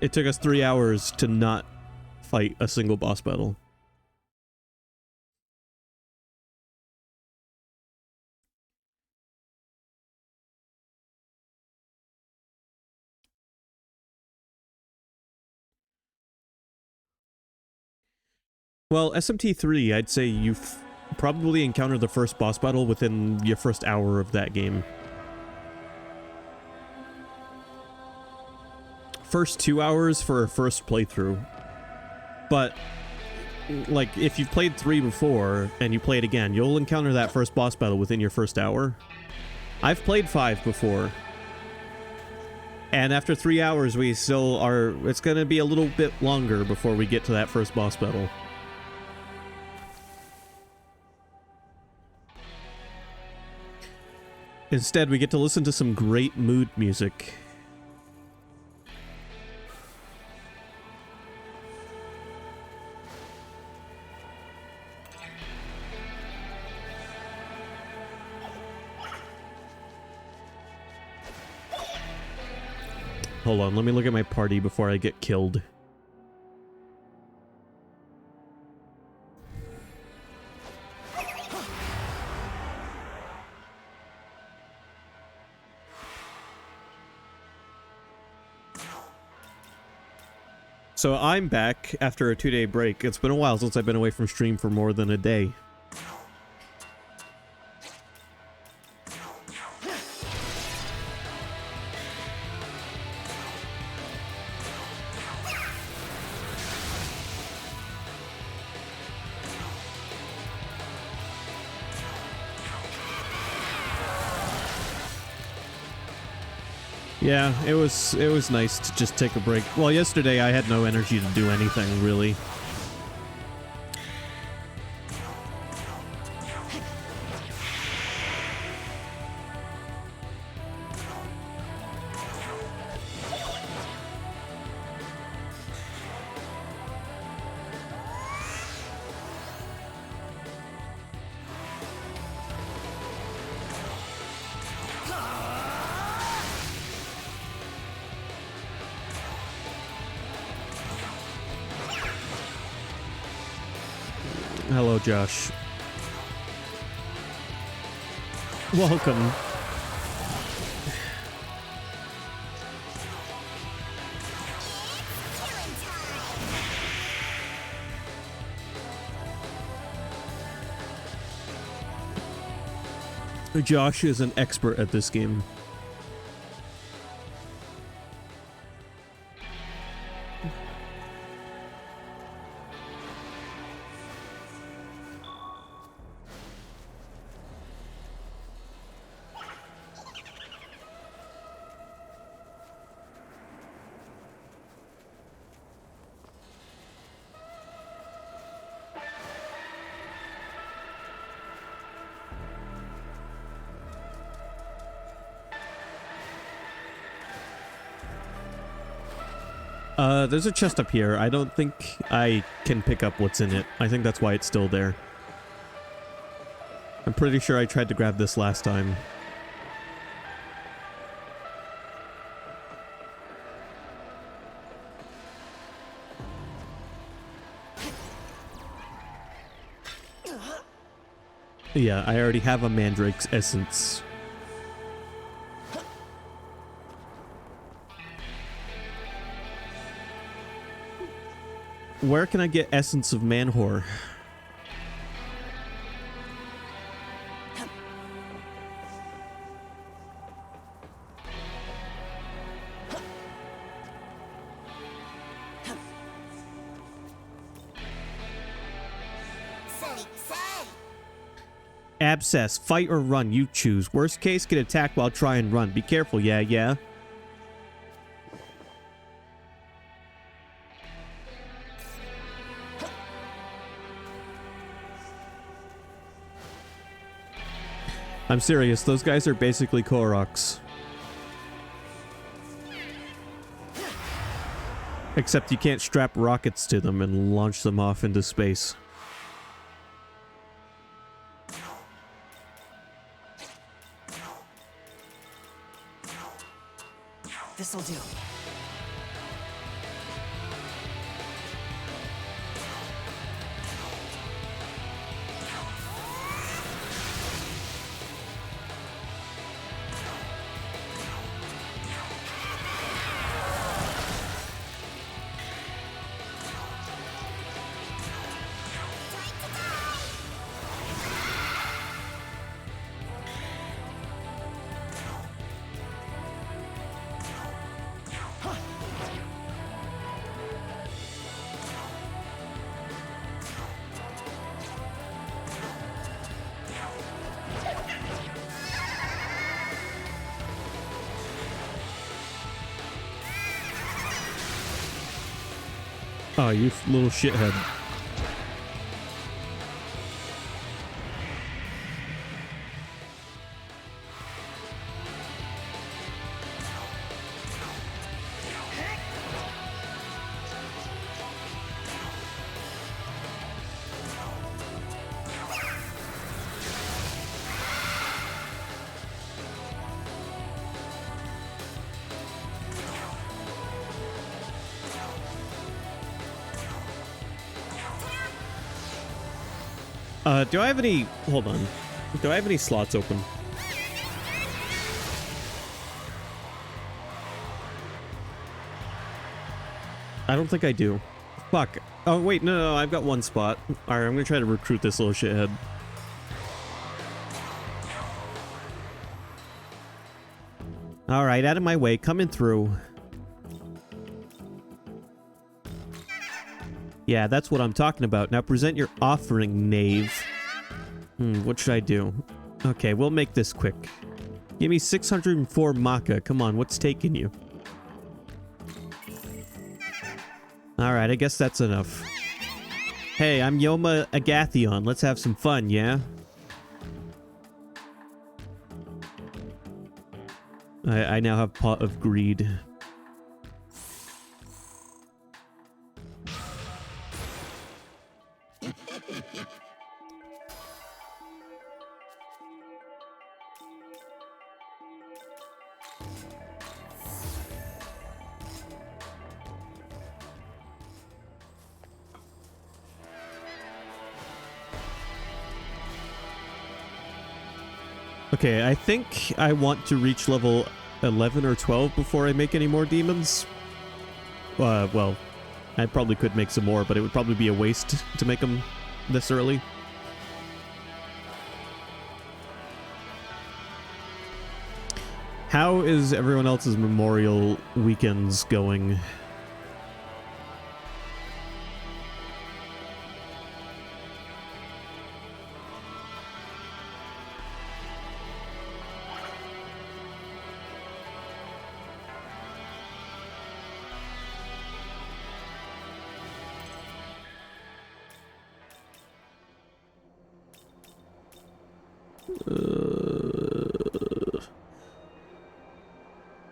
It took us 3 hours to not fight a single boss battle. Well, SMT3, I'd say you've probably encountered the first boss battle within your first hour of that game. First 2 hours for a first playthrough. But, like, if you've played 3 before and you play it again, you'll encounter that first boss battle within your first hour. I've played 5 before. And after 3 hours, we still are... It's gonna be a little bit longer before we get to that first boss battle. Instead, we get to listen to some great mood music. Hold on, let me look at my party before I get killed. So I'm back after a 2-day break. It's been a while since I've been away from stream for more than a day. Yeah, it was nice to just take a break. Well, yesterday I had no energy to do anything, really. Hello, Josh. Welcome. Josh is an expert at this game. There's a chest up here. I don't think I can pick up what's in it. I think that's why it's still there. I'm pretty sure I tried to grab this last time. Yeah, I already have a Mandrake's essence. Where can I get Essence of Manwhore? Abscess, fight or run, you choose. Worst case, get attacked while try and run. Be careful, yeah. I'm serious, those guys are basically Koroks. Except you can't strap rockets to them and launch them off into space. This'll do. Oh, you little shithead. Do I have any... Hold on. Do I have any slots open? I don't think I do. Fuck. Oh, wait, no, I've got one spot. Alright, I'm gonna try to recruit this little shithead. Alright, out of my way, coming through. Yeah, that's what I'm talking about. Now present your offering, knave. What should I do? Okay, we'll make this quick. Give me 604 maca. Come on, what's taking you? Alright, I guess that's enough. Hey, I'm Yoma Agathion. Let's have some fun, yeah? I now have Pot of Greed. Okay, I think I want to reach level 11 or 12 before I make any more demons. Well, I probably could make some more, but it would probably be a waste to make them this early. How is everyone else's Memorial weekends going?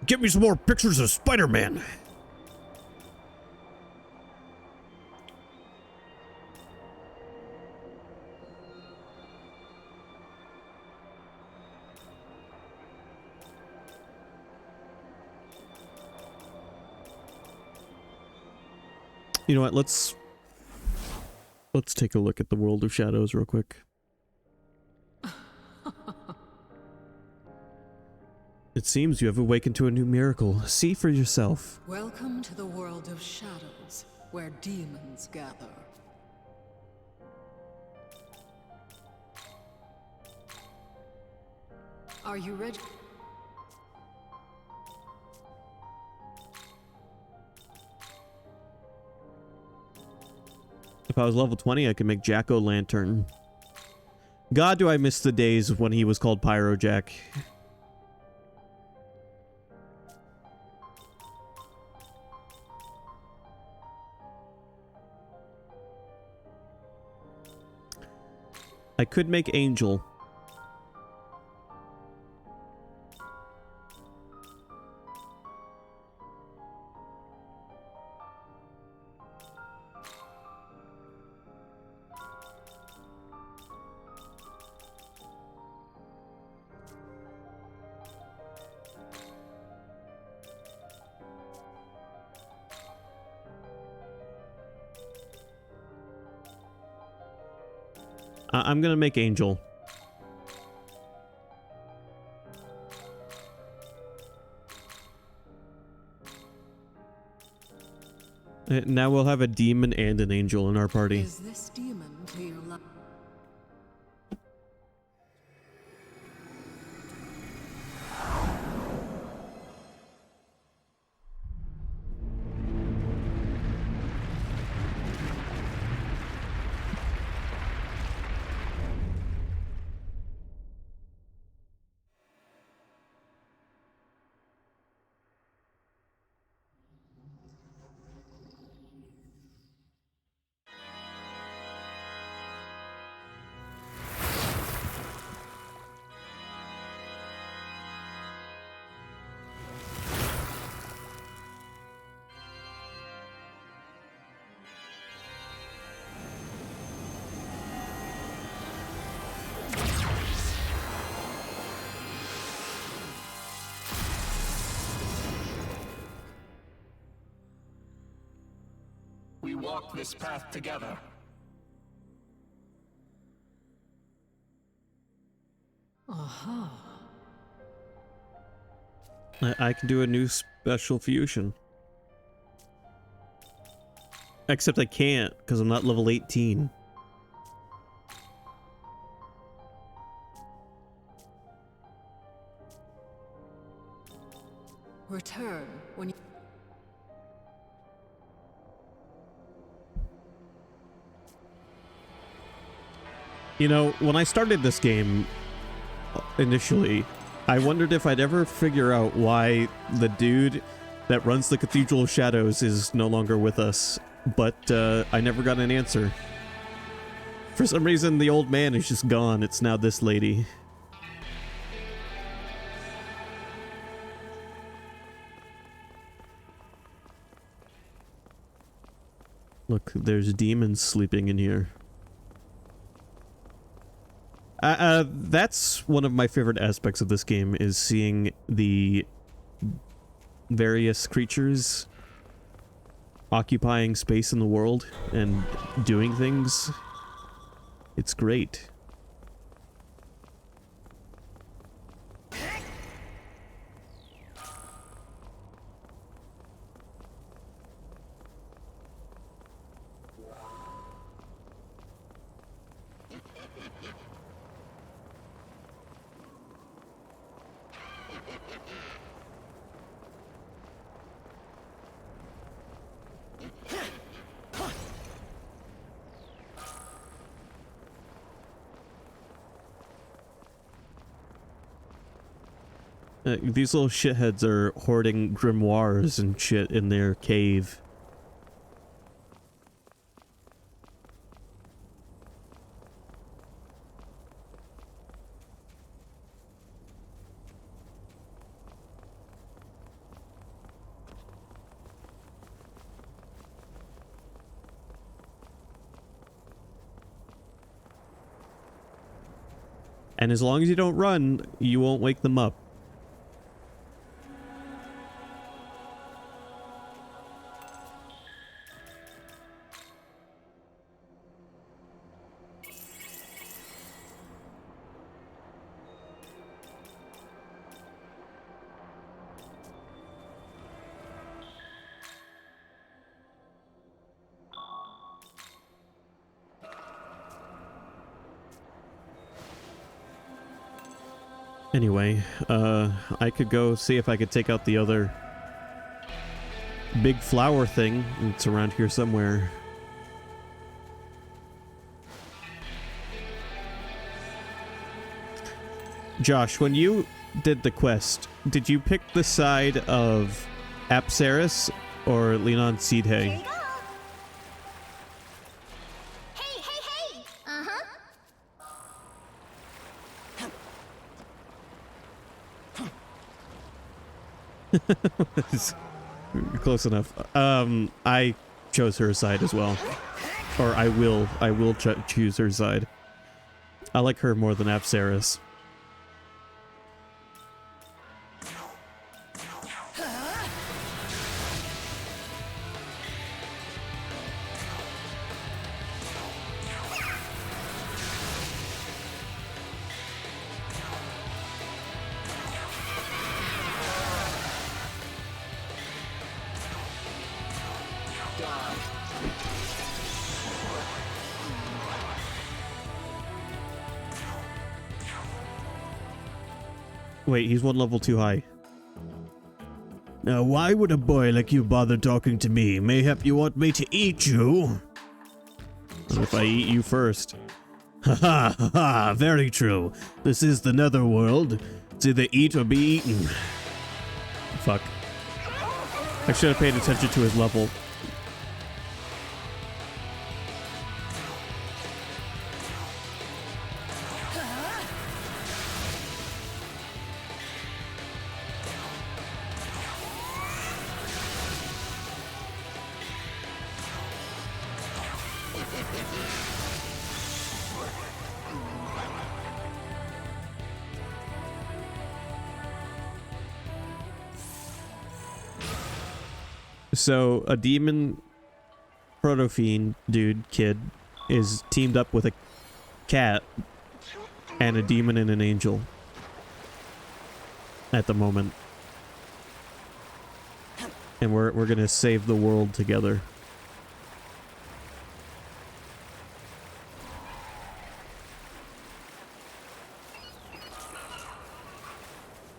Get me some more pictures of Spider-Man. You know what? Let's take a look at the World of Shadows real quick. It seems you have awakened to a new miracle. See for yourself. Welcome to the world of shadows, where demons gather. Are you ready? If I was level 20, I could make Jack-o'-lantern. God, do I miss the days when he was called Pyro Jack. I could make Angel. I'm gonna make Angel. Now we'll have a demon and an angel in our party. Is this demon to your life? we walk this path together. Aha. I can do a new special fusion. Except I can't, because I'm not level 18. Return when you... You know, when I started this game, initially, I wondered if I'd ever figure out why the dude that runs the Cathedral of Shadows is no longer with us, but I never got an answer. For some reason, the old man is just gone. It's now this lady. Look, there's demons sleeping in here. That's one of my favorite aspects of this game, is seeing the various creatures occupying space in the world and doing things. It's great. These little shitheads are hoarding grimoires and shit in their cave. And as long as you don't run, you won't wake them up. Anyway, I could go see if I could take out the other big flower thing. It's around here somewhere. Josh, when you did the quest, did you pick the side of Apsaris or Leonon Seedhay? Here you go. Hey, hey, hey! Uh-huh. Close enough. I chose her side as well. Or I will choose her side. I like her more than Apsaris. Wait, he's one level too high. Now, why would a boy like you bother talking to me? Mayhap you want me to eat you? What if I eat you first? Ha ha ha ha, very true. This is the netherworld. It's either eat or be eaten. Fuck. I should have paid attention to his level. So, a demon protofiend dude kid is teamed up with a cat and a demon and an angel at the moment. And we're gonna save the world together.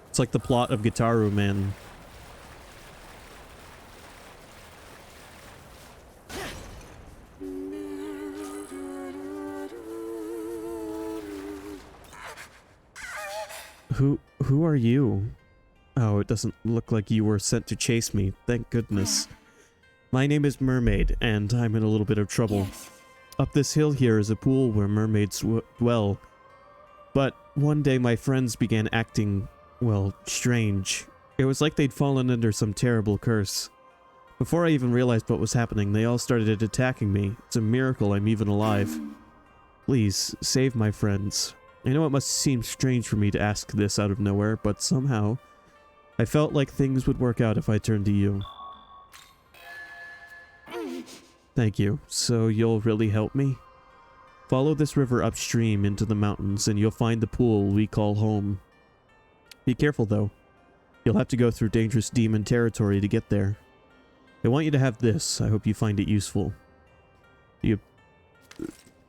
It's like the plot of Gitaru Man. Who are you? Oh, it doesn't look like you were sent to chase me. Thank goodness. My name is Mermaid, and I'm in a little bit of trouble. Yes. Up this hill here is a pool where mermaids dwell. But one day my friends began acting, well, strange. It was like they'd fallen under some terrible curse. Before I even realized what was happening, they all started attacking me. It's a miracle I'm even alive. Please, save my friends. I know it must seem strange for me to ask this out of nowhere, but somehow, I felt like things would work out if I turned to you. Thank you. So you'll really help me? Follow this river upstream into the mountains and you'll find the pool we call home. Be careful though. You'll have to go through dangerous demon territory to get there. I want you to have this. I hope you find it useful.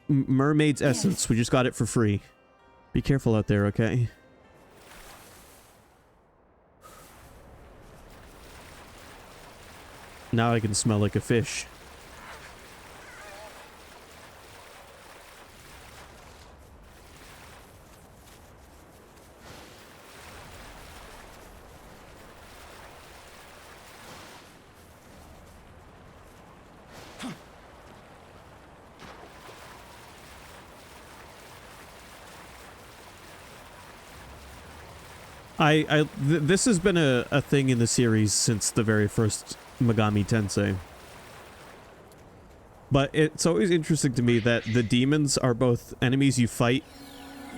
Mermaid's essence. We just got it for free. Be careful out there, okay? Now I can smell like a fish. This has been a thing in the series since the very first Megami Tensei. But it's always interesting to me that the demons are both enemies you fight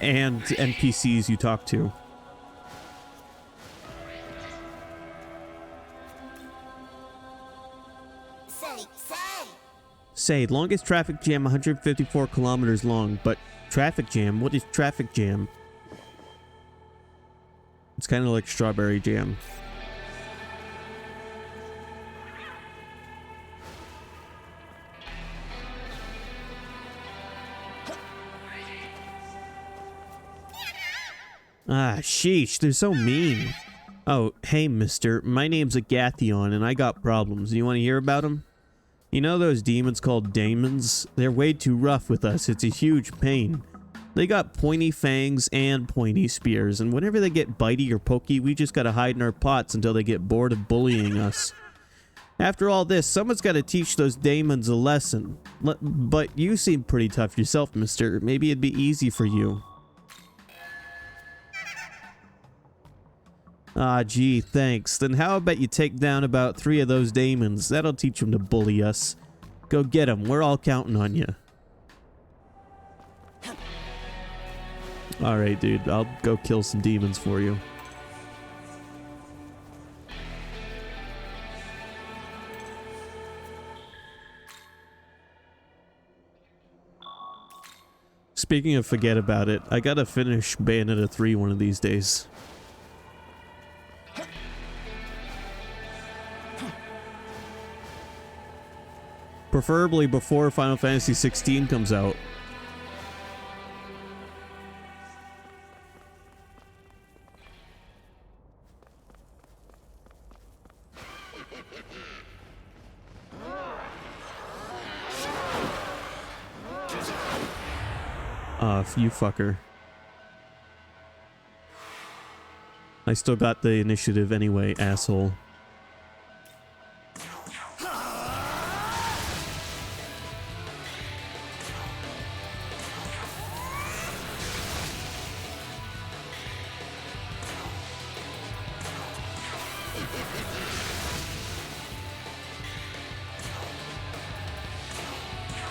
and NPCs you talk to. Say, longest traffic jam 154 kilometers long, but traffic jam? What is traffic jam? It's kind of like strawberry jam. Ah, sheesh, they're so mean. Oh, hey mister, my name's Agathion and I got problems. You want to hear about them? You know those demons called daemons? They're way too rough with us. It's a huge pain. They got pointy fangs and pointy spears, and whenever they get bitey or pokey, we just gotta hide in our pots until they get bored of bullying us. After all this, someone's gotta teach those daemons a lesson. But you seem pretty tough yourself, mister. Maybe it'd be easy for you. Ah, gee, thanks. Then how about you take down about 3 of those daemons? That'll teach them to bully us. Go get them. We're all counting on you. Alright, dude. I'll go kill some demons for you. Speaking of forget about it, I gotta finish Bayonetta 3 one of these days. Preferably before Final Fantasy 16 comes out. You fucker. I still got the initiative anyway, asshole.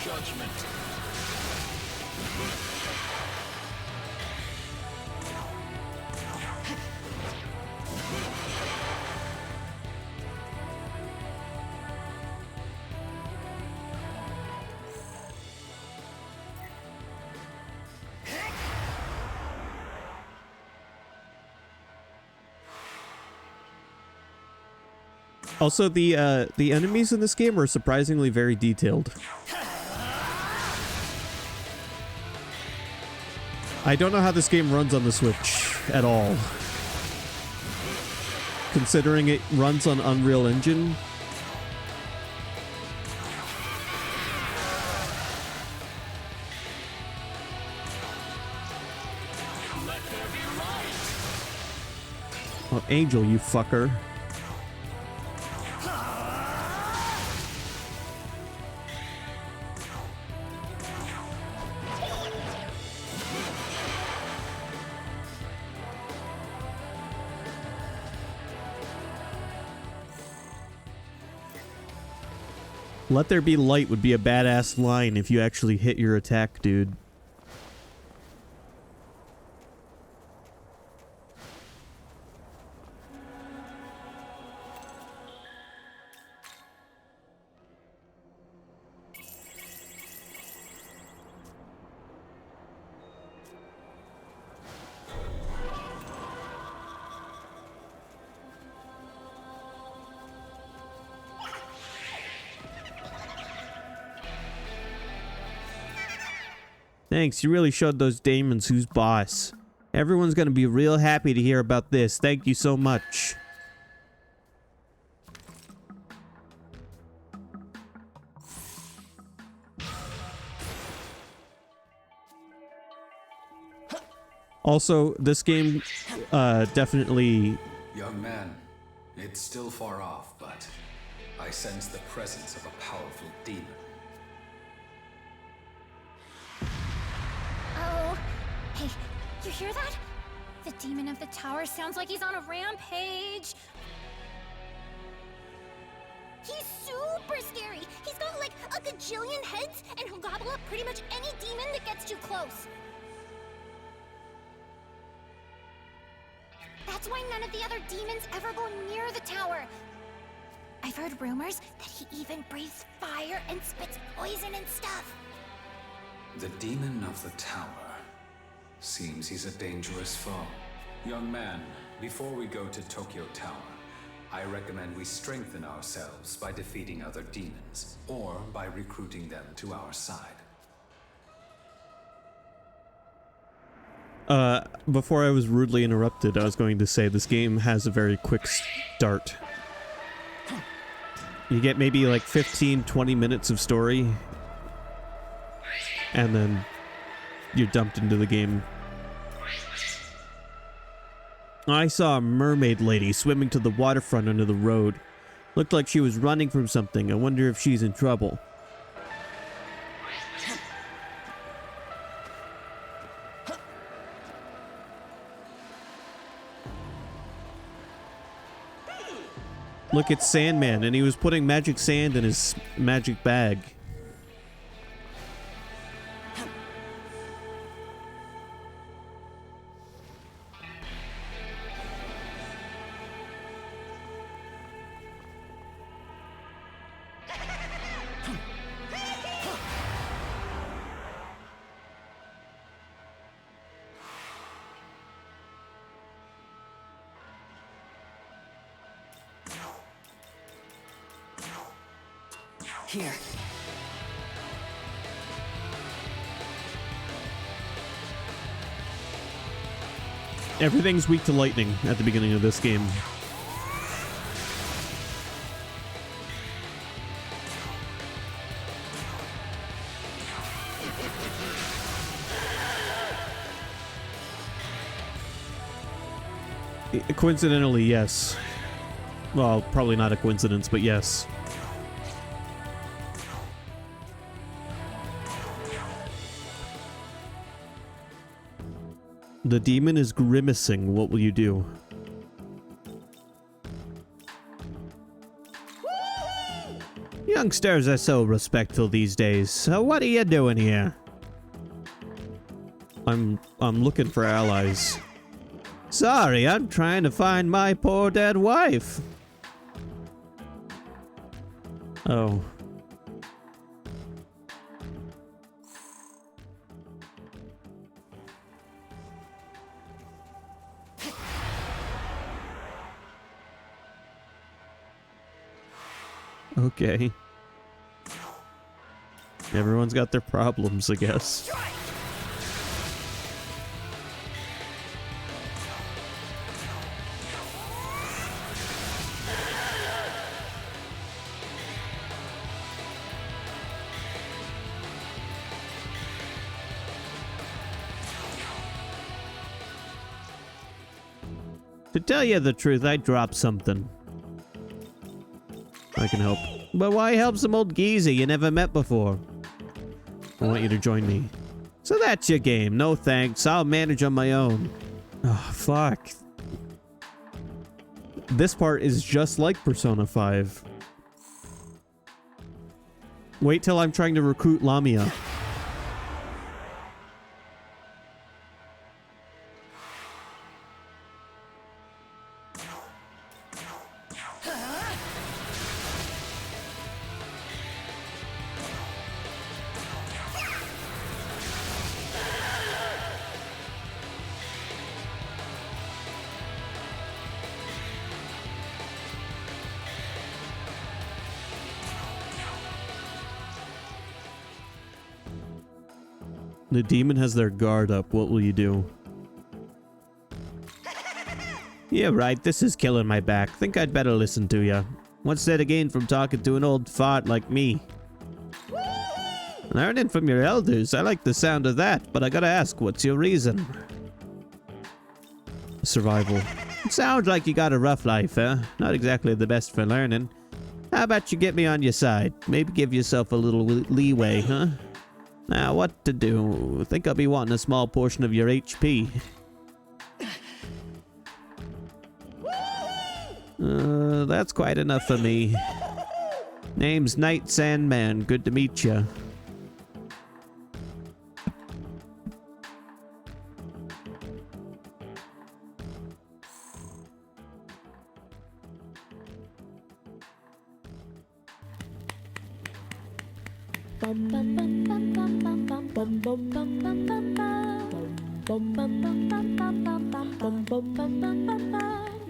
Judgment. Also, the enemies in this game are surprisingly very detailed. I don't know how this game runs on the Switch at all. Considering it runs on Unreal Engine. Oh, Angel, you fucker. Let there be light would be a badass line if you actually hit your attack, dude. Thanks, you really showed those demons who's boss. Everyone's gonna be real happy to hear about this. Thank you so much. Also, this game definitely... Young man, it's still far off, but I sense the presence of a powerful demon. Oh, hey, you hear that? The demon of the tower sounds like he's on a rampage. He's super scary. He's got like a gajillion heads, and he'll gobble up pretty much any demon that gets too close. That's why none of the other demons ever go near the tower. I've heard rumors that he even breathes fire and spits poison and stuff. The demon of the tower. Seems he's a dangerous foe. Young man, before we go to Tokyo Tower, I recommend we strengthen ourselves by defeating other demons, or by recruiting them to our side. Before I was rudely interrupted, I was going to say this game has a very quick start. You get maybe like 15-20 minutes of story, and then you're dumped into the game. I saw a mermaid lady swimming to the waterfront under the road. Looked like she was running from something. I wonder if she's in trouble. Look, it's Sandman, and he was putting magic sand in his magic bag. Here. Everything's weak to lightning at the beginning of this game. Coincidentally, yes. Well, probably not a coincidence, but yes. The demon is grimacing. What will you do? Youngsters are so respectful these days. So what are you doing here? I'm looking for allies. Sorry, I'm trying to find my poor dead wife. Oh. Okay. Everyone's got their problems, I guess. To tell you the truth, I dropped something. I can help. But why help some old geezer you never met before? I want you to join me. So that's your game. No thanks. I'll manage on my own. Oh, fuck. This part is just like Persona 5. Wait till I'm trying to recruit Lamia. The demon has their guard up. What will you do? Yeah, right. This is killing my back. Think I'd better listen to ya. What's that again from talking to an old fart like me? Learning from your elders. I like the sound of that, but I gotta ask, what's your reason? Survival. It sounds like you got a rough life, huh? Not exactly the best for learning. How about you get me on your side? Maybe give yourself a little leeway, huh? Now, what to do? Think I'll be wanting a small portion of your HP. That's quite enough for me. Name's Night Sandman. Good to meet ya.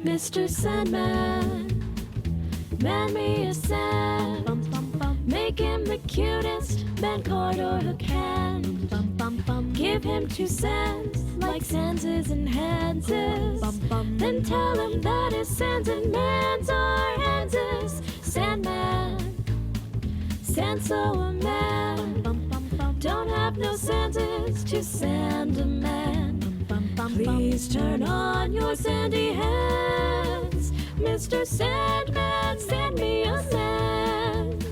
Mr. Sandman, man me a sand. Make him the cutest man card or hook hand. Give him 2 sands, like sands and hands is. Then tell him that his sands and mans are hands is. Sandman, sand so a man. Don't have no sands is to sand a man. Please turn on your sandy hands. Mr. Sandman, send me a sand.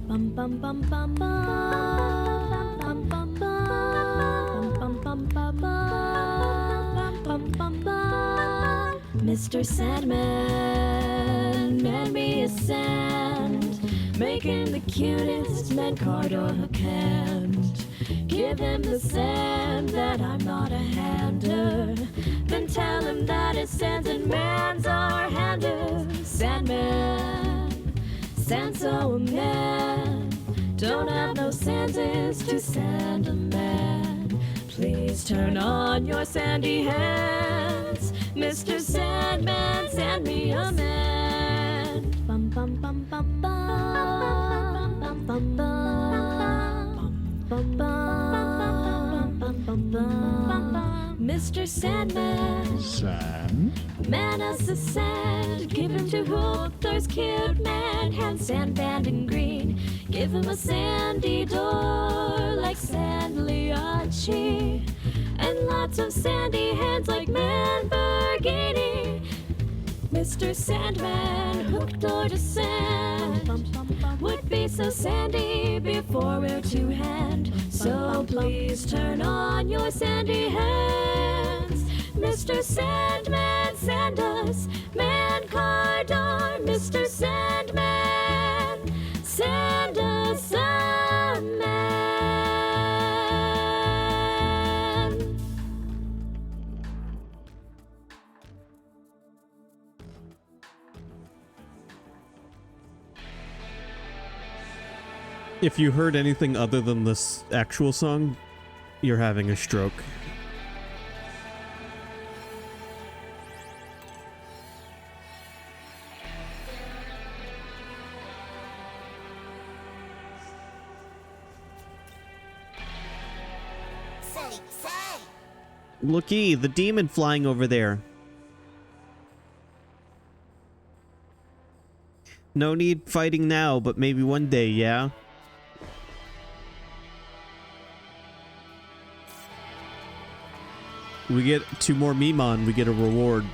Bum bum bum bum bum bum bum bum bum bum bum bum bum. Mr. Sandman, man me a sand. Make him the cutest man card or hook hand. Give him the sand that I'm not a hander. Then tell him that his sands and mans are handers. Sandman, sand so a man. Don't have no sands is to sand a man. Please turn on your sandy hands. Mr. Sandman, sand me a man. Bum bum bum bum bum bum bum bum bum. Mr. Sandman, man us a sand. Give him 2 hookers, cute man, hand sand band in green. Give him a sandy door like Sandliachi, and lots of sandy hands like Lamborghini. Mr. Sandman, hooked door to sand, would be so sandy before we're 2 hand. So please turn on your sandy hands. Mr. Sandman, send us man card or Mr. Sandman, send us a man. If you heard anything other than this actual song, you're having a stroke. Say! Looky, the demon flying over there. No need fighting now, but maybe one day, yeah? We get 2 more Mimon, we get a reward.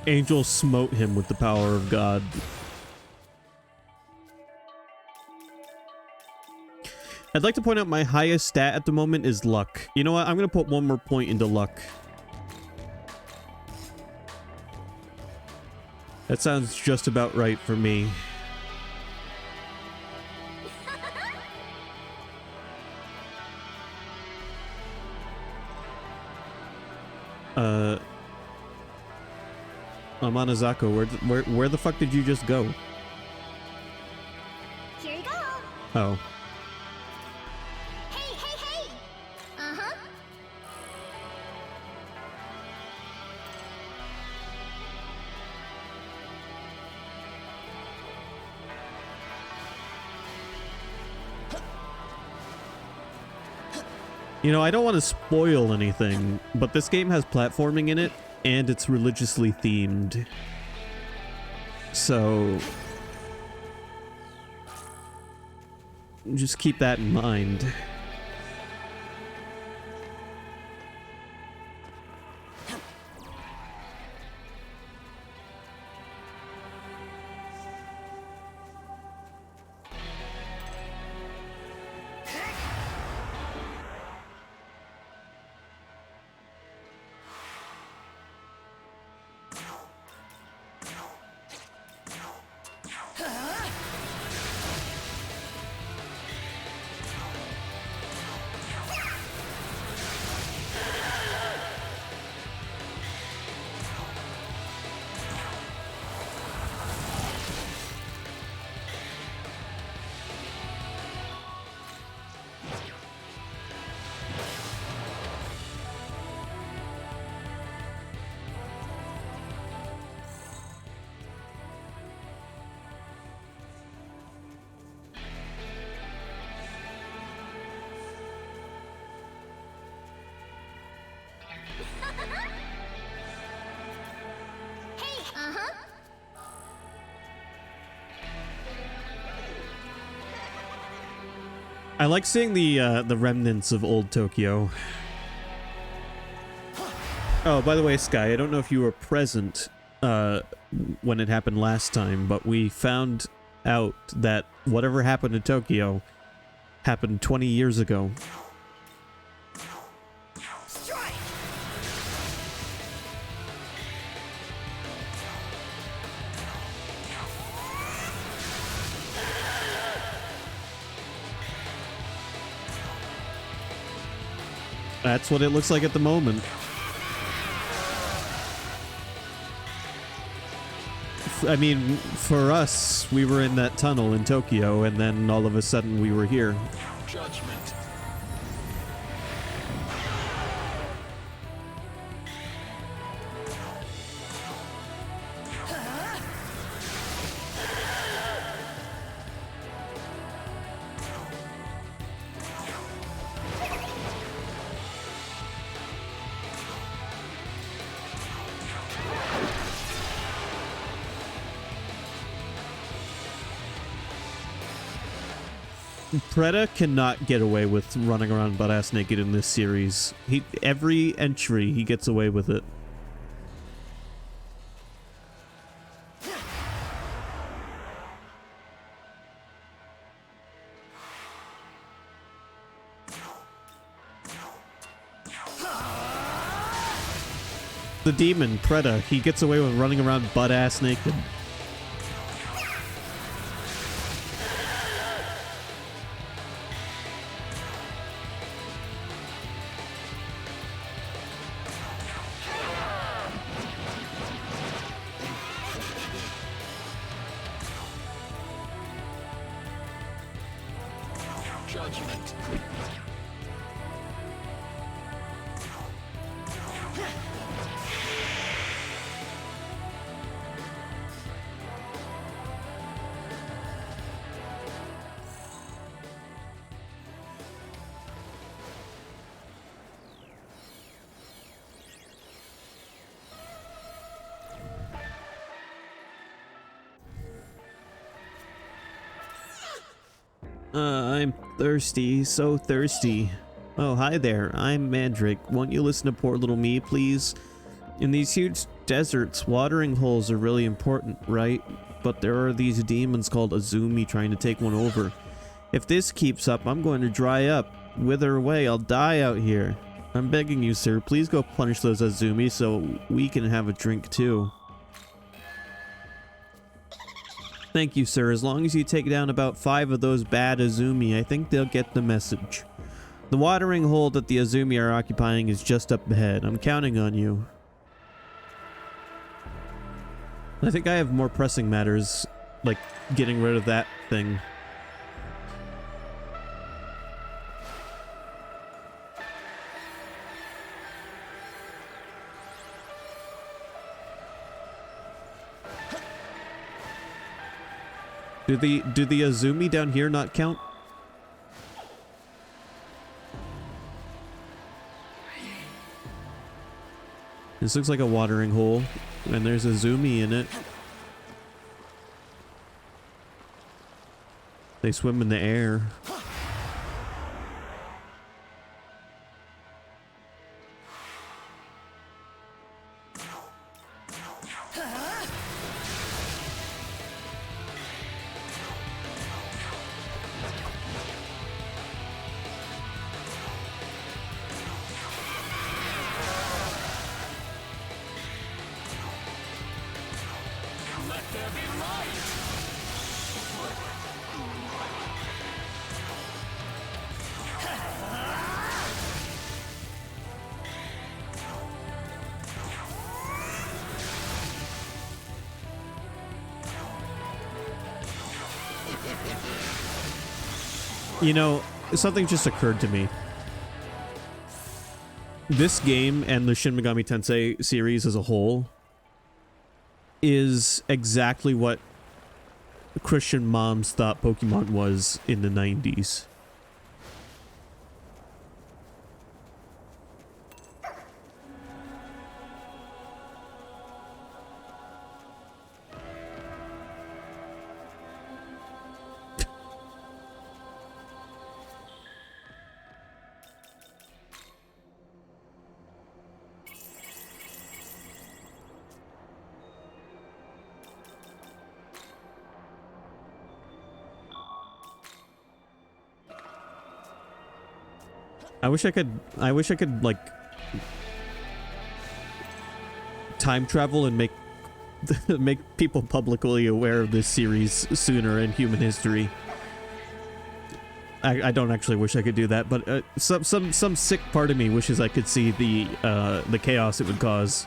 Angel smote him with the power of God. I'd like to point out my highest stat at the moment is luck. You know what? I'm going to put 1 more point into luck. That sounds just about right for me. Amanazako, where the fuck did you just go? Here you go. Oh. Hey, hey, hey! Uh-huh. You know, I don't want to spoil anything, but this game has platforming in it, and it's religiously themed. So just keep that in mind. Hey, uh-huh. I like seeing the remnants of old Tokyo. Oh, by the way, Sky, I don't know if you were present when it happened last time, but we found out that whatever happened to Tokyo happened 20 years ago. Strike! That's what it looks like at the moment. I mean, for us, we were in that tunnel in Tokyo, and then all of a sudden we were here. Judgment. Preda cannot get away with running around butt-ass naked in this series. Every entry, he gets away with it. the demon, Preda. He gets away with running around butt-ass naked. Judgment. I'm thirsty, so thirsty. Oh, hi there, I'm Mandrick. Won't you listen to poor little me, please? In these huge deserts, watering holes are really important, right? But there are these demons called Azumi trying to take one over. If this keeps up, I'm going to dry up, wither away, I'll die out here. I'm begging you, sir, please go punish those Azumi so we can have a drink too. Thank you, sir. As long as you take down about 5 of those bad Azumi, I think they'll get the message. The watering hole that the Azumi are occupying is just up ahead. I'm counting on you. I think I have more pressing matters, like getting rid of that thing. Do the Azumi down here not count? This looks like a watering hole, and there's a Azumi in it. They swim in the air. You know, something just occurred to me. This game and the Shin Megami Tensei series as a whole is exactly what Christian moms thought Pokemon was in the 90s. I wish I could like time travel and make make people publicly aware of this series sooner in human history. I don't actually wish I could do that, but some sick part of me wishes I could see the chaos it would cause.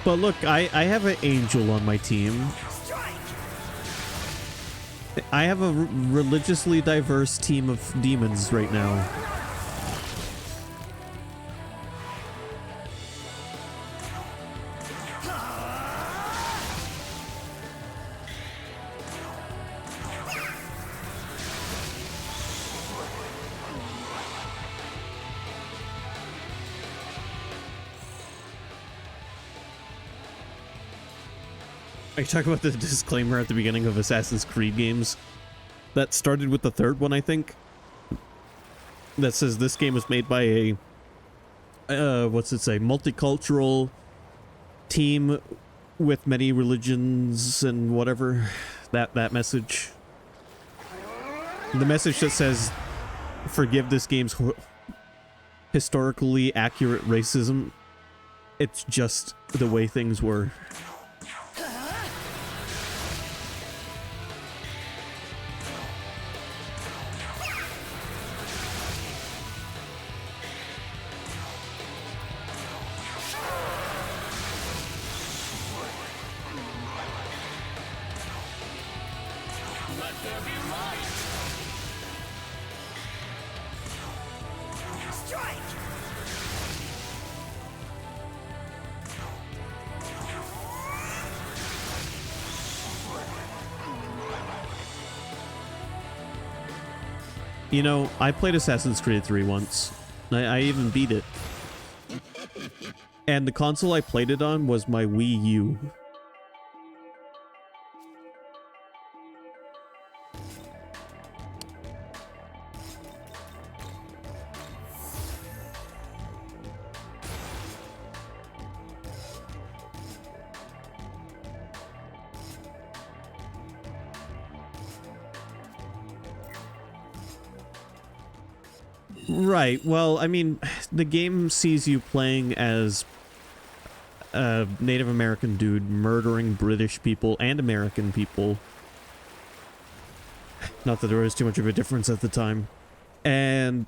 But look, I have an angel on my team. I have a religiously diverse team of demons right now. Are you talking about the disclaimer at the beginning of Assassin's Creed games? That started with the third one, I think. That says this game was made by a, what's it say? Multicultural team with many religions and whatever. That message. The message that says, forgive this game's historically accurate racism. It's just the way things were. You know, I played Assassin's Creed 3 once. I even beat it. And the console I played it on was my Wii U. Right, well, I mean, the game sees you playing as a Native American dude murdering British people and American people. Not that there was too much of a difference at the time. And,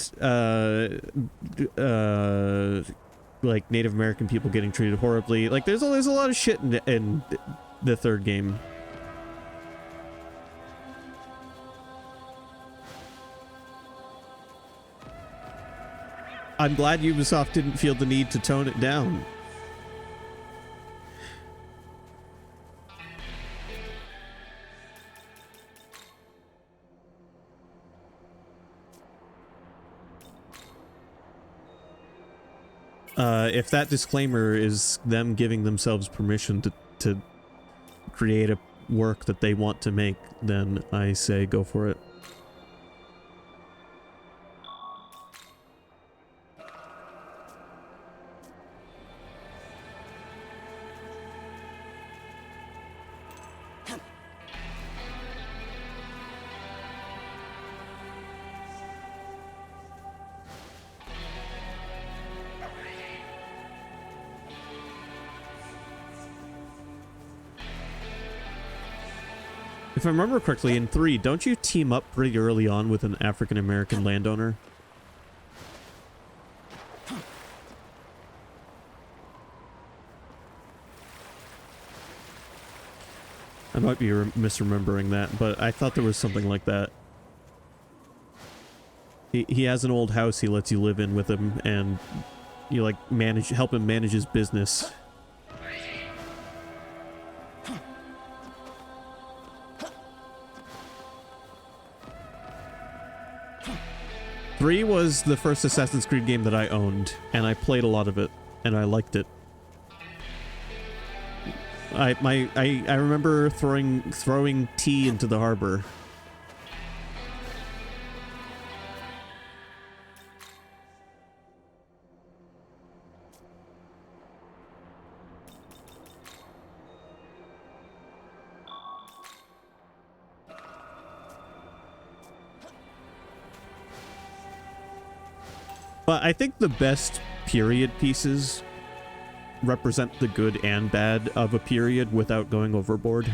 like, Native American people getting treated horribly. Like, there's a lot of shit in the third game. I'm glad Ubisoft didn't feel the need to tone it down. If that disclaimer is them giving themselves permission to create a work that they want to make, then I say go for it. If I remember correctly, in 3, don't you team up pretty early on with an African-American landowner? I might be misremembering that, but I thought there was something like that. He has an old house he lets you live in with him, and you, like, help him manage his business. Three was the first Assassin's Creed game that I owned, and I played a lot of it, and I liked it. I remember throwing tea into the harbor. But I think the best period pieces represent the good and bad of a period without going overboard.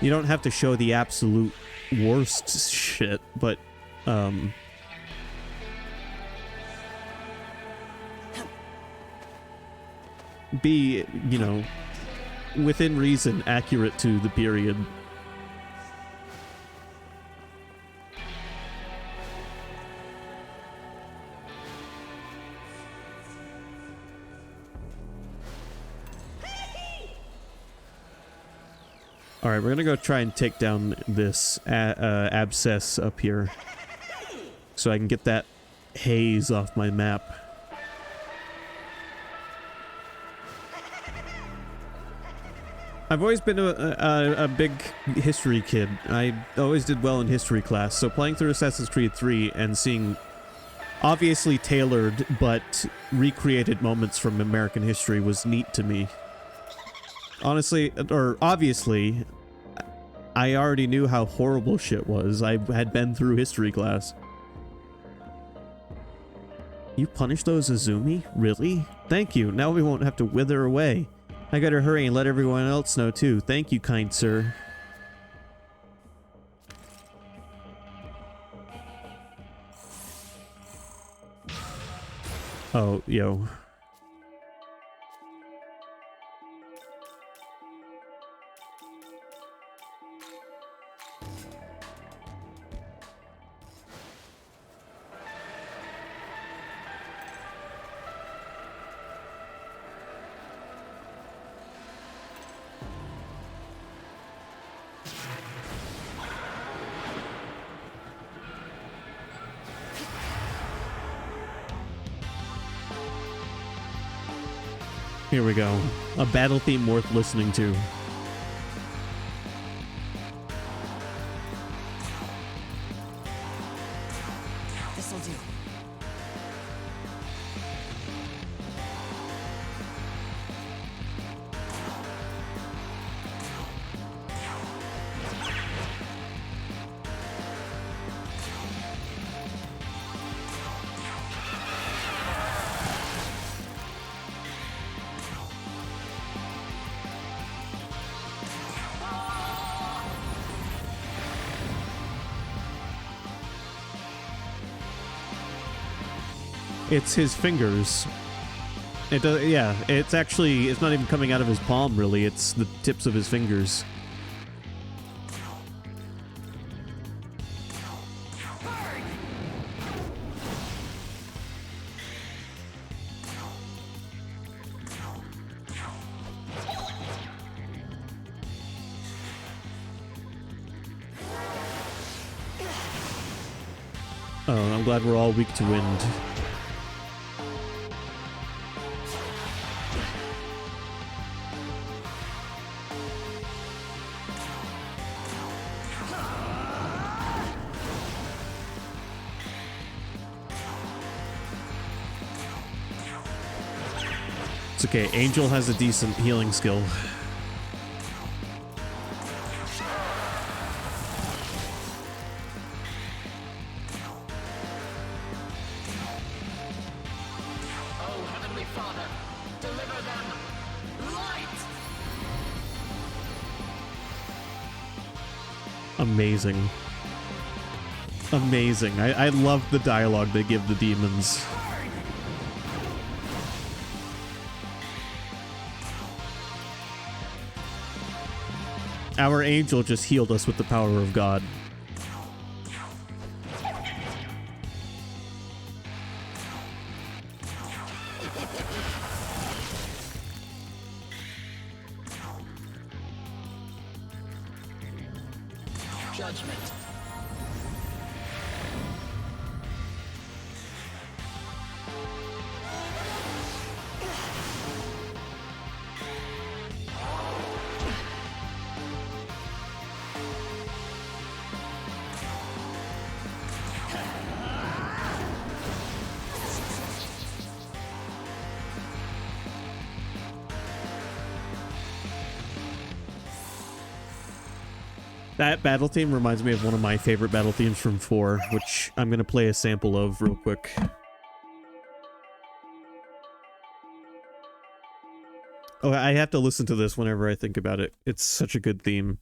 You don't have to show the absolute worst shit, but be, you know, within reason accurate to the period. Alright, we're gonna go try and take down this abscess up here so I can get that haze off my map. I've always been a big history kid. I always did well in history class, so playing through Assassin's Creed 3 and seeing obviously tailored but recreated moments from American history was neat to me. Honestly, or obviously, I already knew how horrible shit was. I had been through history class. You punished those Azumi? Really? Thank you. Now we won't have to wither away. I gotta hurry and let everyone else know too. Thank you, kind sir. Oh, yo. Here we go. A battle theme worth listening to. This'll do. It's his fingers. It does, yeah, it's actually, it's not even coming out of his palm, really. It's the tips of his fingers. Oh, I'm glad we're all weak to wind. It's okay, Angel has a decent healing skill. Oh, Heavenly Father, deliver them! Light! Amazing. Amazing. I love the dialogue they give the demons. Our angel just healed us with the power of God. Judgment. That battle theme reminds me of one of my favorite battle themes from 4, which I'm going to play a sample of real quick. Oh, I have to listen to this whenever I think about it. It's such a good theme.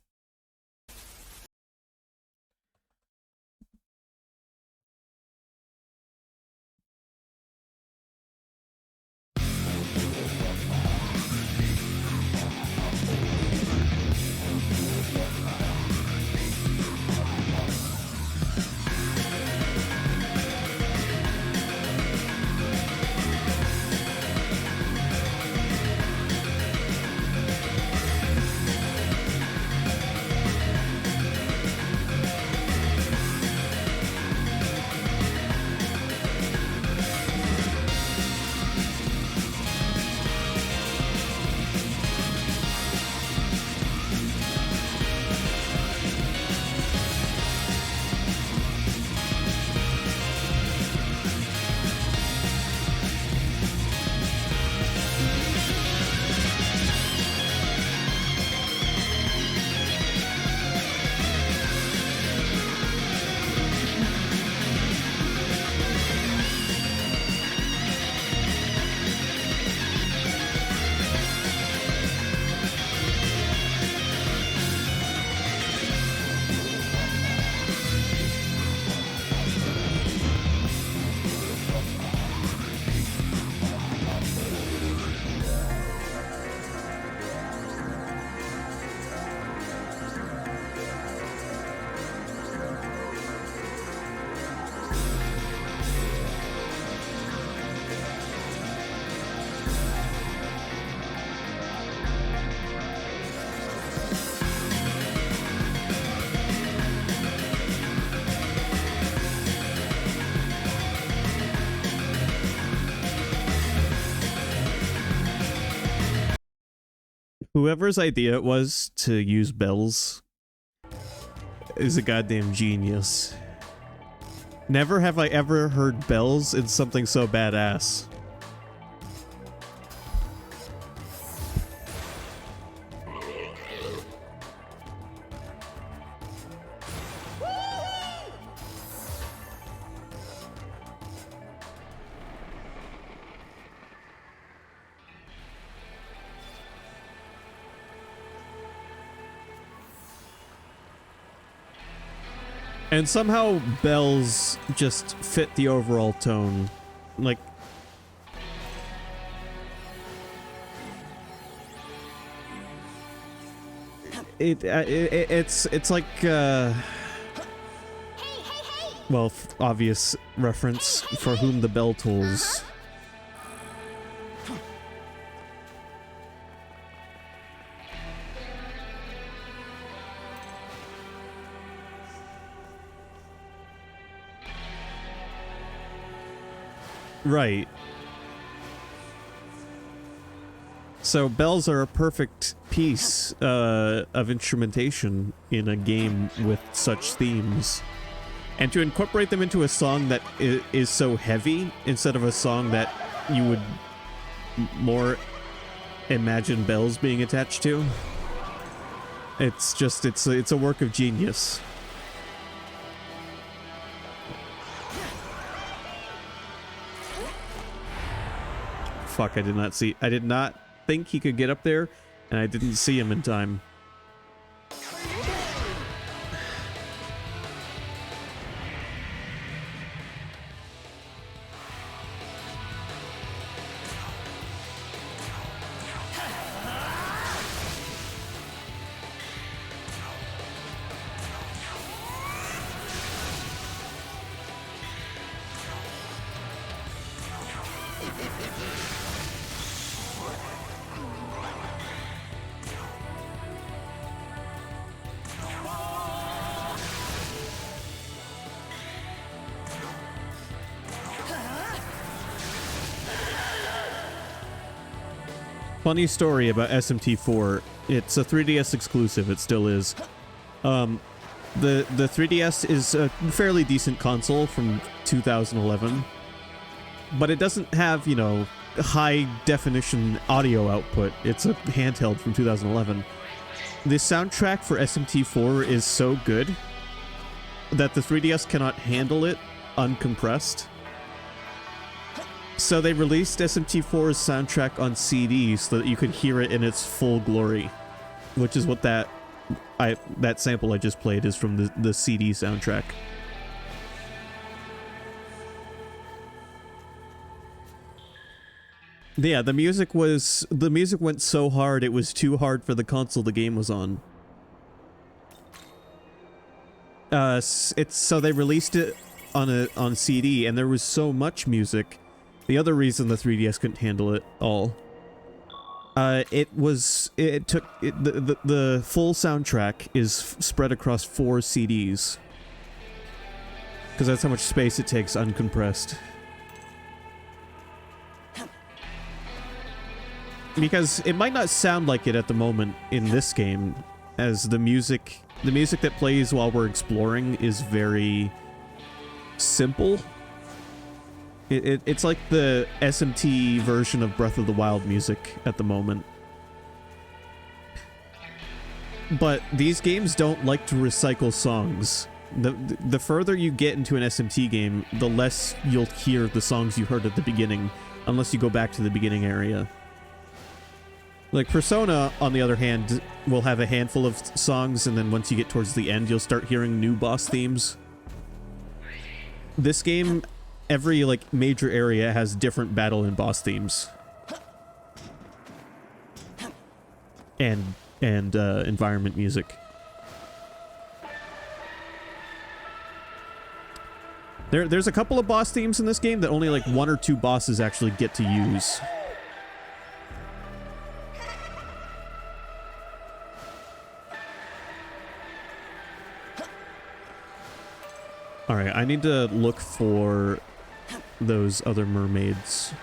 Whoever's idea it was to use bells is a goddamn genius. Never have I ever heard bells in something so badass. And somehow bells just fit the overall tone. Like, it's like well, obvious reference for whom the bell tolls. Right. So bells are a perfect piece of instrumentation in a game with such themes. And to incorporate them into a song that is so heavy instead of a song that you would more imagine bells being attached to. It's just, it's a work of genius. Fuck, I did not think he could get up there, and I didn't see him in time. Funny story about SMT4. It's a 3DS exclusive. It still is. The 3DS is a fairly decent console from 2011, but it doesn't have, you know, high definition audio output. It's a handheld from 2011. The soundtrack for SMT4 is so good that the 3DS cannot handle it uncompressed. So they released SMT4's soundtrack on CD so that you could hear it in its full glory, which is what that sample I just played is from the CD soundtrack. Yeah, the music went so hard it was too hard for the console the game was on. So they released it on CD, and there was so much music. The other reason the 3DS couldn't handle it all, the full soundtrack is spread across 4 CDs, because that's how much space it takes uncompressed. Because it might not sound like it at the moment in this game, as the music that plays while we're exploring is very simple. It's like the SMT version of Breath of the Wild music at the moment. But these games don't like to recycle songs. The further you get into an SMT game, the less you'll hear the songs you heard at the beginning, unless you go back to the beginning area. Like Persona, on the other hand, will have a handful of songs, and then once you get towards the end, you'll start hearing new boss themes. This game, every like major area has different battle and boss themes, and environment music. There's a couple of boss themes in this game that only like 1 or 2 bosses actually get to use. Alright, I need to look for those other mermaids.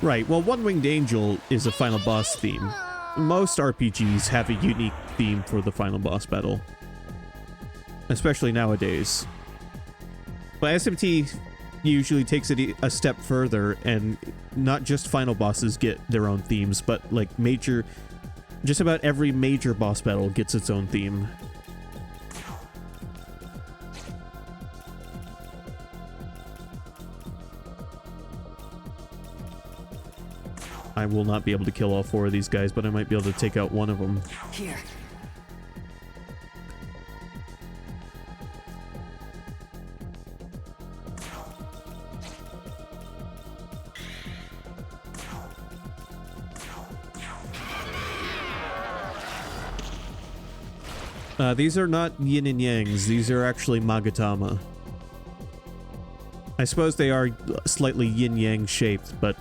Right, well, One-Winged Angel is a final boss theme. Most RPGs have a unique theme for the final boss battle. Especially nowadays. But SMT usually takes it a step further, and not just final bosses get their own themes, but like just about every major boss battle gets its own theme. I will not be able to kill all 4 of these guys, but I might be able to take out one of them. Here. These are not yin and yangs, these are actually Magatama. I suppose they are slightly yin-yang shaped, but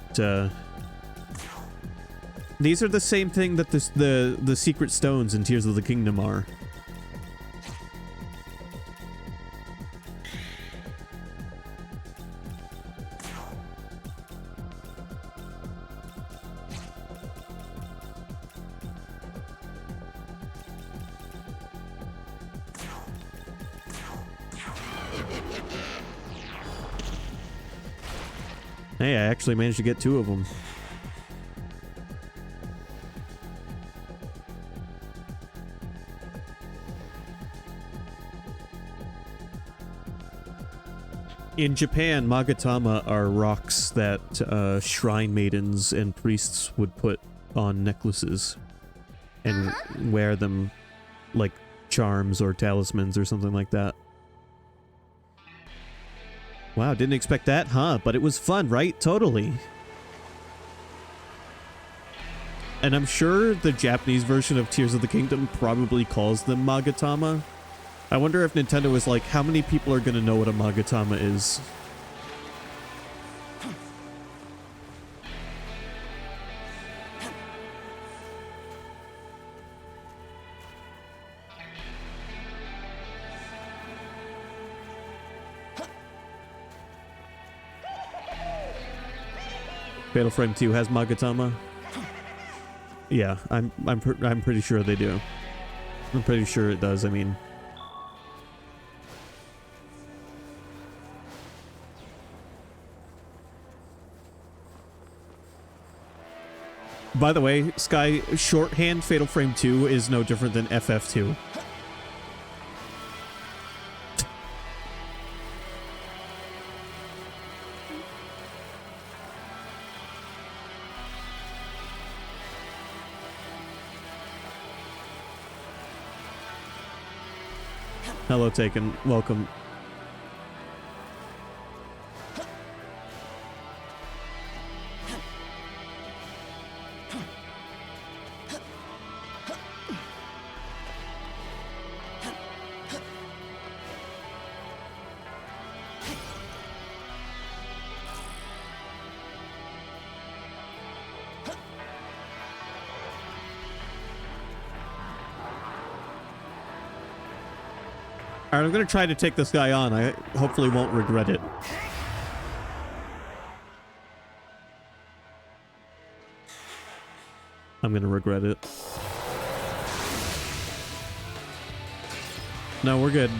these are the same thing that the secret stones in Tears of the Kingdom are. Hey, I actually managed to get 2 of them. In Japan, Magatama are rocks that shrine maidens and priests would put on necklaces and wear them like charms or talismans or something like that. Wow, didn't expect that, huh? But it was fun, right? Totally. And I'm sure the Japanese version of Tears of the Kingdom probably calls them Magatama. I wonder if Nintendo was like, how many people are going to know what a Magatama is? Fatal Frame 2 has Magatama? Yeah, I'm pretty sure they do. I'm pretty sure it does, I mean. By the way, Sky, shorthand Fatal Frame 2 is no different than FF2. Hello, Taken. Welcome. Alright, I'm gonna try to take this guy on. I hopefully won't regret it. I'm gonna regret it. No, we're good.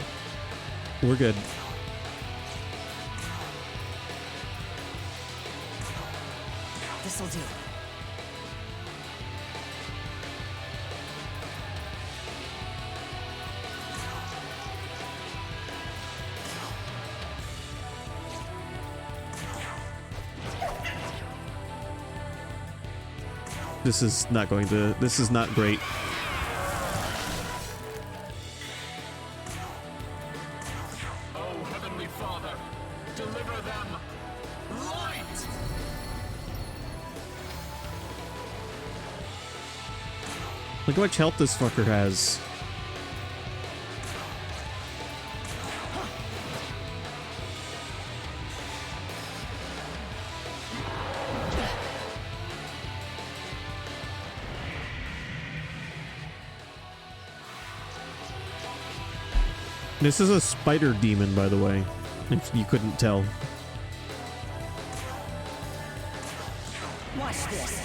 We're good. This'll do. This is not going to... This is not great. Oh, Heavenly Father, deliver them light! Look how much health this fucker has. This is a spider demon, by the way, if you couldn't tell. Watch this.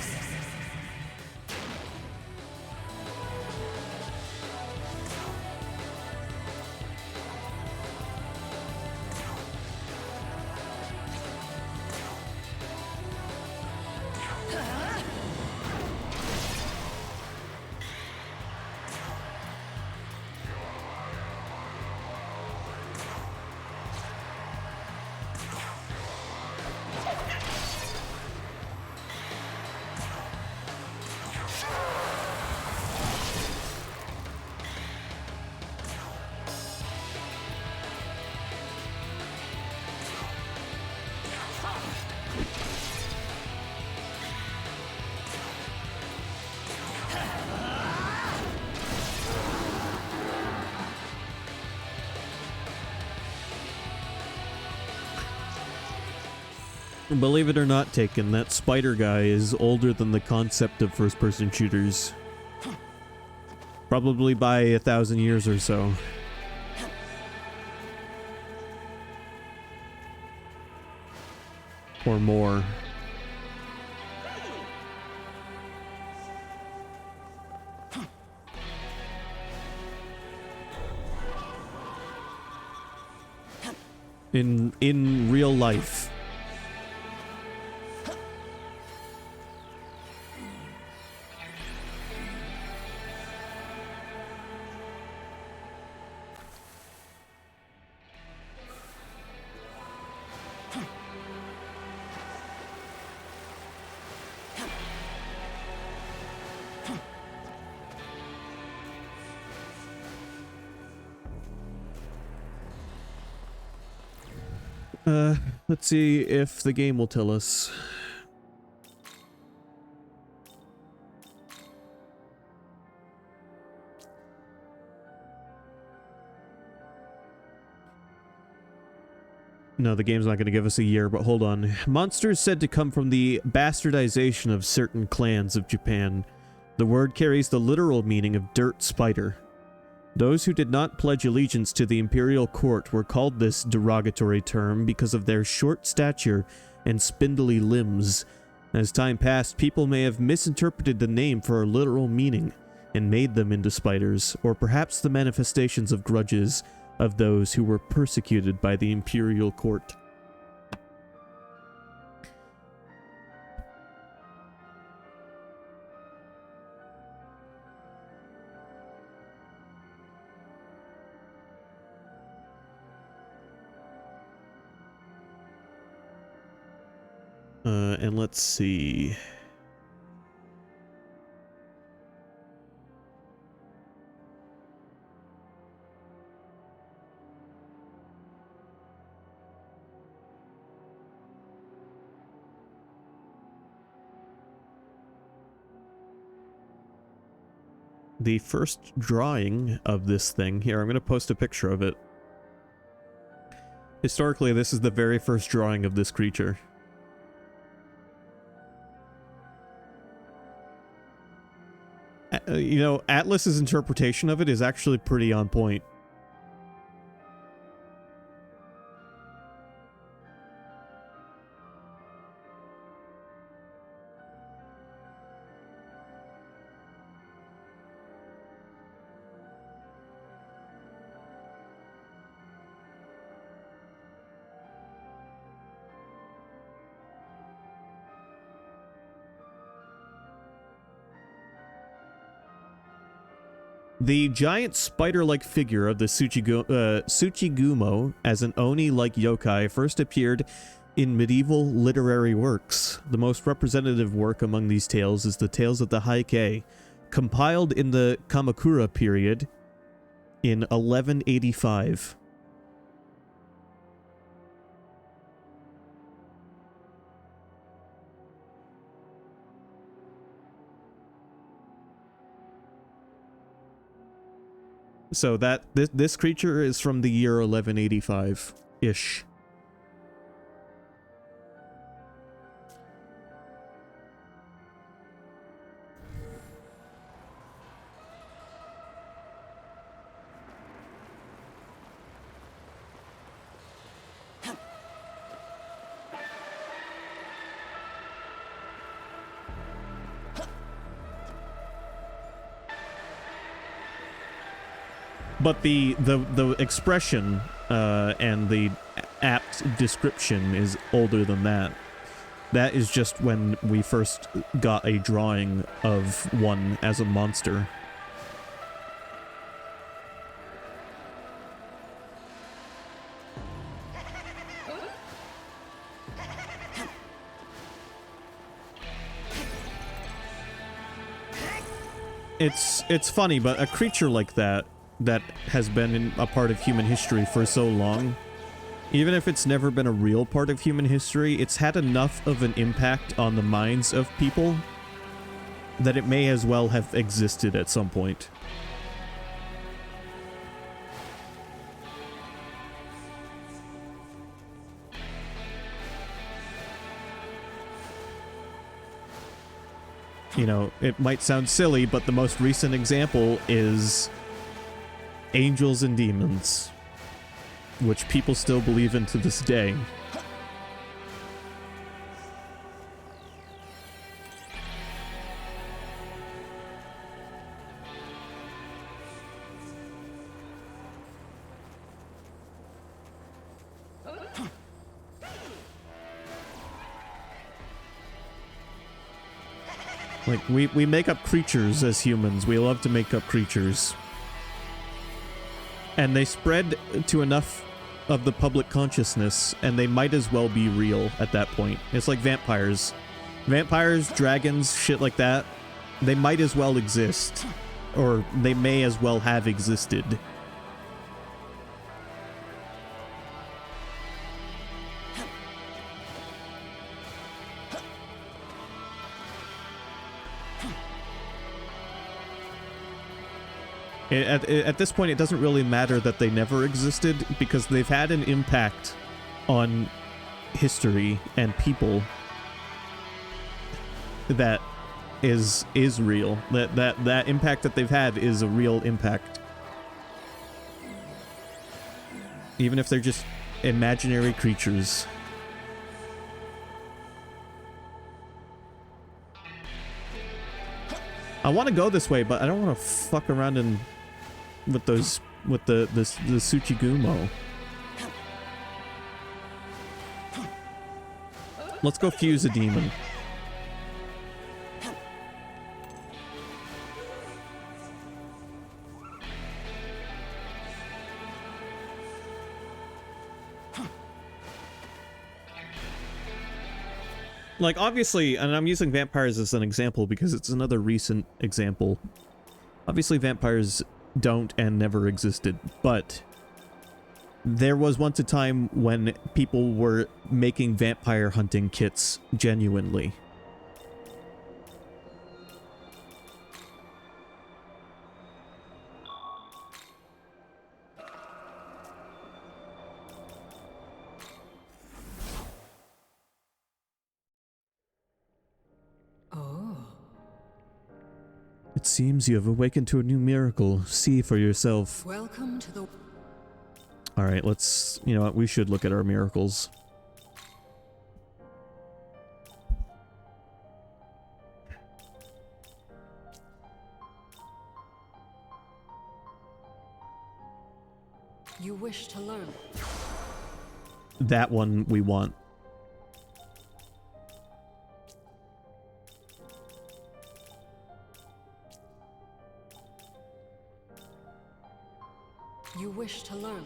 Believe it or not, Taken, that spider guy is older than the concept of first-person shooters. Probably by 1,000 years or so. Or more. In real life. Let's see if the game will tell us. No, the game's not going to give us a year, but hold on. Monsters said to come from the bastardization of certain clans of Japan. The word carries the literal meaning of dirt spider. Those who did not pledge allegiance to the imperial court were called this derogatory term because of their short stature and spindly limbs. As time passed, people may have misinterpreted the name for a literal meaning and made them into spiders, or perhaps the manifestations of grudges of those who were persecuted by the imperial court. And let's see. The first drawing of this thing, here, I'm going to post a picture of it. Historically, this is the very first drawing of this creature. You know, Atlas's interpretation of it is actually pretty on point. The giant spider-like figure of the Tsuchigumo as an Oni-like yokai first appeared in medieval literary works. The most representative work among these tales is the Tales of the Heike, compiled in the Kamakura period in 1185. So that this creature is from the year 1185-ish. But the expression and the apt description is older than that. That is just when we first got a drawing of one as a monster. It's funny, but a creature like that has been a part of human history for so long, even if it's never been a real part of human history, it's had enough of an impact on the minds of people that it may as well have existed at some point. You know, it might sound silly, but the most recent example is angels and demons, which people still believe in to this day. Like, we make up creatures as humans. We love to make up creatures. And they spread to enough of the public consciousness, and they might as well be real at that point. It's like vampires. Vampires, dragons, shit like that, they might as well exist. Or they may as well have existed. At this point, it doesn't really matter that they never existed, because they've had an impact on history and people that is real. That impact that they've had is a real impact. Even if they're just imaginary creatures. I want to go this way, but I don't want to fuck around and with those, with the Tsuchigumo. Let's go fuse a demon. Like, obviously, and I'm using vampires as an example because it's another recent example. Obviously, vampires don't and never existed, but there was once a time when people were making vampire hunting kits genuinely. It seems you have awakened to a new miracle. See for yourself. Welcome to the... Alright, let's... You know what? We should look at our miracles. You wish to learn. That one we want. You wish to learn.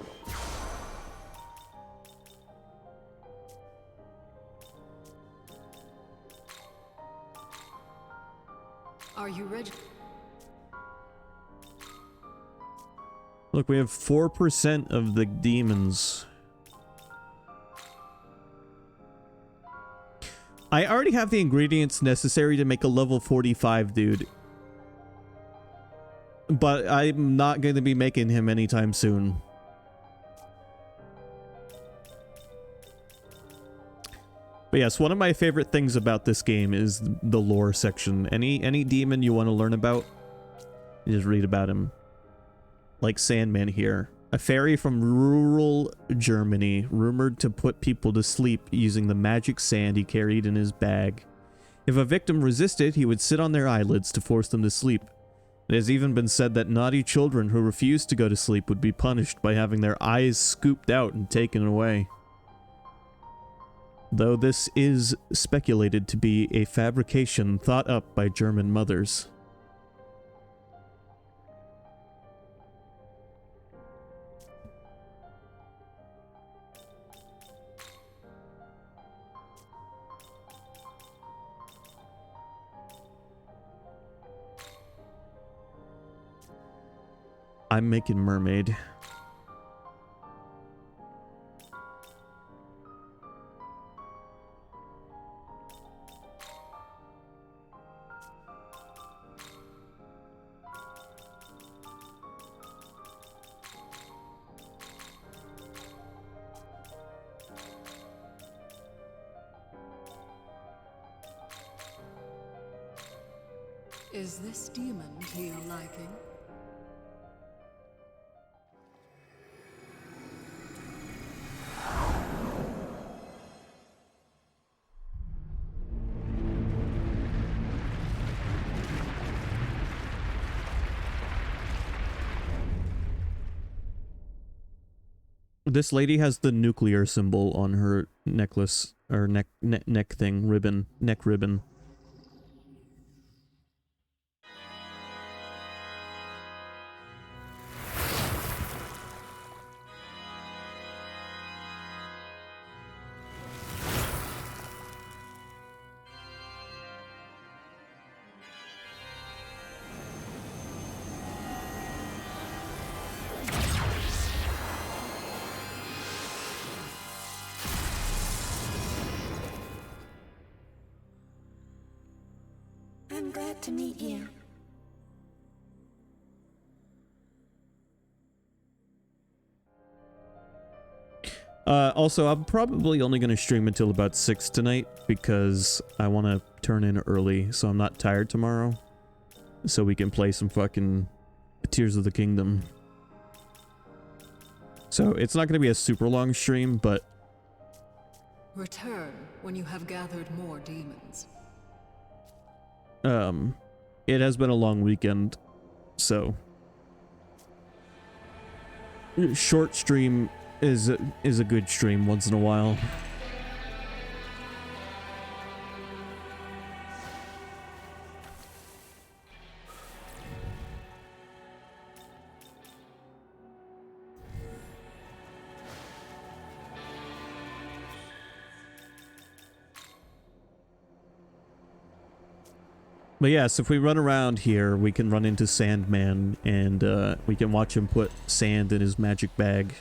Are you ready? Look, we have 4% of the demons. I already have the ingredients necessary to make a level 45 dude. But I'm not going to be making him anytime soon. But yes, one of my favorite things about this game is the lore section. Any demon you want to learn about, you just read about him. Like Sandman here. A fairy from rural Germany, rumored to put people to sleep using the magic sand he carried in his bag. If a victim resisted, he would sit on their eyelids to force them to sleep. It has even been said that naughty children who refused to go to sleep would be punished by having their eyes scooped out and taken away. Though this is speculated to be a fabrication thought up by German mothers. I'm making mermaid. Is this demon to your liking? This lady has the nuclear symbol on her necklace, or neck thing, ribbon, neck ribbon. I'm glad to meet you. Also, I'm probably only going to stream until about 6 tonight because I want to turn in early so I'm not tired tomorrow. So we can play some fucking Tears of the Kingdom. So it's not going to be a super long stream, but... Return when you have gathered more demons. It has been a long weekend, so... Short stream is a good stream once in a while. But yes, if we run around here, we can run into Sandman, and we can watch him put sand in his magic bag.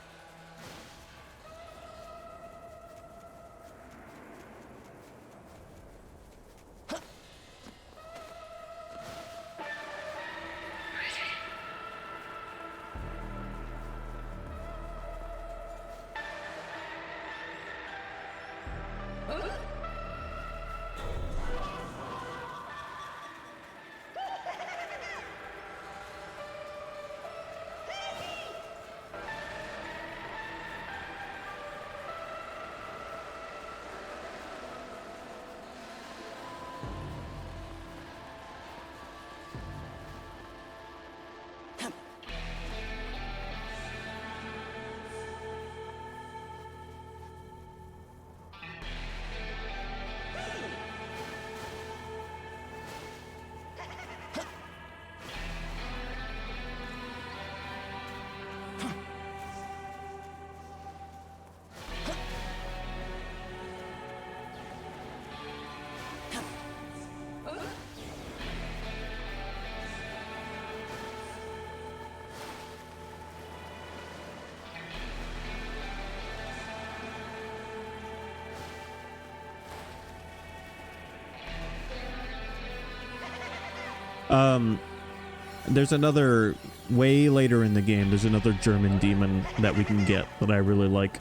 There's another, way later in the game, there's another German demon that we can get that I really like.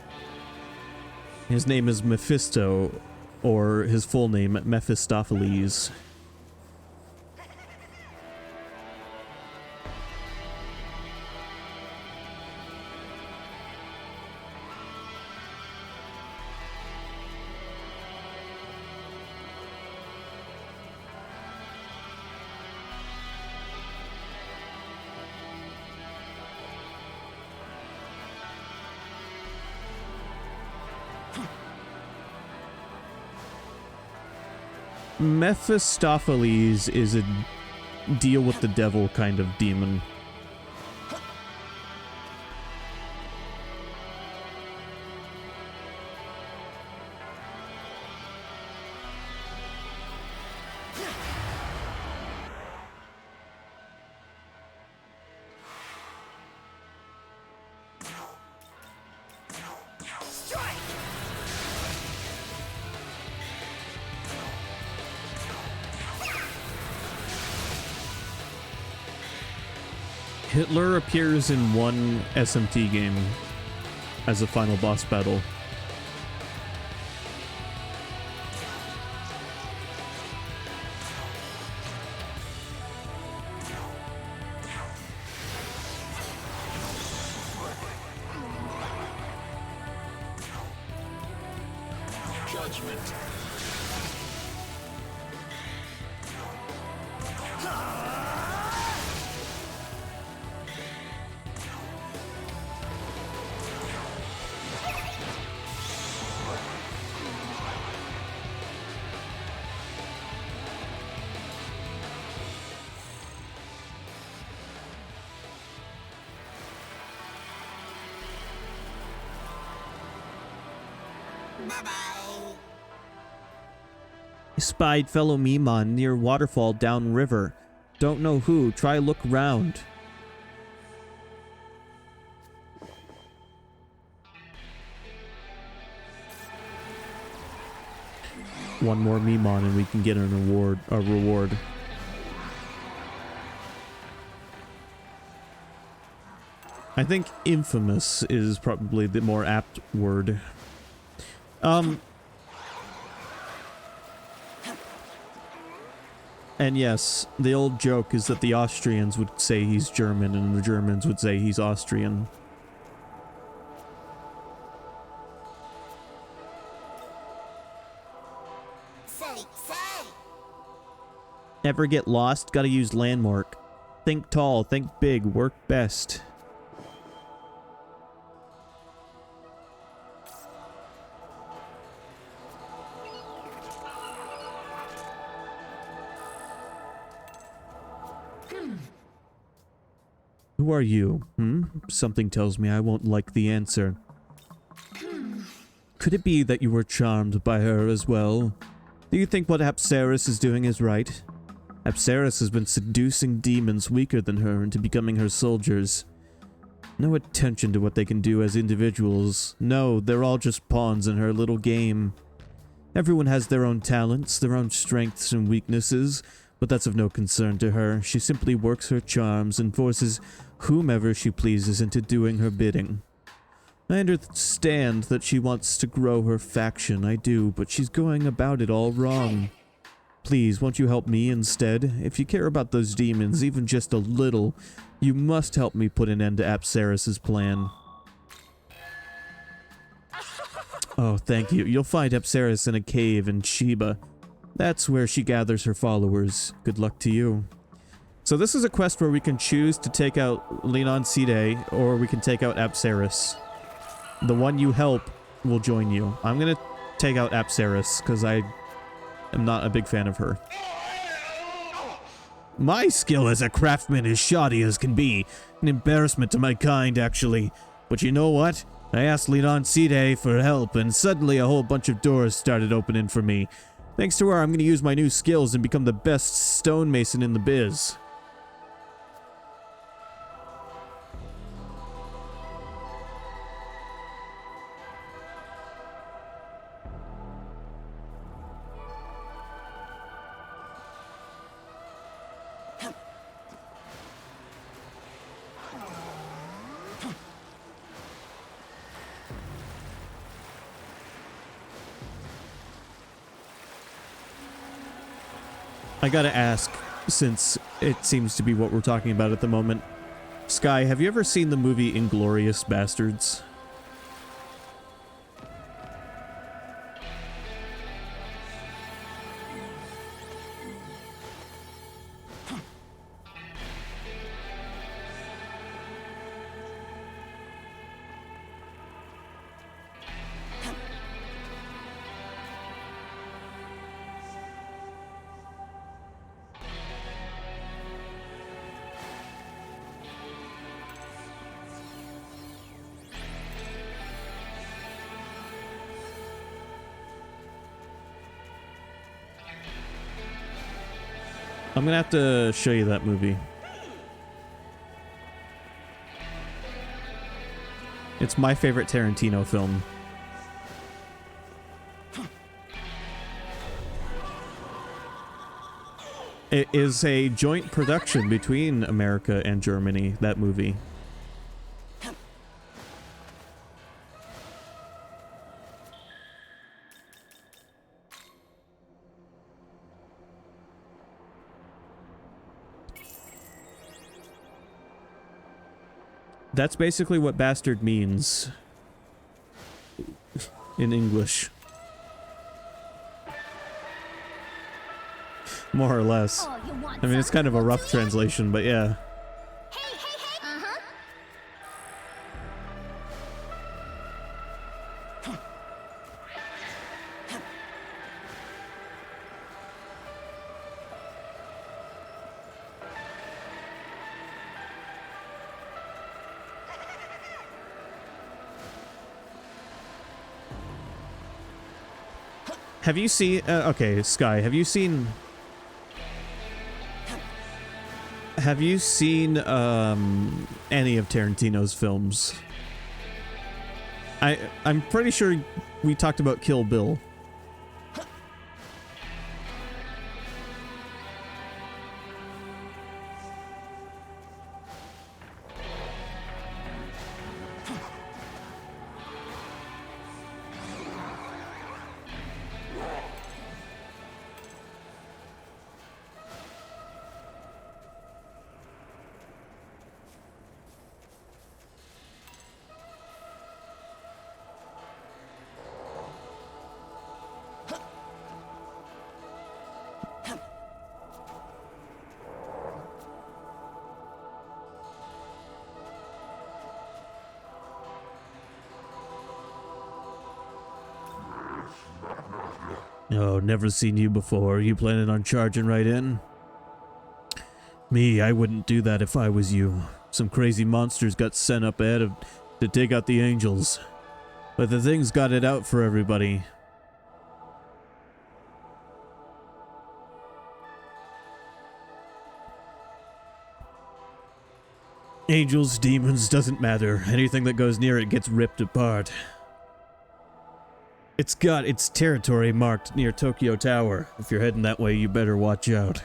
His name is Mephisto, or his full name, Mephistopheles. Mephistopheles is a deal with the devil kind of demon. Hitler appears in one SMT game as a final boss battle. Judgment. Spied fellow Mimon near waterfall downriver. Don't know who. Try look round. One more Mimon and we can get a reward. I think infamous is probably the more apt word. And yes, the old joke is that the Austrians would say he's German and the Germans would say he's Austrian. Ever get lost? Gotta use landmark. Think tall, think big, work best. Who are you? Something tells me I won't like the answer. Could it be that you were charmed by her as well? Do you think what Apsaris is doing is right? Apsaris has been seducing demons weaker than her into becoming her soldiers. No attention to what they can do as individuals. No, they're all just pawns in her little game. Everyone has their own talents, their own strengths and weaknesses, but that's of no concern to her. She simply works her charms and forces whomever she pleases into doing her bidding. I understand that she wants to grow her faction, I do, but she's going about it all wrong. Please, won't you help me instead? If you care about those demons, even just a little, you must help me put an end to Apsaris' plan. Oh, thank you. You'll find Apsaris in a cave in Sheba. That's where she gathers her followers. Good luck to you. So this is a quest where we can choose to take out Linon Side, or we can take out Apsaris. The one you help will join you. I'm gonna take out Apsaris, because I am not a big fan of her. My skill as a craftsman is shoddy as can be. An embarrassment to my kind, actually. But you know what? I asked Linon Side for help, and suddenly a whole bunch of doors started opening for me. Thanks to her, I'm gonna use my new skills and become the best stonemason in the biz. I gotta ask, since it seems to be what we're talking about at the moment. Sky, have you ever seen the movie Inglourious Bastards? I'm gonna have to show you that movie. It's my favorite Tarantino film. It is a joint production between America and Germany, that movie. That's basically what bastard means in English. More or less. Oh, you want I mean, it's kind of a rough translation, but yeah. Hey, hey, hey! Uh-huh. Have you seen... okay, Sky, have you seen... Have you seen, any of Tarantino's films? I'm pretty sure we talked about Kill Bill. Oh, never seen you before. You planning on charging right in? Me, I wouldn't do that if I was you. Some crazy monsters got sent up ahead to take out the angels. But the thing's got it out for everybody. Angels, demons, doesn't matter. Anything that goes near it gets ripped apart. It's got its territory marked near Tokyo Tower. If you're heading that way, you better watch out.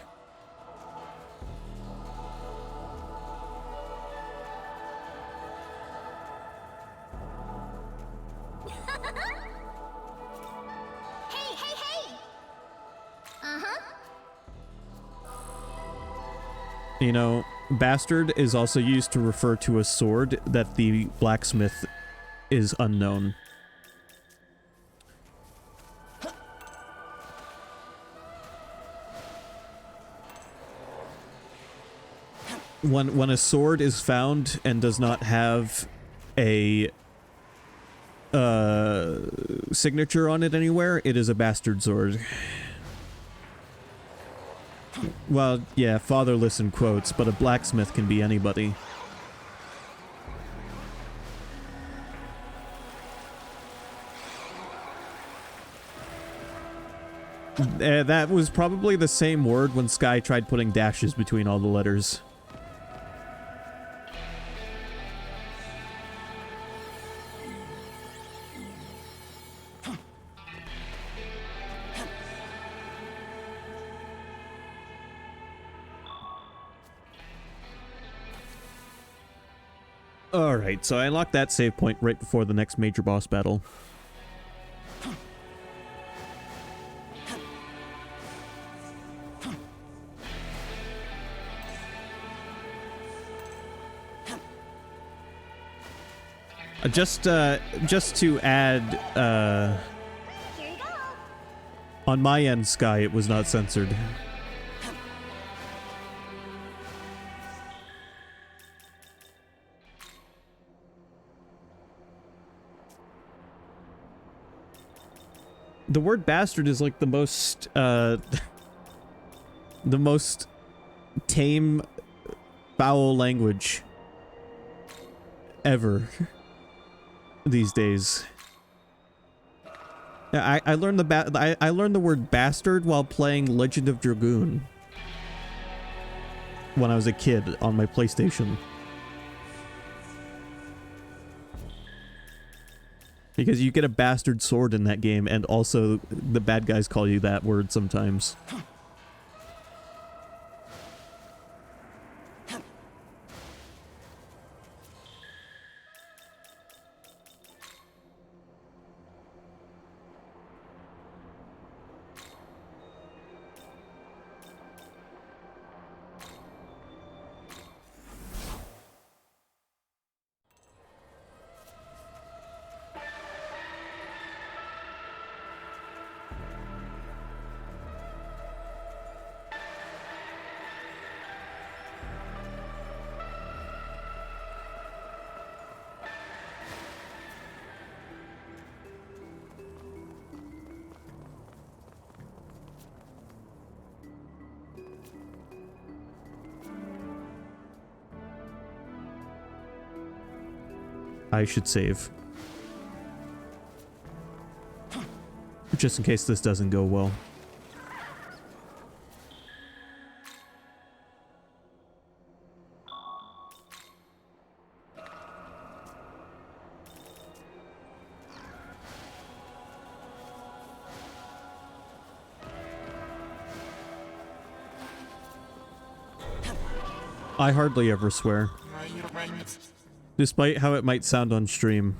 Hey, hey, hey! Uh-huh. You know, bastard is also used to refer to a sword that the blacksmith is unknown. When a sword is found and does not have a signature on it anywhere, it is a bastard sword. Well, yeah, fatherless in quotes, but a blacksmith can be anybody. That was probably the same word when Sky tried putting dashes between all the letters. Alright, so I unlocked that save point right before the next major boss battle. Just to add, Here you go. on my end, Sky, it was not censored. The word bastard is like the most tame, foul language ever these days. Yeah, I learned the word bastard while playing Legend of Dragoon. when I was a kid on my PlayStation. Because you get a bastard sword in that game, and also the bad guys call you that word sometimes. I should save. Just in case this doesn't go well. I hardly ever swear. Despite how it might sound on stream.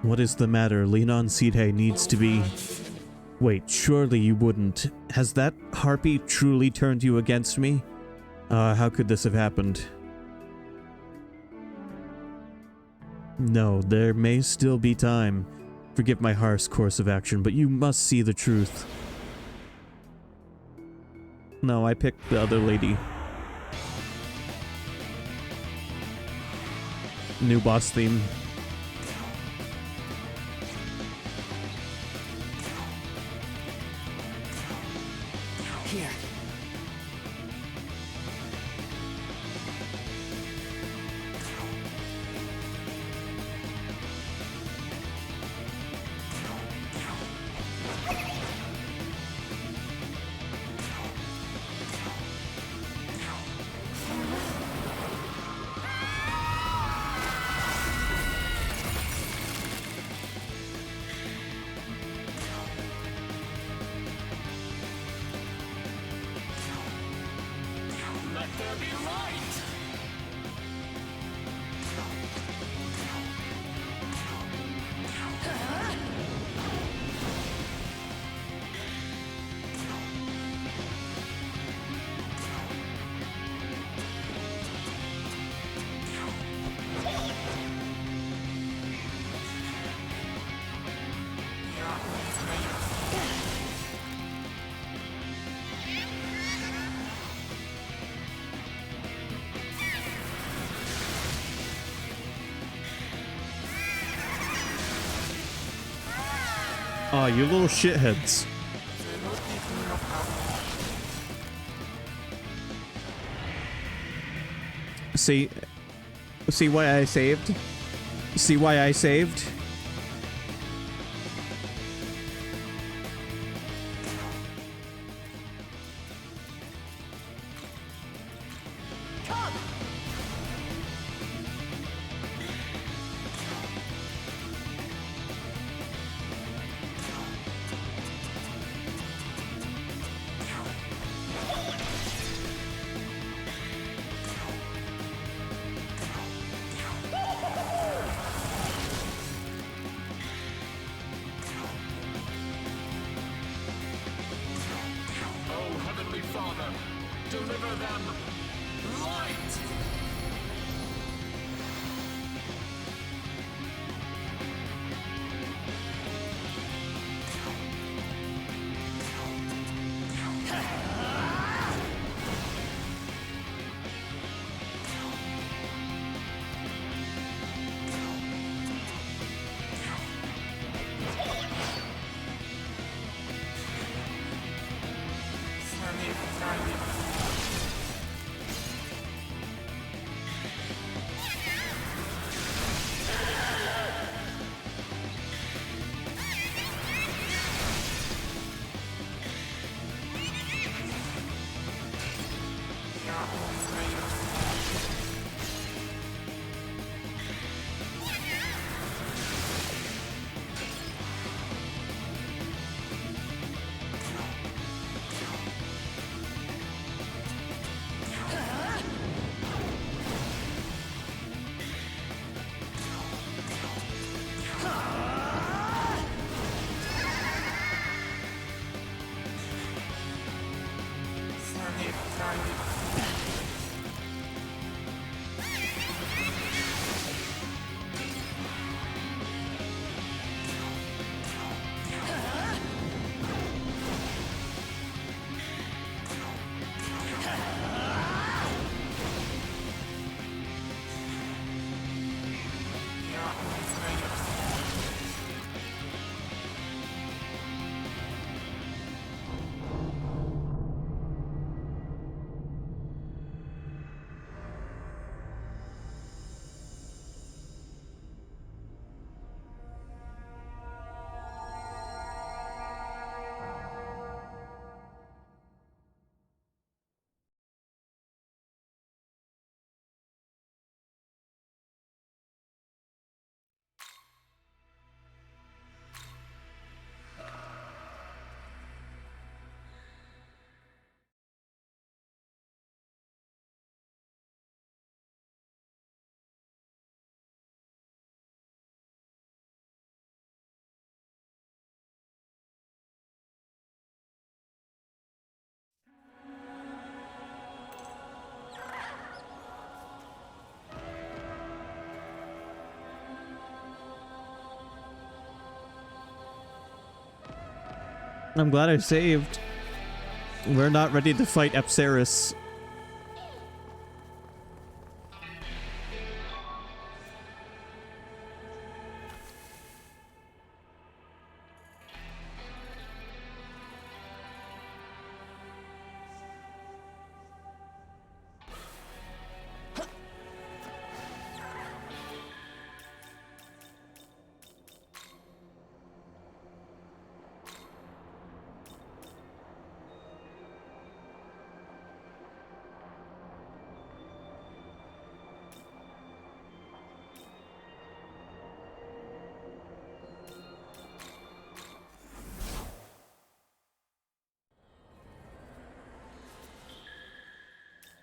What is the matter? Linan Sidhe needs to be... Wait, surely you wouldn't. Has that harpy truly turned you against me? How could this have happened? No, there may still be time. Forgive my harsh course of action, but you must see the truth. No, I picked the other lady. New boss theme. Here. Aw, you little shitheads. See why I saved? See why I saved? I'm glad I saved. We're not ready to fight Epsaris.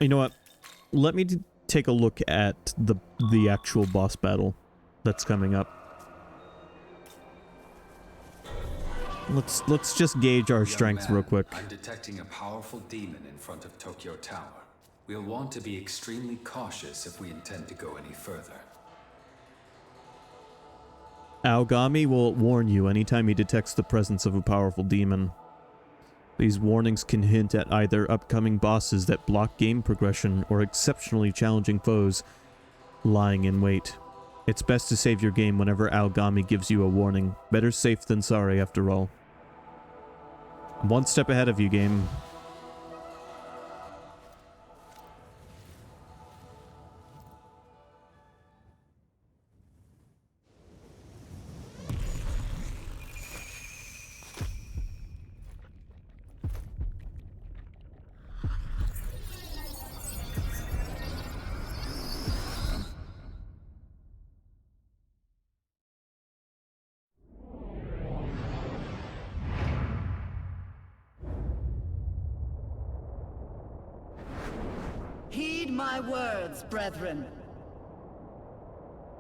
You know what? Let me take a look at the actual boss battle that's coming up. Let's just gauge our strength real quick. I'm detecting a powerful demon in front of Tokyo Tower. We'll want to be extremely cautious if we intend to go any further. Aogami will warn you anytime he detects the presence of a powerful demon. These warnings can hint at either upcoming bosses that block game progression or exceptionally challenging foes lying in wait. It's best to save your game whenever Aogami gives you a warning. Better safe than sorry, after all. I'm one step ahead of you, game. Heed my words, brethren.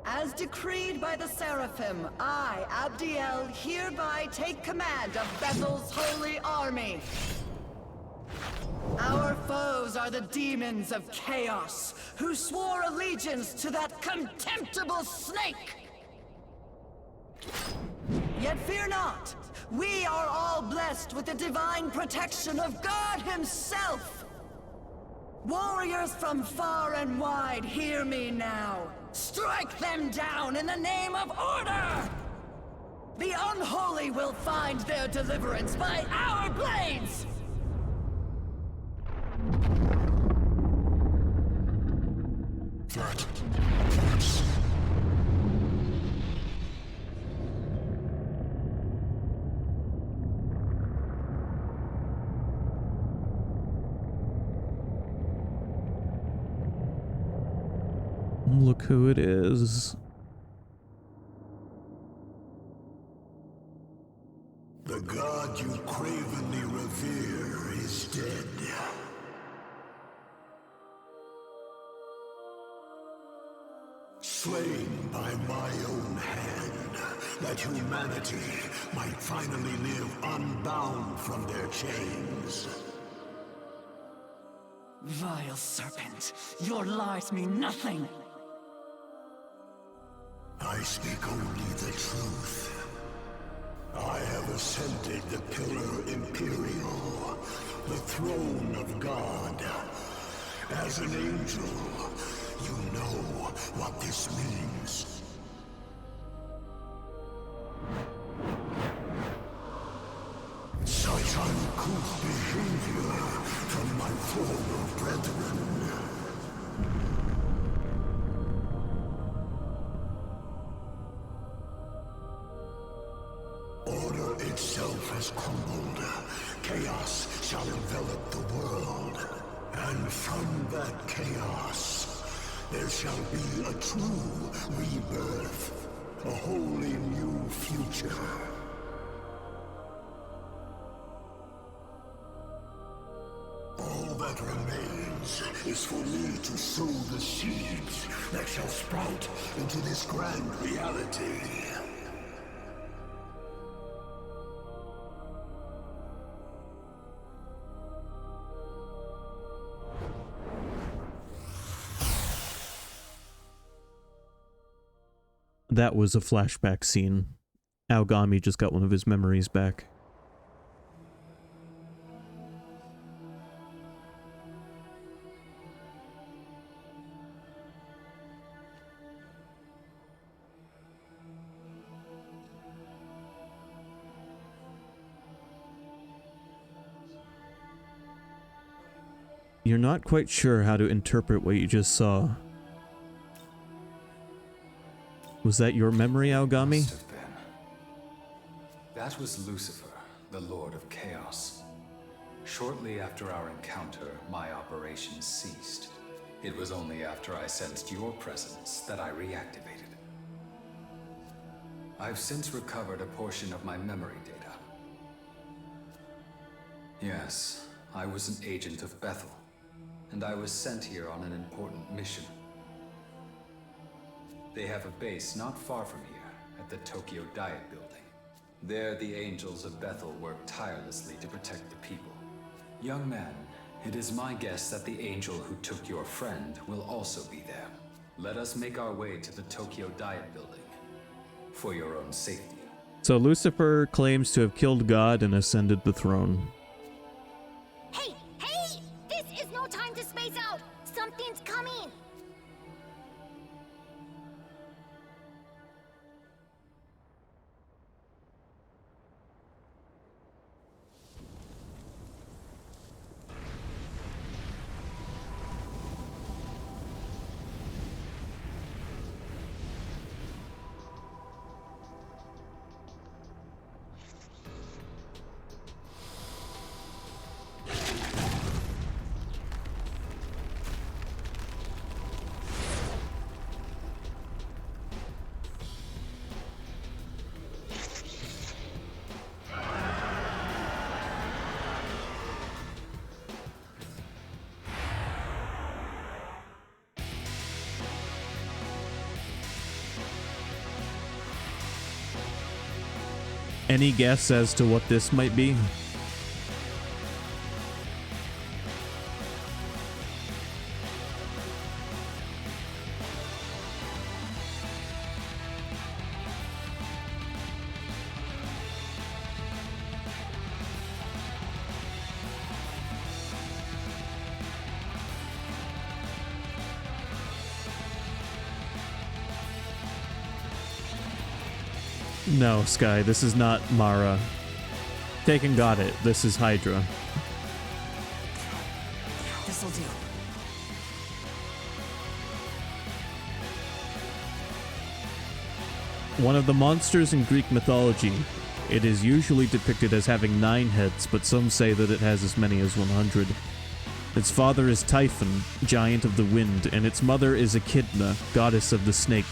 As decreed by the Seraphim, I, Abdiel, hereby take command of Bethel's holy army. Our foes are the demons of chaos, who swore allegiance to that contemptible snake! Yet fear not, we are all blessed with the divine protection of God Himself! Warriors from far and wide, hear me now. Strike them down in the name of order! The unholy will find their deliverance by our blades! That hurts. Look who it is. The god you cravenly revere is dead. Slain by my own hand, that humanity might finally live unbound from their chains. Vile serpent, your lies mean nothing. I speak only the truth. I have ascended the Pillar Imperial, the throne of God. As an angel, you know what this means. Such uncouth behavior from my former brethren. Order itself has crumbled. Chaos shall envelop the world. And from that chaos, there shall be a true rebirth. A wholly new future. All that remains is for me to sow the seeds that shall sprout into this grand reality. That was a flashback scene. Aogami just got one of his memories back. You're not quite sure how to interpret what you just saw. Was that your memory, Aogami? Must have been. That was Lucifer, the Lord of Chaos. Shortly after our encounter, my operations ceased. It was only after I sensed your presence that I reactivated. I've since recovered a portion of my memory data. Yes, I was an agent of Bethel, and I was sent here on an important mission. They have a base not far from here, at the Tokyo Diet Building. There, the angels of Bethel work tirelessly to protect the people. Young man, it is my guess that the angel who took your friend will also be there. Let us make our way to the Tokyo Diet Building, for your own safety. So Lucifer claims to have killed God and ascended the throne. Hey! Hey! This is no time to space out! Something's coming! Any guess as to what this might be? No, Sky, this is not Mara. Taken got it. This is Hydra. This'll do. One of the monsters in Greek mythology. It is usually depicted as having 9 heads, but some say that it has as many as 100. Its father is Typhon, giant of the wind, and its mother is Echidna, goddess of the snake.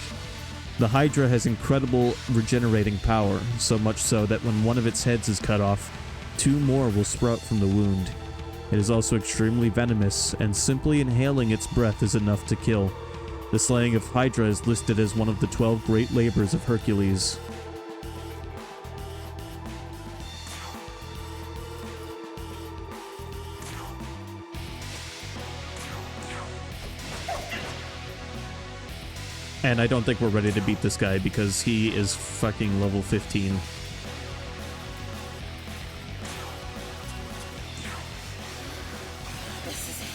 The Hydra has incredible regenerating power, so much so that when one of its heads is cut off, 2 more will sprout from the wound. It is also extremely venomous, and simply inhaling its breath is enough to kill. The slaying of Hydra is listed as one of the 12 great labors of Hercules. And I don't think we're ready to beat this guy because he is fucking level 15. This is it.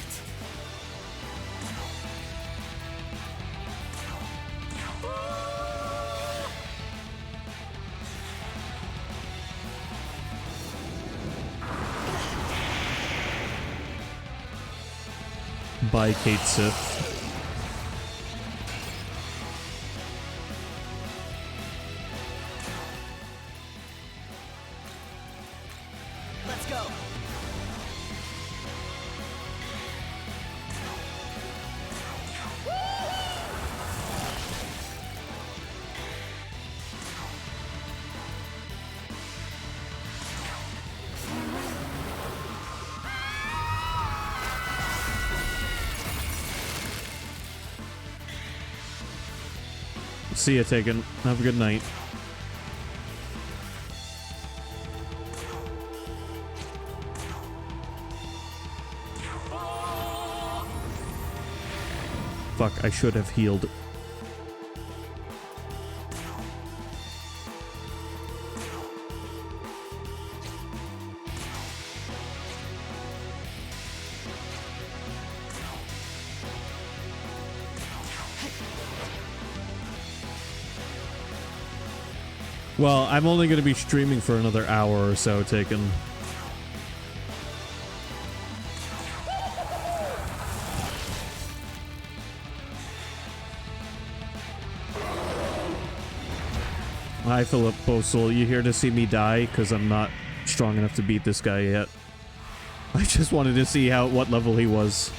By Kate Sith. Let's go. See ya, Taken. Have a good night. Fuck, I should have healed. Well, I'm only going to be streaming for another hour or so, Taken. Hi, Philip Postal. You here to see me die? Because I'm not strong enough to beat this guy yet. I just wanted to see what level he was.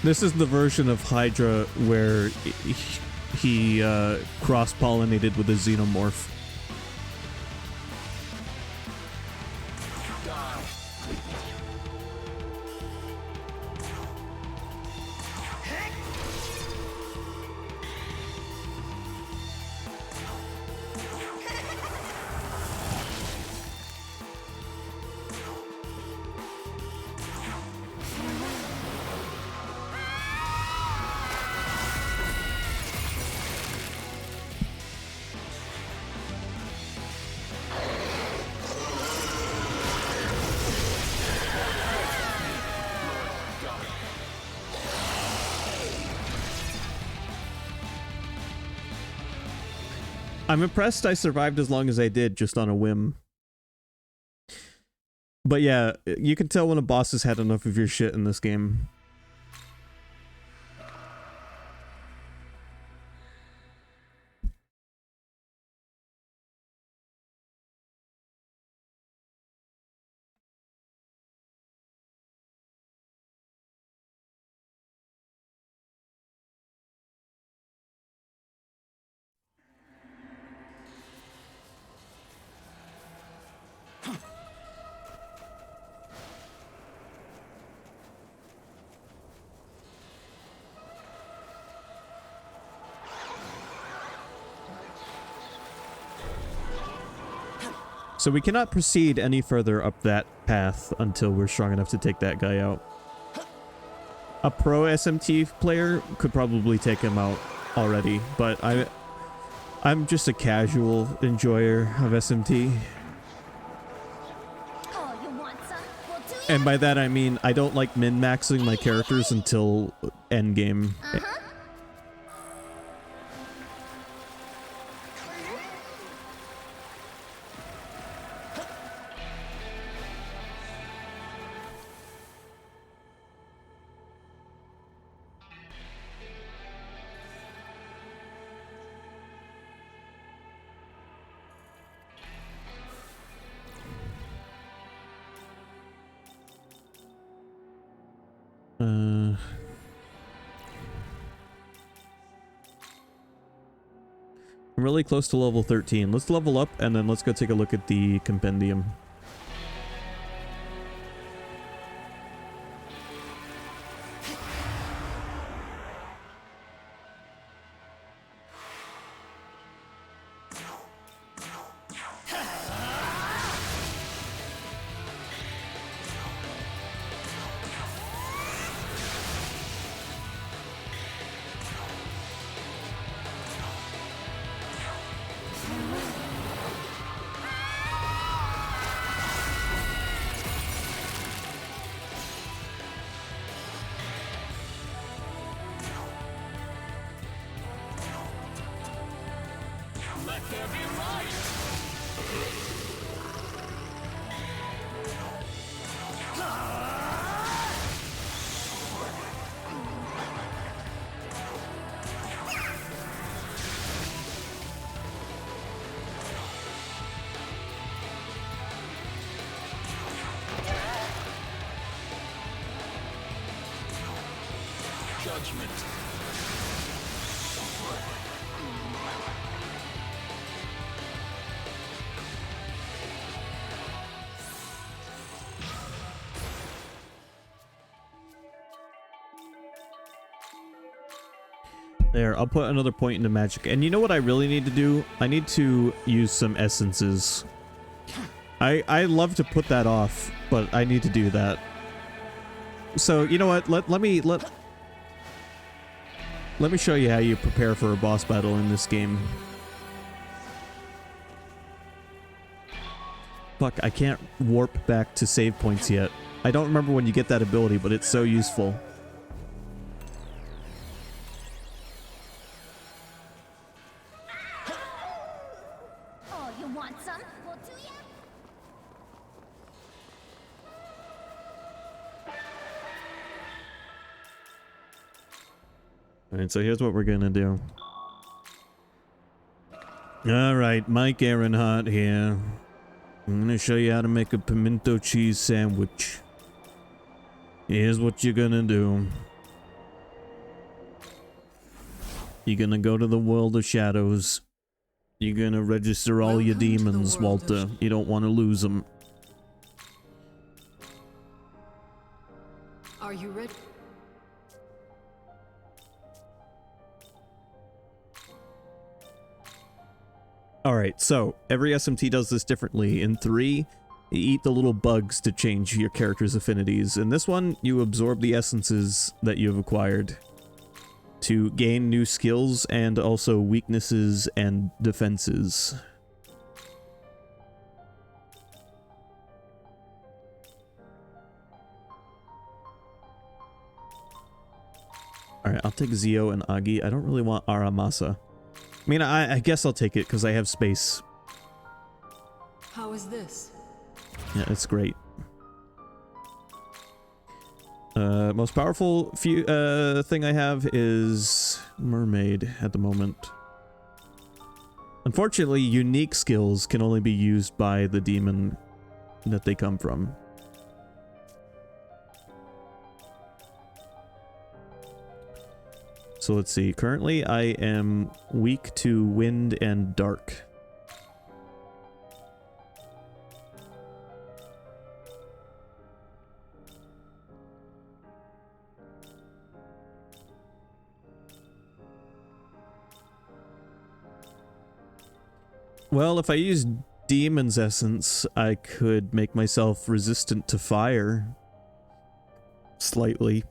This is the version of Hydra where he cross-pollinated with a xenomorph. I'm impressed I survived as long as I did, just on a whim. But yeah, you can tell when a boss has had enough of your shit in this game. So we cannot proceed any further up that path until we're strong enough to take that guy out. A pro SMT player could probably take him out already, but I'm just a casual enjoyer of SMT. Oh, you want some? Well, do you? And by that I mean I don't like min-maxing my characters until endgame. I'm really close to level 13. Let's level up and then let's go take a look at the compendium. There, I'll put another point into magic. And you know what I really need to do? I need to use some essences. I love to put that off, but I need to do that. So, you know what? Let me show you how you prepare for a boss battle in this game. Fuck, I can't warp back to save points yet. I don't remember when you get that ability, but it's so useful. Oh, you want some? Well, do ya? Alright, so here's what we're gonna do. Alright, Mike Aaronhart here. I'm gonna show you how to make a pimento cheese sandwich. Here's what you're gonna do. You're gonna go to the world of shadows. You're gonna register all your Welcome to the demons, world of Walter. You don't want to lose them. Are you ready? Alright, so every SMT does this differently. In 3, you eat the little bugs to change your character's affinities. In this one, you absorb the essences that you have acquired to gain new skills and also weaknesses and defenses. Alright, I'll take Zio and Agi. I don't really want Aramasa. I mean, I guess I'll take it because I have space. How is this? Yeah, it's great. Most powerful thing I have is Mermaid at the moment. Unfortunately, unique skills can only be used by the demon that they come from. So let's see. Currently, I am weak to wind and dark. Well, if I use Demon's Essence, I could make myself resistant to fire. Slightly.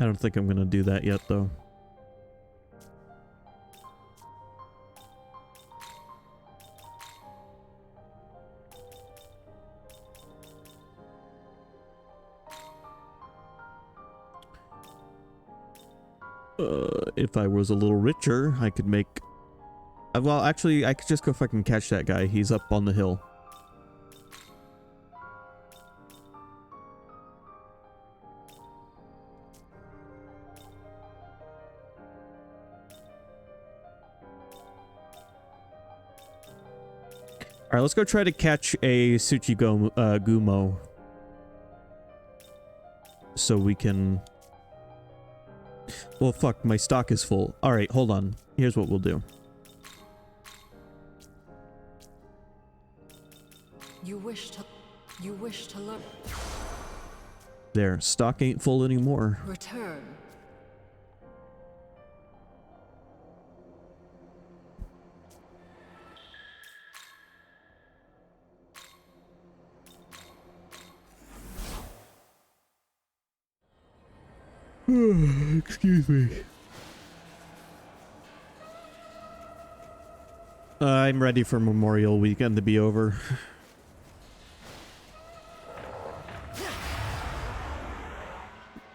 I don't think I'm gonna do that yet, though. If I was a little richer, I could make... well, actually, I could just go fucking catch that guy. He's up on the hill. Alright, let's go try to catch a Gumo. So we can... Well, fuck, my stock is full. Alright, hold on. Here's what we'll do. You wish to learn. There, stock ain't full anymore. Return. Excuse me. I'm ready for Memorial Weekend to be over.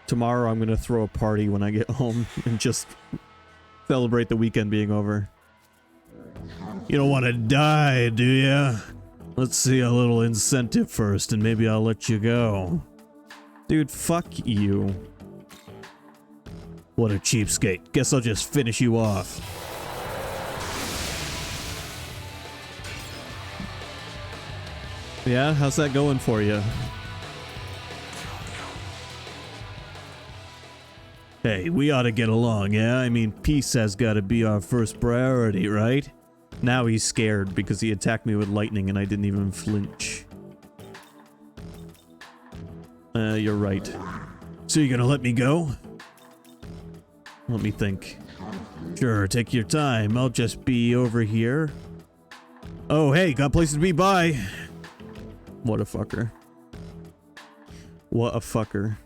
Tomorrow I'm gonna throw a party when I get home and just celebrate the weekend being over. You don't want to die, do ya? Let's see a little incentive first and maybe I'll let you go. Dude, fuck you. What a cheapskate. Guess I'll just finish you off. Yeah, how's that going for you? Hey, we ought to get along, yeah? I mean, peace has got to be our first priority, right? Now he's scared because he attacked me with lightning and I didn't even flinch. You're right. So you're gonna let me go? Let me think. Sure, take your time. I'll just be over here. Oh, hey, got places to be. Bye. What a fucker. What a fucker.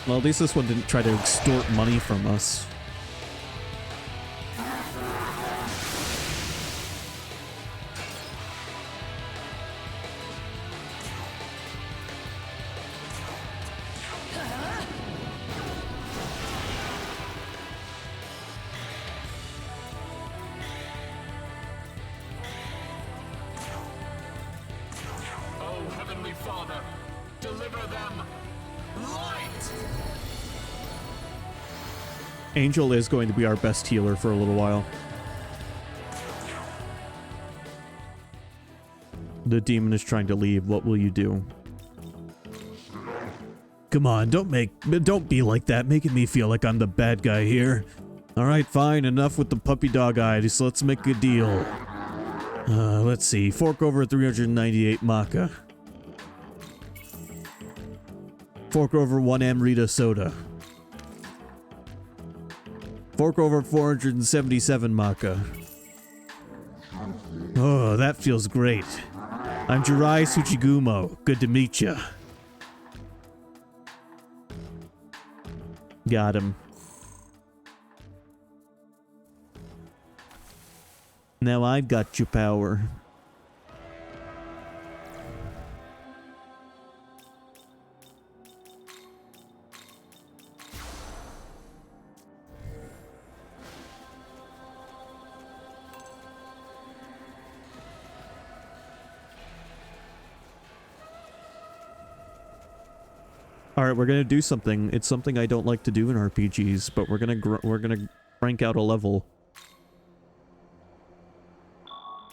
Well, at least this one didn't try to extort money from us. Oh, Heavenly Father, deliver them! Light! Angel is going to be our best healer for a little while. The demon is trying to leave. What will you do? Come on, don't be like that, making me feel like I'm the bad guy here. All right, fine, enough with the puppy dog eyes. Let's make a deal. Let's see. Fork over 398 maca. Fork over 1 Amrita soda. Fork over 477 maca. Oh, that feels great. I'm Jirai Tsuchigumo. Good to meet ya. Got him. Now I've got your power. Alright, we're gonna do something. It's something I don't like to do in RPGs, but we're gonna crank out a level.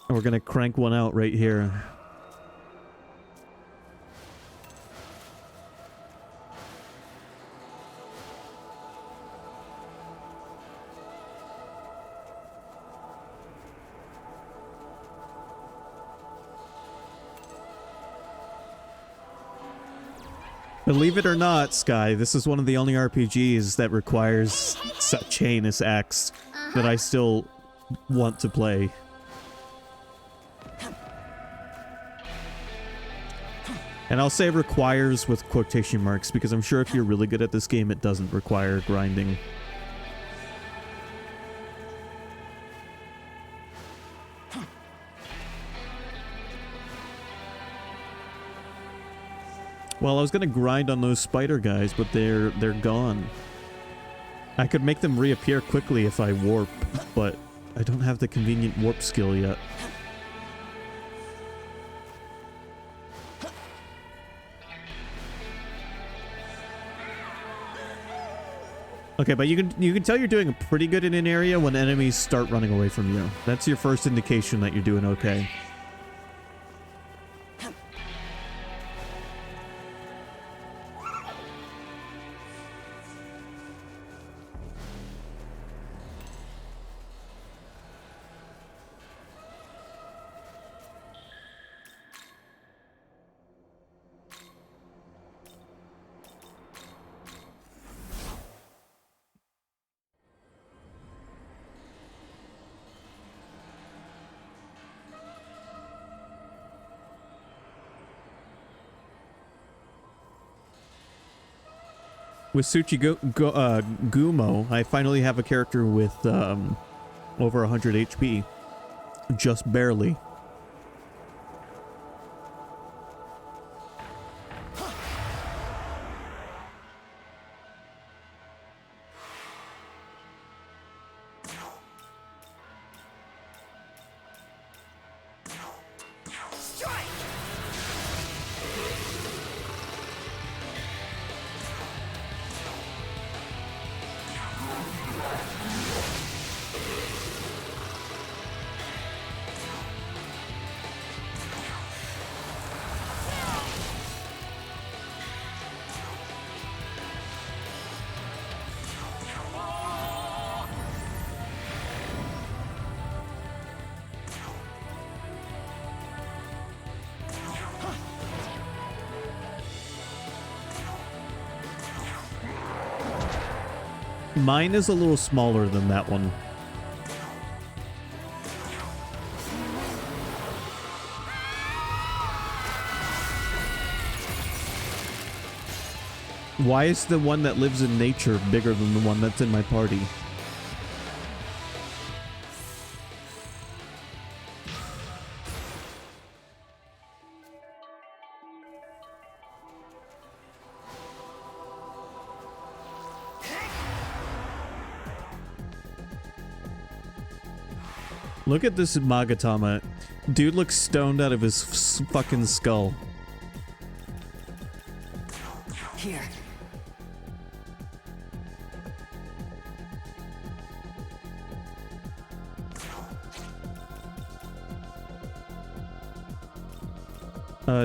And we're gonna crank one out right here. Believe it or not, Sky, this is one of the only RPGs that requires such heinous acts that I still want to play. And I'll say requires with quotation marks, because I'm sure if you're really good at this game, it doesn't require grinding. Well, I was gonna grind on those spider guys, but they're gone. I could make them reappear quickly if I warp, but I don't have the convenient warp skill yet. Okay, but you can tell you're doing pretty good in an area when enemies start running away from you. That's your first indication that you're doing okay. With Gumo, I finally have a character with over 100 HP. Just barely. Mine is a little smaller than that one. Why is the one that lives in nature bigger than the one that's in my party? Look at this Magatama. Dude looks stoned out of his fucking skull. Here.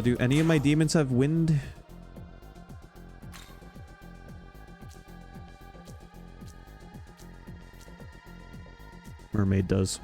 Do any of my demons have wind? Mermaid does.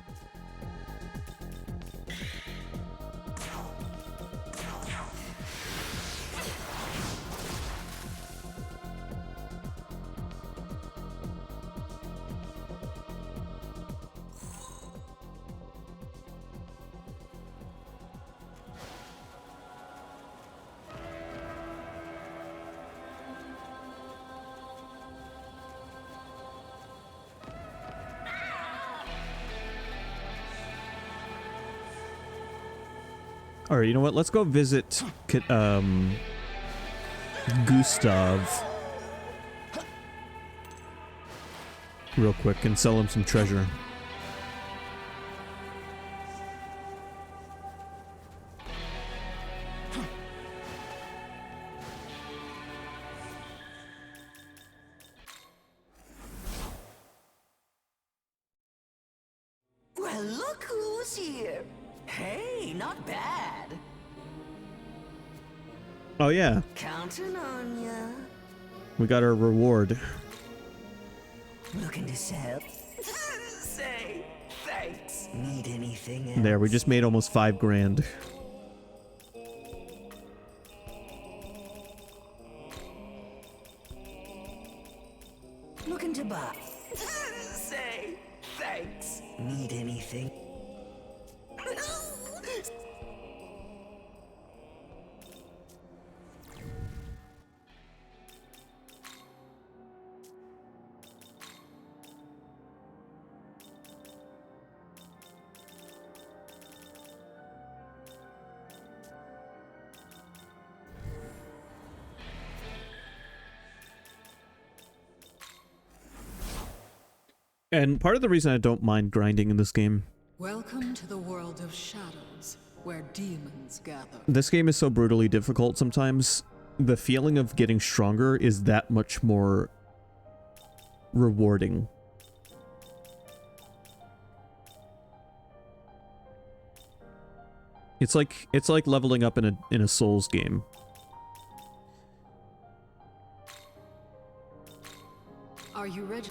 All right, you know what? Let's go visit Gustav real quick and sell him some treasure. Well, look who's here. Hey, not bad. Oh yeah, Counting on ya. we got our reward. Looking to sell? Say thanks. Need anything else? There, we just made almost 5 grand. Looking to buy? Say thanks. Need anything? And part of the reason I don't mind grinding in this game, Welcome to the world of shadows, where demons gather. this game is so brutally difficult sometimes, the feeling of getting stronger is that much more rewarding. It's like leveling up in a Souls game. Are you ready?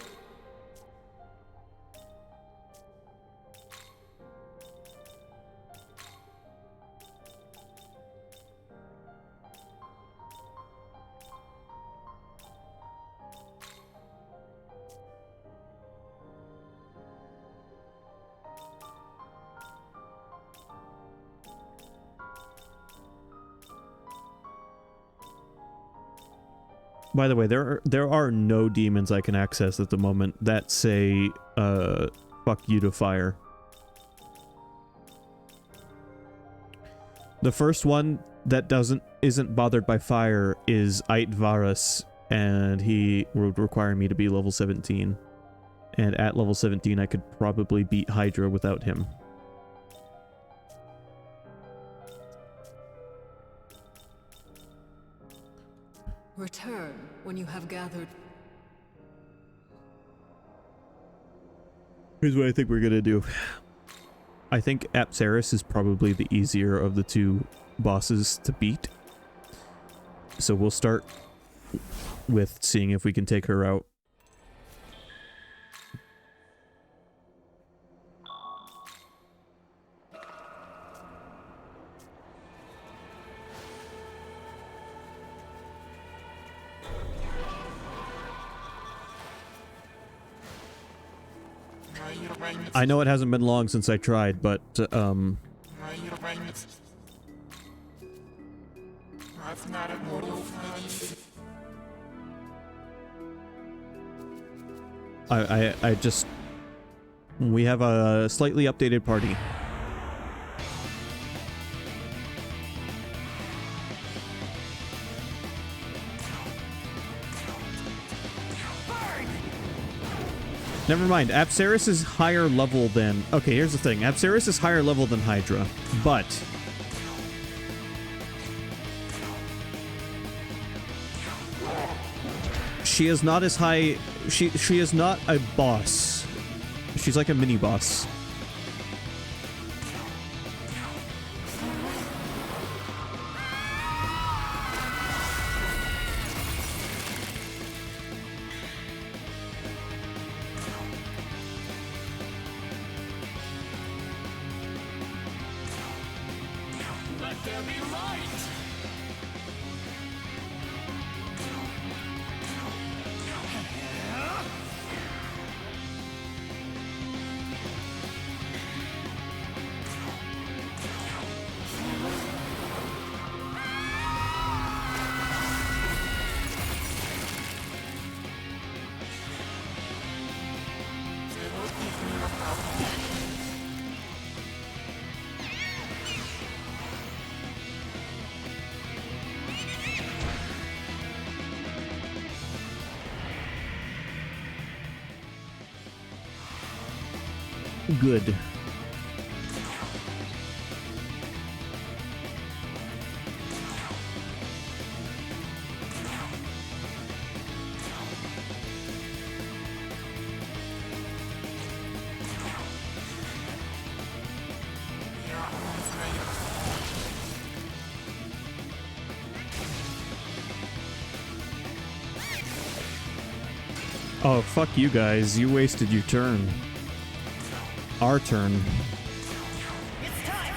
By the way, there are no demons I can access at the moment that say fuck you to fire. The first one that isn't bothered by fire is Aitvarus, and he would require me to be level 17. And at level 17 I could probably beat Hydra without him. Return when you have gathered. Here's what I think we're gonna do. I think Apsaris is probably the easier of the two bosses to beat. So we'll start with seeing if we can take her out. I know it hasn't been long since I tried, but I just, we have a slightly updated party. Never mind, Apsaris is higher level than... Okay, here's the thing. Apsaris is higher level than Hydra, but... she is not as high... She is not a boss. She's like a mini-boss. Good. Oh, fuck you guys. You wasted your turn. Our turn. It's time!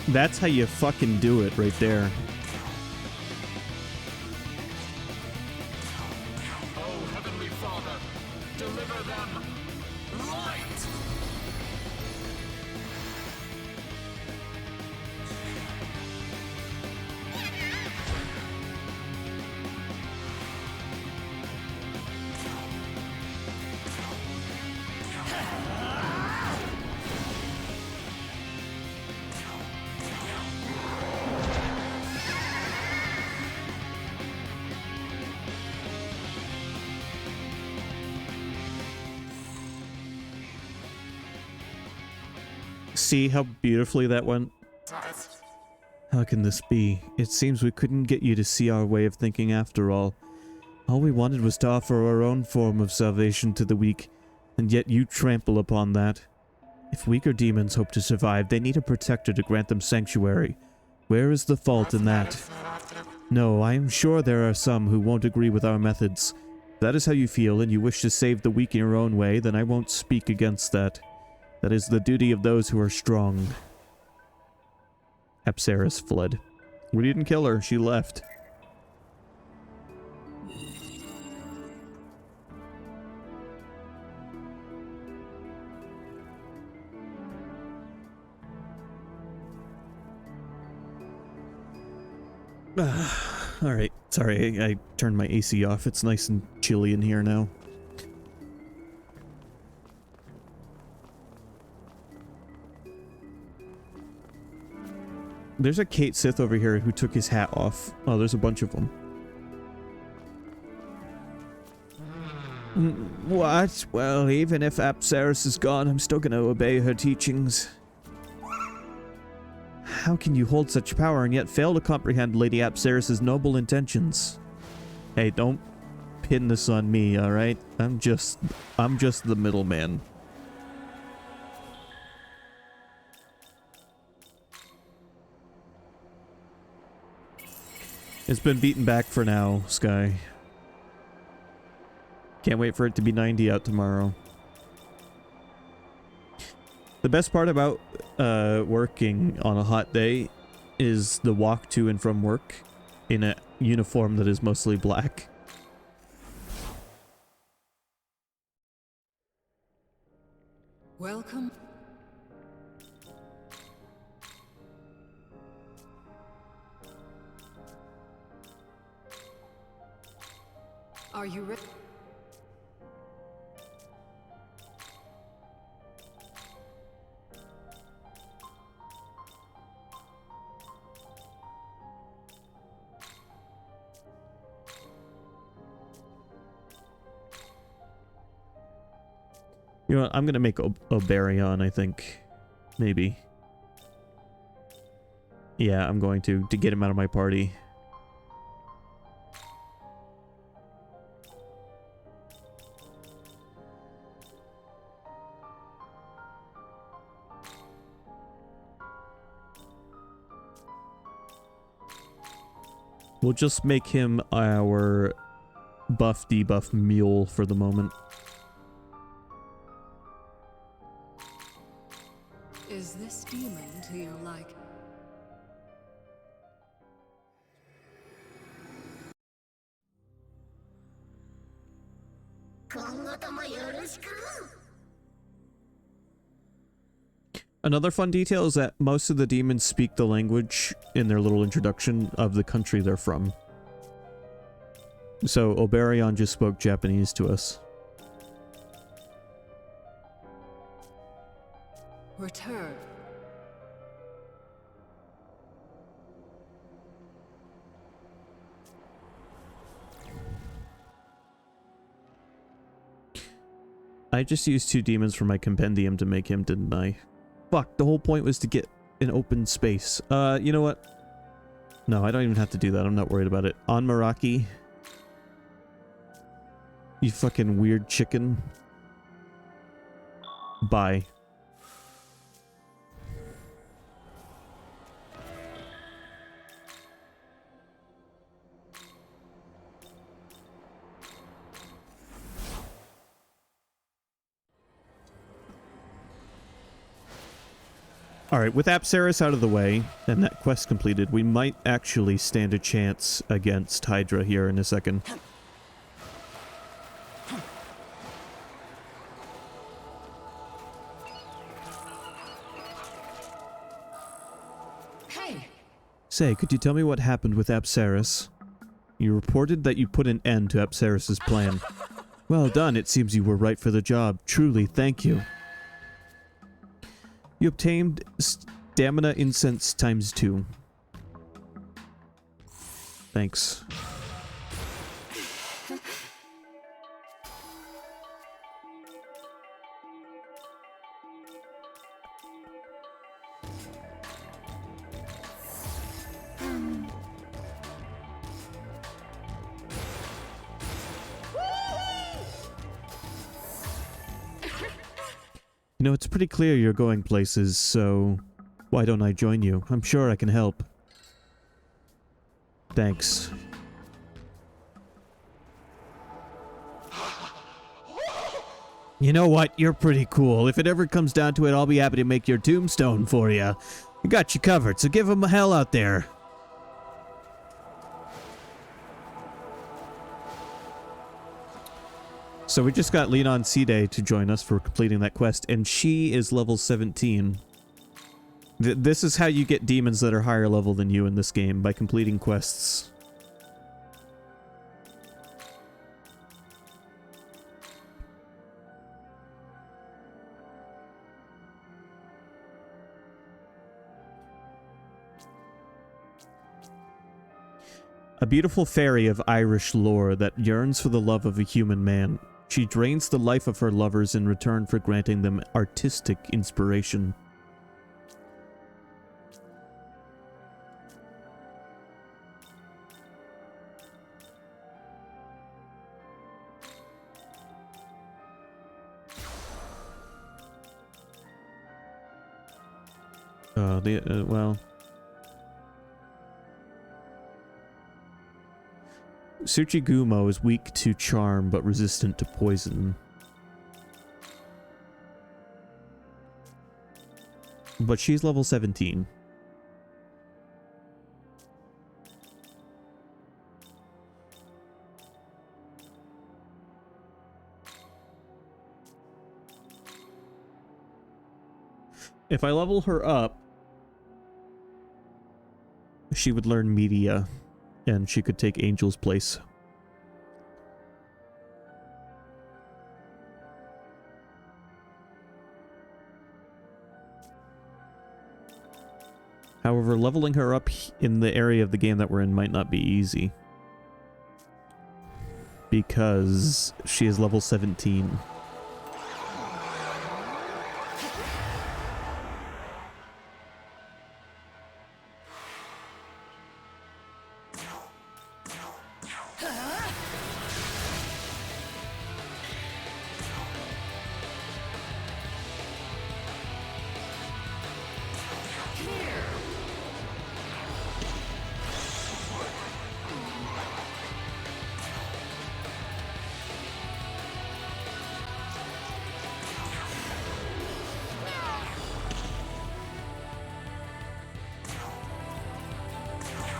That's how you fucking do it right there. Oh, Heavenly Father, deliver them light! See how beautifully that went? How can this be? It seems we couldn't get you to see our way of thinking after all. All we wanted was to offer our own form of salvation to the weak, and yet you trample upon that. If weaker demons hope to survive, they need a protector to grant them sanctuary. Where is the fault in that? No, I am sure there are some who won't agree with our methods. If that is how you feel, and you wish to save the weak in your own way, then I won't speak against that. That is the duty of those who are strong. Apsaris fled. We didn't kill her, she left. Alright, sorry, I turned my AC off. It's nice and chilly in here now. There's a Kate Sith over here who took his hat off. Oh, there's a bunch of them. What? Well, even if Apsaris is gone, I'm still gonna obey her teachings. How can you hold such power and yet fail to comprehend Lady Apsaris' noble intentions? Hey, don't pin this on me, alright? I'm just the middleman. It's been beaten back for now, Sky. Can't wait for it to be 90 out tomorrow. The best part about working on a hot day is the walk to and from work in a uniform that is mostly black. Welcome. Are you ready? You know what? I'm gonna make Oberion, I think. Maybe. Yeah, I'm going to get him out of my party. We'll just make him our buff debuff mule for the moment. Is this demon to your liking? Another fun detail is that most of the demons speak the language in their little introduction of the country they're from. So Oberion just spoke Japanese to us. Return. I just used 2 demons for my compendium to make him, didn't I? Fuck, the whole point was to get an open space. You know what? No, I don't even have to do that. I'm not worried about it. On Meraki. You fucking weird chicken. Bye. Alright, with Apsaris out of the way, and that quest completed, we might actually stand a chance against Hydra here in a second. Hey! Say, could you tell me what happened with Apsaris? You reported that you put an end to Apsaris' plan. Well done, it seems you were right for the job. Truly, thank you. You obtained stamina incense ×2. Thanks. You know, it's pretty clear you're going places, so why don't I join you? I'm sure I can help. Thanks. You know what? You're pretty cool. If it ever comes down to it, I'll be happy to make your tombstone for you. I got you covered, so give 'em hell out there. So we just got Leon Side to join us for completing that quest, and she is level 17. This is how you get demons that are higher level than you in this game, by completing quests. A beautiful fairy of Irish lore that yearns for the love of a human man. She drains the life of her lovers in return for granting them artistic inspiration. Well... Tsuchigumo is weak to charm, but resistant to poison. But she's level 17. If I level her up, she would learn media. And she could take Angel's place. However, leveling her up in the area of the game that we're in might not be easy. Because she is level 17.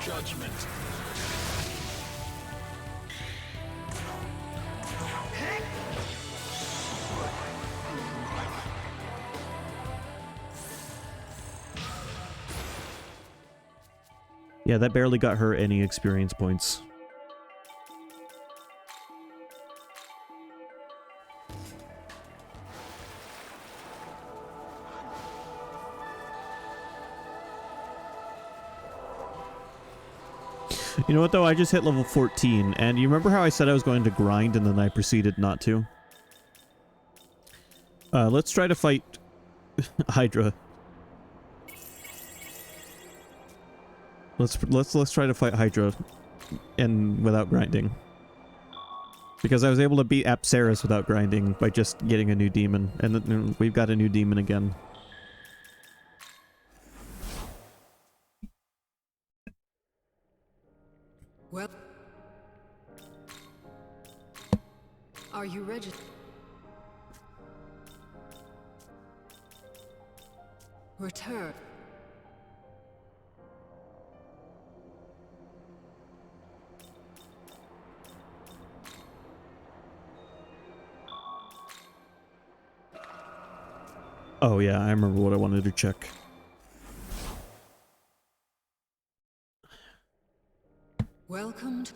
Judgment. Yeah, that barely got her any experience points. You know what, though? I just hit level 14, and you remember how I said I was going to grind and then I proceeded not to? Let's try to fight Let's try to fight Hydra and without grinding. Because I was able to beat Apsaris without grinding by just getting a new demon, and then we've got a new demon again. Well, are you ready? Return. Oh yeah, I remember what I wanted to check. Welcome to...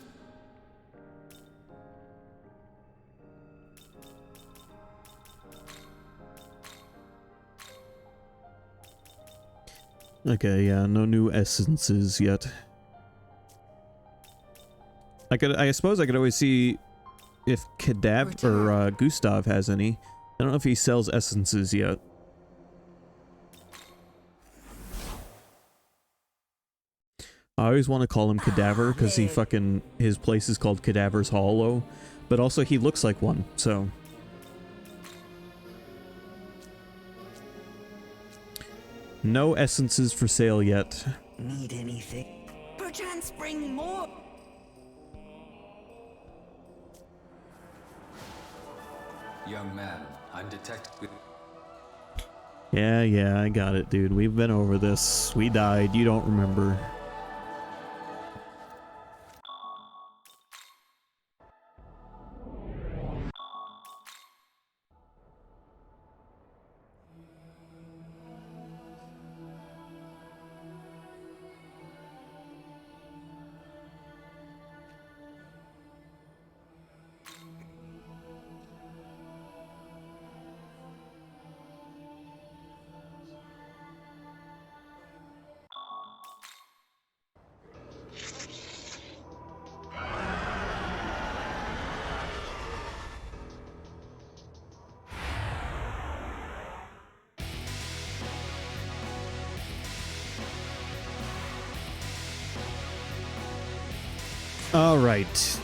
Okay, yeah, no new essences yet. I suppose I could always see if Cadaver or Gustav has any. I don't know if he sells essences yet. I always want to call him Cadaver because his place is called Cadaver's Hollow, but also he looks like one, so. No essences for sale yet. Need anything? Perchance bring more. Young man, I'm detected. Yeah, I got it, dude. We've been over this. We died. You don't remember. All right.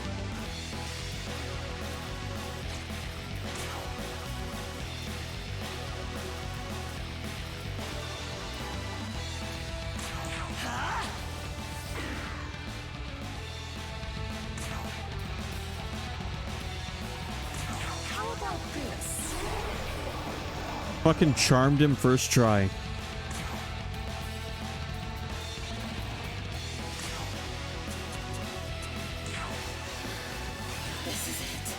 How about this? Fucking charmed him first try. This is it.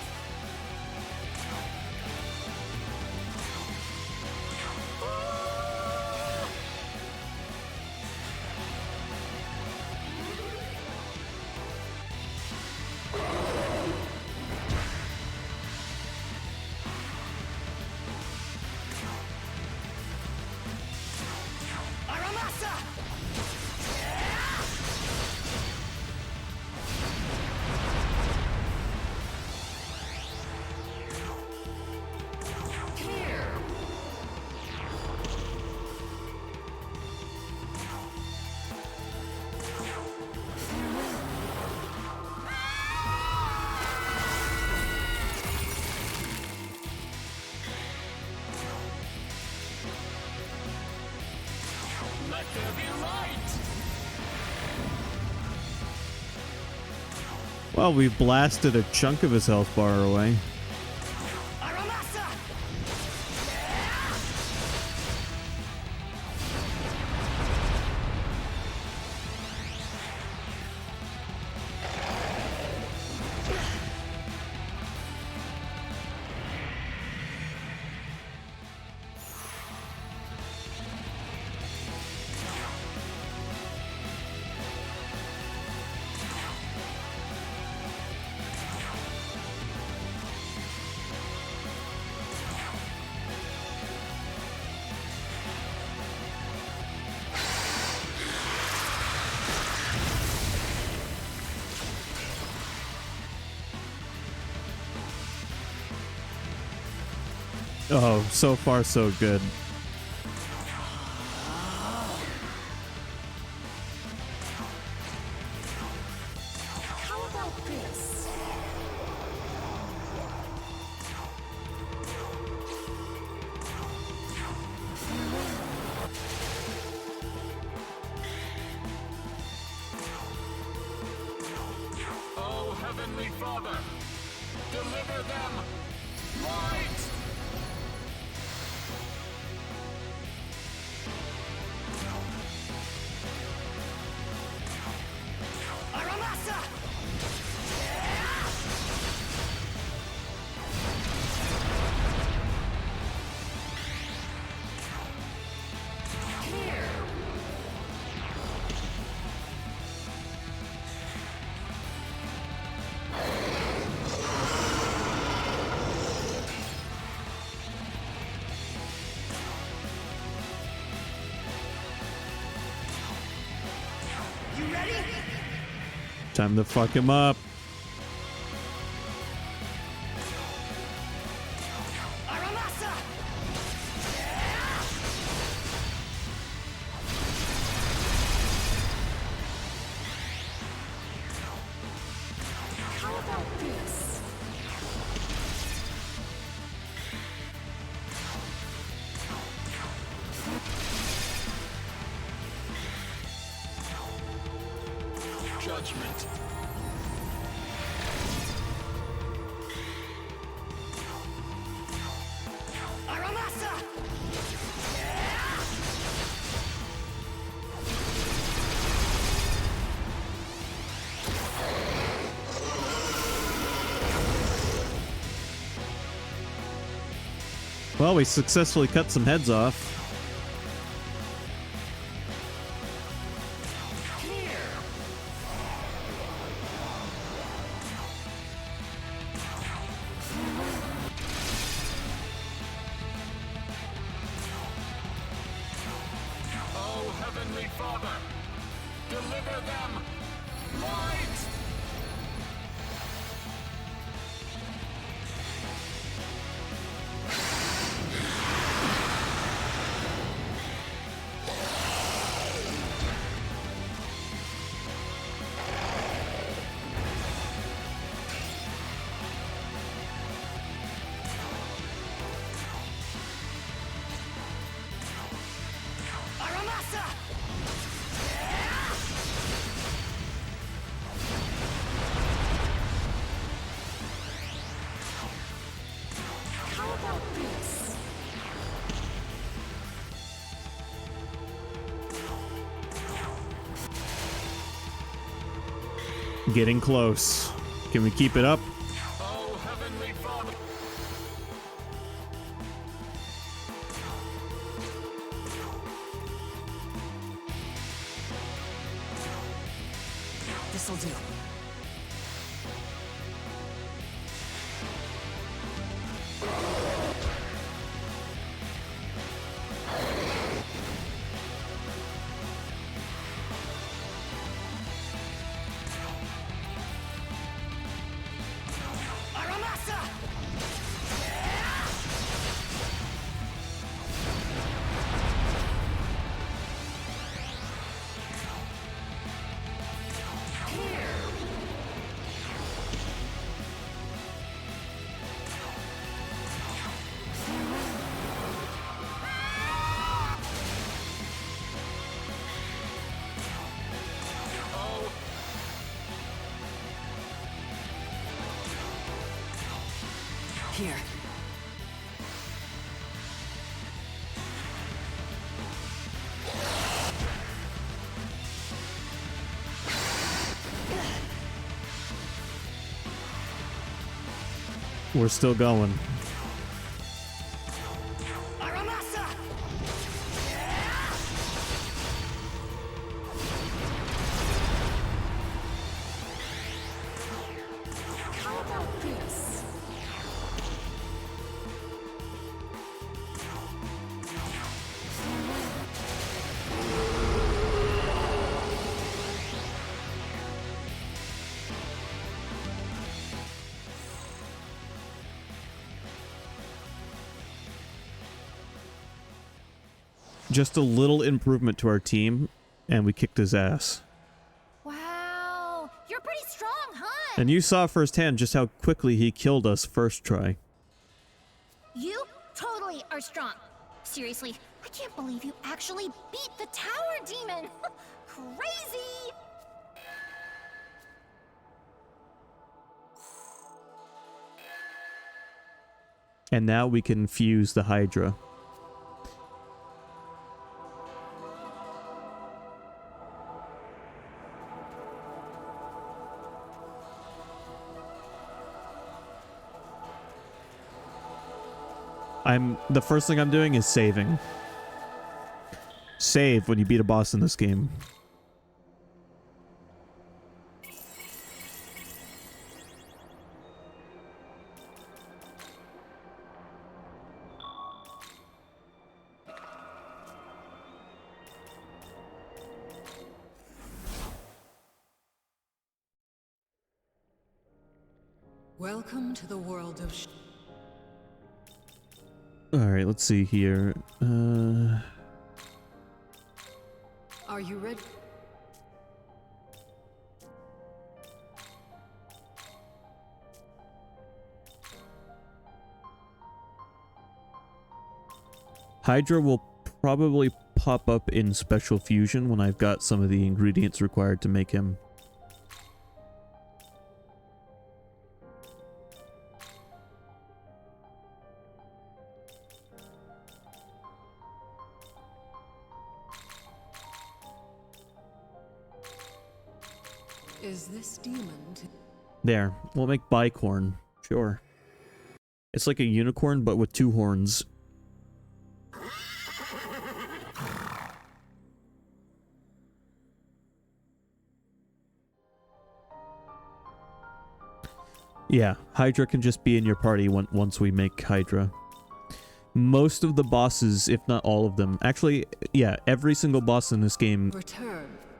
Aramasa! Let there be light! Well, we blasted a chunk of his health bar away. Aramasa! Oh, so far so good. Father, deliver them light! Aramasa! You ready? Time to fuck him up. Aramasa! How about this? Judgment. Aramasa! Well, we successfully cut some heads off. Oh, Heavenly Father, deliver them light! Aramasa! How about this? Getting close. Can we keep it up? Oh, Heavenly Father. This'll do. Aramasa! Oh, Here. We're still going. Aramasa! How about this? Just a little improvement to our team, and we kicked his ass. Wow, you're pretty strong, huh? And you saw firsthand just how quickly he killed us first try. You totally are strong. Seriously, I can't believe you actually beat the tower demon. Crazy! And now we can fuse the Hydra. The first thing I'm doing is saving. Save when you beat a boss in this game. Welcome to the world of Alright, let's see here. Are you ready? Hydra will probably pop up in Special Fusion when I've got some of the ingredients required to make him. Is this demon There, we'll make bicorn. Sure. It's like a unicorn, but with 2 horns. Yeah, Hydra can just be in your party once we make Hydra. Most of the bosses, if not all of them, actually, yeah, every single boss in this game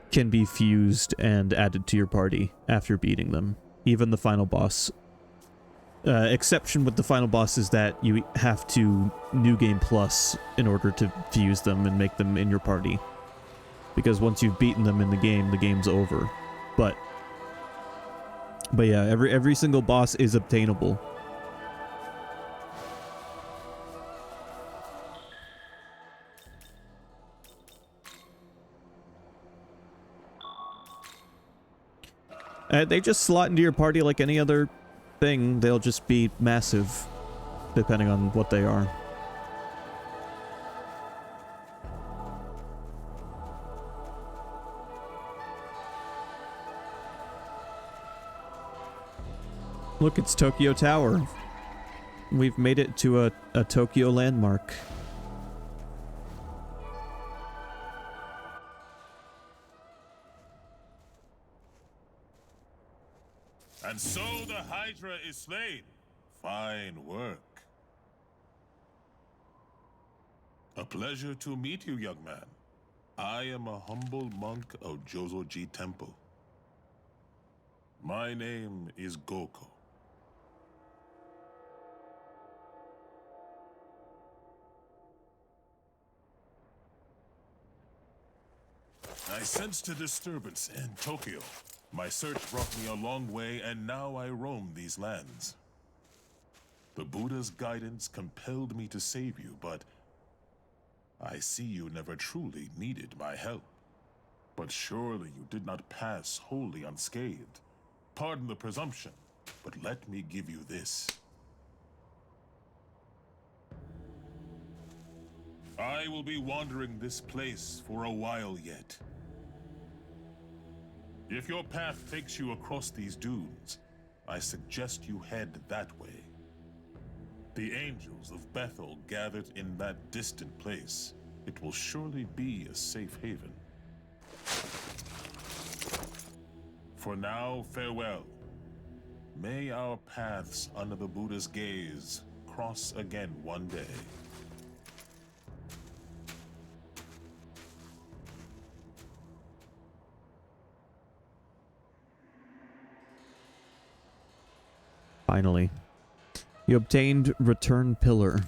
can be fused and added to your party after beating them. Even the final boss. Exception with the final boss is that you have to New Game Plus in order to fuse them and make them in your party. Because once you've beaten them in the game's over. But yeah, every single boss is obtainable. They just slot into your party like any other thing. They'll just be massive, depending on what they are. Look, it's Tokyo Tower. We've made it to a Tokyo landmark. And so the Hydra is slain. Fine work. A pleasure to meet you, young man. I am a humble monk of Jozoji Temple. My name is Goko. I sensed a disturbance in Tokyo. My search brought me a long way, and now I roam these lands. The Buddha's guidance compelled me to save you, but I see you never truly needed my help. But surely you did not pass wholly unscathed. Pardon the presumption, but let me give you this. I will be wandering this place for a while yet. If your path takes you across these dunes, I suggest you head that way. The angels of Bethel gathered in that distant place. It will surely be a safe haven. For now, farewell. May our paths under the Buddha's gaze cross again one day. Finally. You obtained Return Pillar.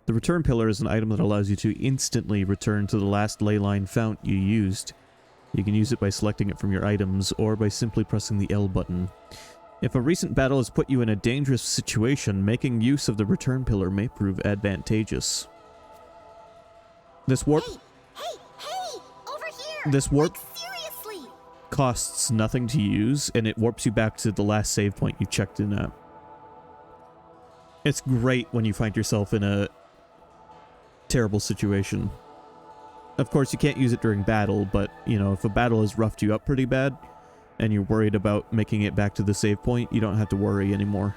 The Return Pillar is an item that allows you to instantly return to the last ley line fount you used. You can use it by selecting it from your items, or by simply pressing the L button. If a recent battle has put you in a dangerous situation, making use of the Return Pillar may prove advantageous. This warp... Hey! Over here! This warp... Like, seriously! Costs nothing to use, and it warps you back to the last save point you checked in at. It's great when you find yourself in a terrible situation. Of course, you can't use it during battle, but, you know, if a battle has roughed you up pretty bad, and you're worried about making it back to the save point, you don't have to worry anymore.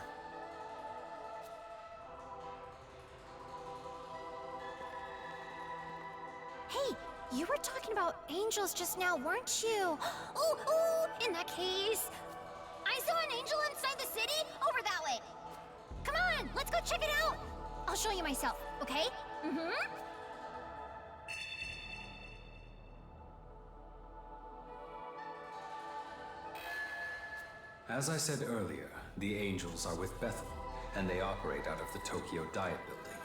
Hey, you were talking about angels just now, weren't you? Oh, in that case, I saw an angel inside the city over that way. Come on, let's go check it out. I'll show you myself, okay? As I said earlier, the angels are with Bethel, and they operate out of the Tokyo Diet Building.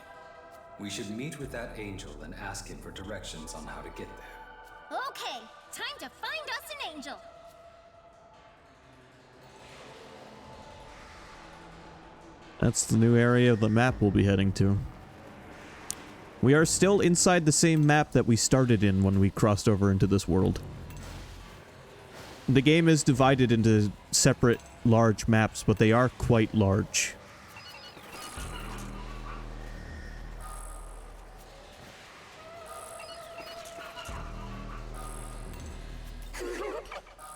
We should meet with that angel and ask him for directions on how to get there. Okay, time to find us an angel. That's the new area of the map we'll be heading to. We are still inside the same map that we started in when we crossed over into this world. The game is divided into separate large maps, but they are quite large.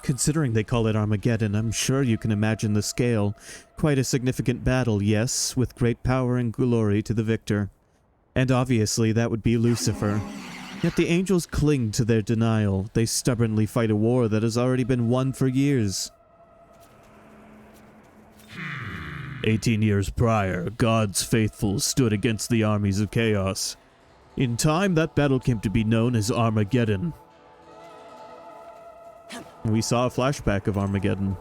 Considering they call it Armageddon, I'm sure you can imagine the scale. Quite a significant battle, yes, with great power and glory to the victor. And obviously that would be Lucifer. Yet the angels cling to their denial. They stubbornly fight a war that has already been won for years. 18 years prior, God's faithful stood against the armies of chaos. In time, that battle came to be known as Armageddon. We saw a flashback of Armageddon.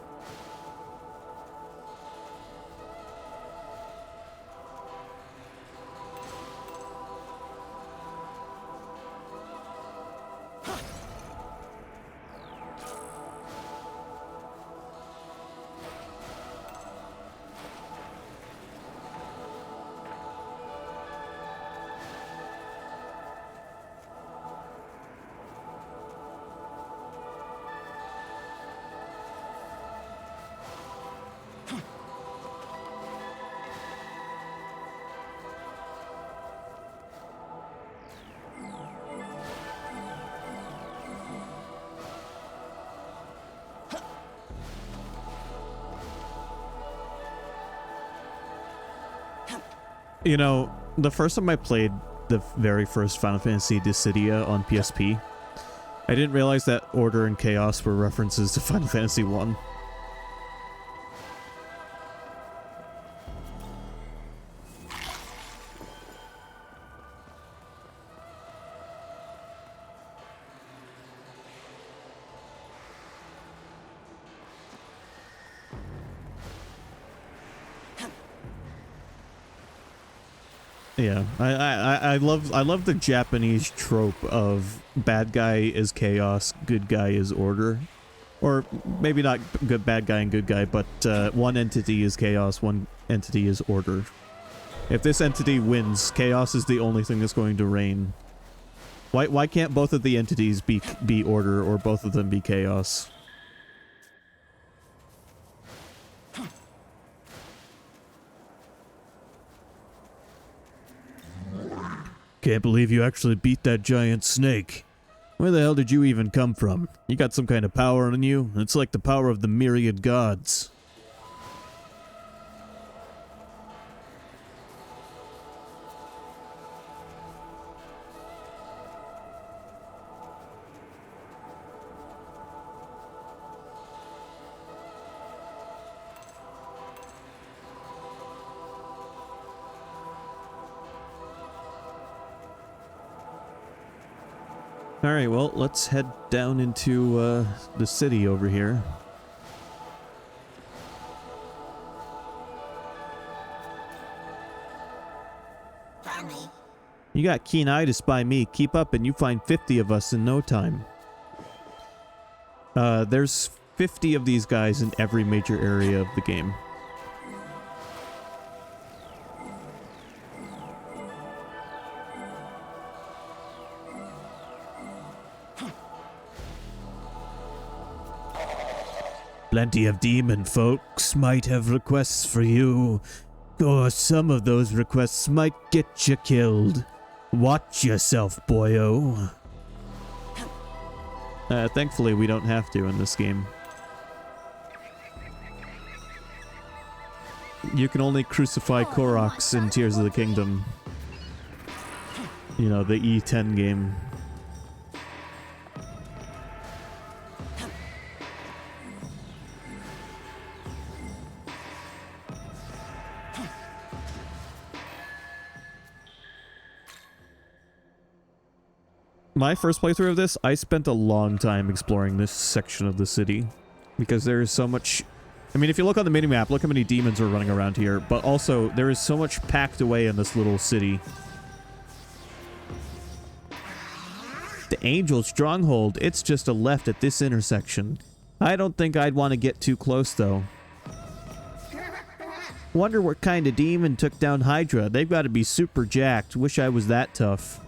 You know, the first time I played the very first Final Fantasy Dissidia on PSP, I didn't realize that Order and Chaos were references to Final Fantasy 1. Yeah, I love the Japanese trope of bad guy is chaos, good guy is order. Or maybe not good bad guy and good guy, but one entity is chaos, one entity is order. If this entity wins, chaos is the only thing that's going to reign. Why can't both of the entities be order or both of them be chaos? Can't believe you actually beat that giant snake. Where the hell did you even come from? You got some kind of power on you? It's like the power of the myriad gods. Alright, well, let's head down into the city over here. You got keen eye to spy me. Keep up and you find 50 of us in no time. There's 50 of these guys in every major area of the game. Plenty of demon folks might have requests for you. Or some of those requests might get you killed. Watch yourself, boyo. Thankfully, we don't have to in this game. You can only crucify Koroks in Tears of the Kingdom. You know, the E10 game. My first playthrough of this, I spent a long time exploring this section of the city. Because there is so much... I mean, if you look on the minimap, look how many demons are running around here. But also, there is so much packed away in this little city. The Angel Stronghold, it's just a left at this intersection. I don't think I'd want to get too close, though. Wonder what kind of demon took down Hydra. They've got to be super jacked. Wish I was that tough.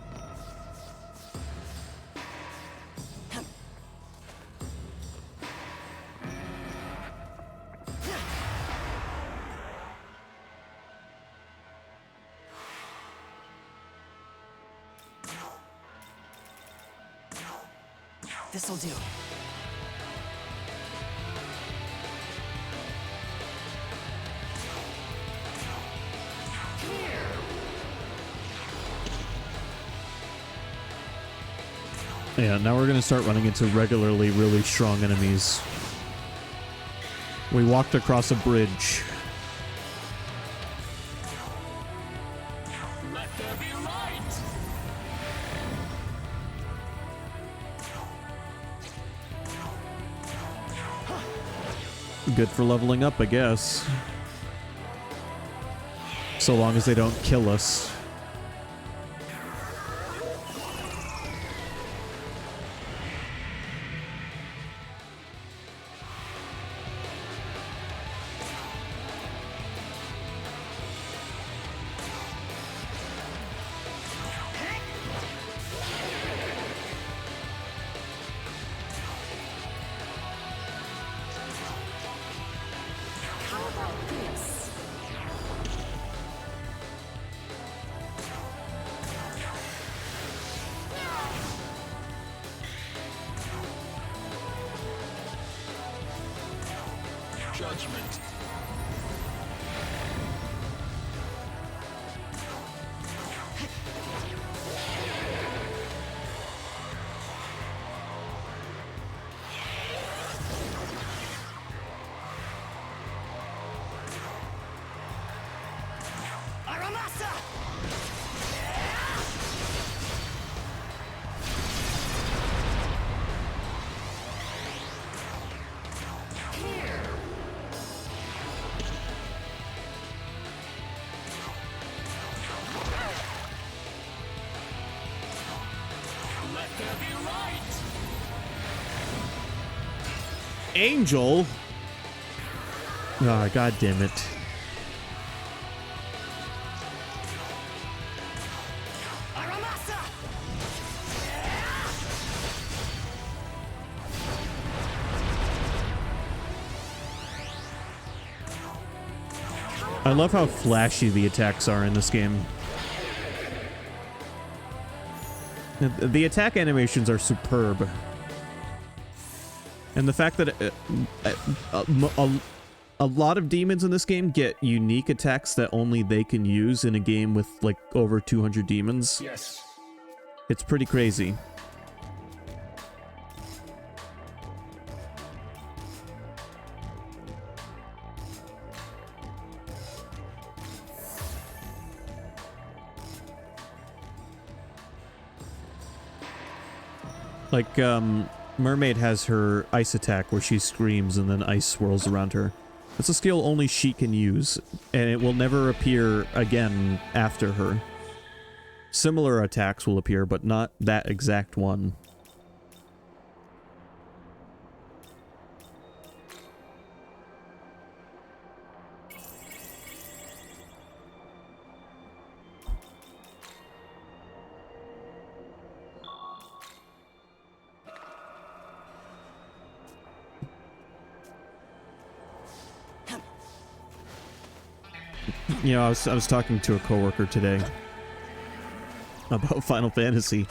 This'll do. Yeah, now we're going to start running into regularly really strong enemies. We walked across a bridge. Let there be light! Good for leveling up, I guess. So long as they don't kill us. Judgment. Angel? Ah, god damn it. I love how flashy the attacks are in this game. The attack animations are superb. And the fact that a lot of demons in this game get unique attacks that only they can use in a game with like over 200 demons. Yes. It's pretty crazy. Like, Mermaid has her ice attack where she screams and then ice swirls around her. It's a skill only she can use, and it will never appear again after her. Similar attacks will appear, but not that exact one. You know, I was talking to a coworker today about Final Fantasy.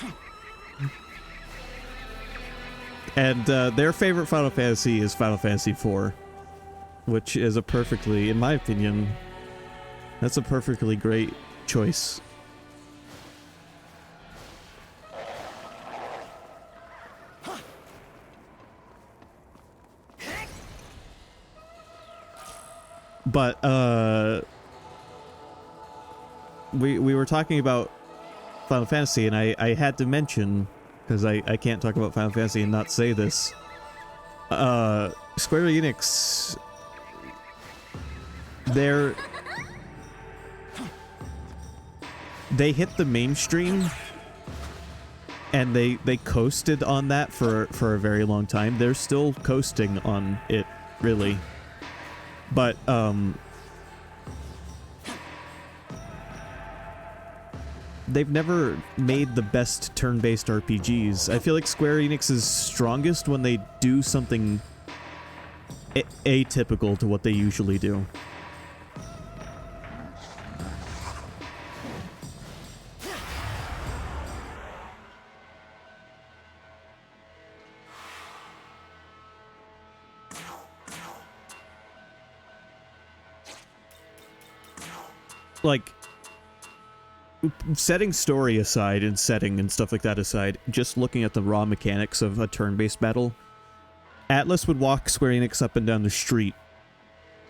And their favorite Final Fantasy is Final Fantasy IV, which is a perfectly, in my opinion, that's a perfectly great choice. But we were talking about Final Fantasy, and I had to mention, because I can't talk about Final Fantasy and not say this, Square Enix, they hit the mainstream, and they coasted on that for a very long time. They're still coasting on it, really. But, they've never made the best turn-based RPGs. I feel like Square Enix is strongest when they do something atypical to what they usually do. Like, setting story aside and setting and stuff like that aside, just looking at the raw mechanics of a turn-based battle, Atlas would walk Square Enix up and down the street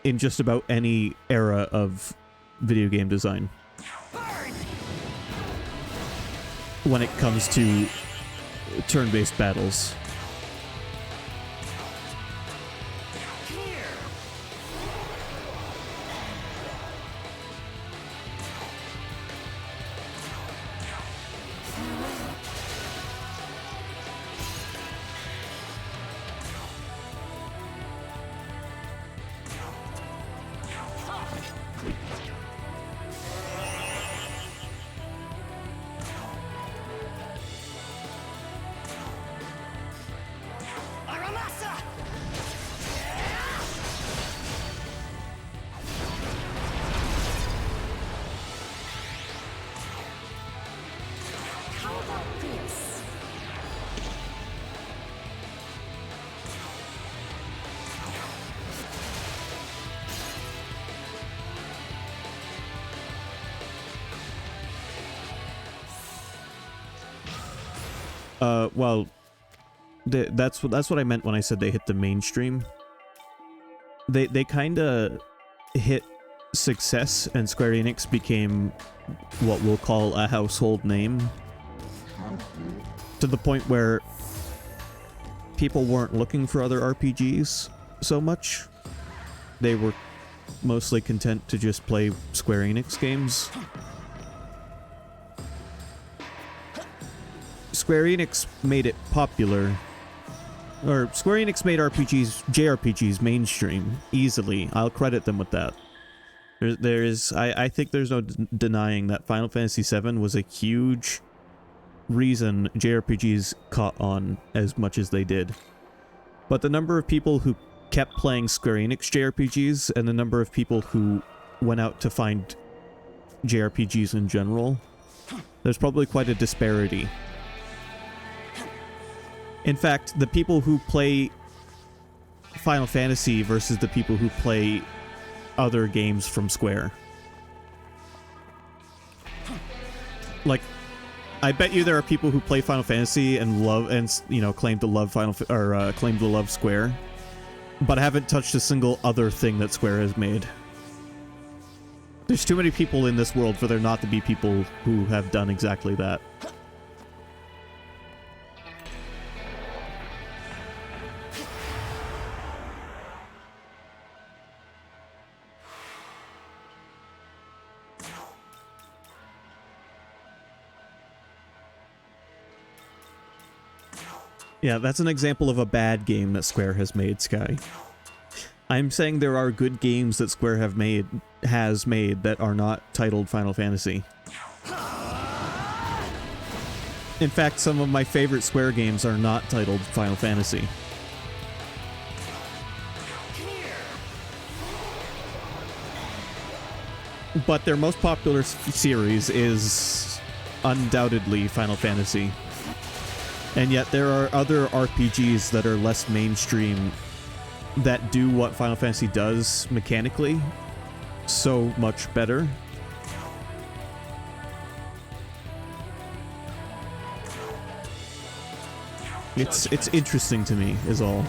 in just about any era of video game design. When it comes to turn-based battles. Well, that's what I meant when I said they hit the mainstream. They kind of hit success, and Square Enix became what we'll call a household name, to the point where people weren't looking for other RPGs so much. They were mostly content to just play Square Enix games. Square Enix made it popular, or Square Enix made JRPGs mainstream easily. I'll credit them with that. I think there's no denying that Final Fantasy VII was a huge reason JRPGs caught on as much as they did. But the number of people who kept playing Square Enix JRPGs and the number of people who went out to find JRPGs in general, there's probably quite a disparity. In fact, the people who play Final Fantasy versus the people who play other games from Square. Like, I bet you there are people who play Final Fantasy and love, and claim to love claim to love Square, but haven't touched a single other thing that Square has made. There's too many people in this world for there not to be people who have done exactly that. Yeah, that's an example of a bad game that Square has made, Sky. I'm saying there are good games that Square has made that are not titled Final Fantasy. In fact, some of my favorite Square games are not titled Final Fantasy. But their most popular series is undoubtedly Final Fantasy. And yet there are other RPGs that are less mainstream that do what Final Fantasy does mechanically so much better. It's interesting to me, is all.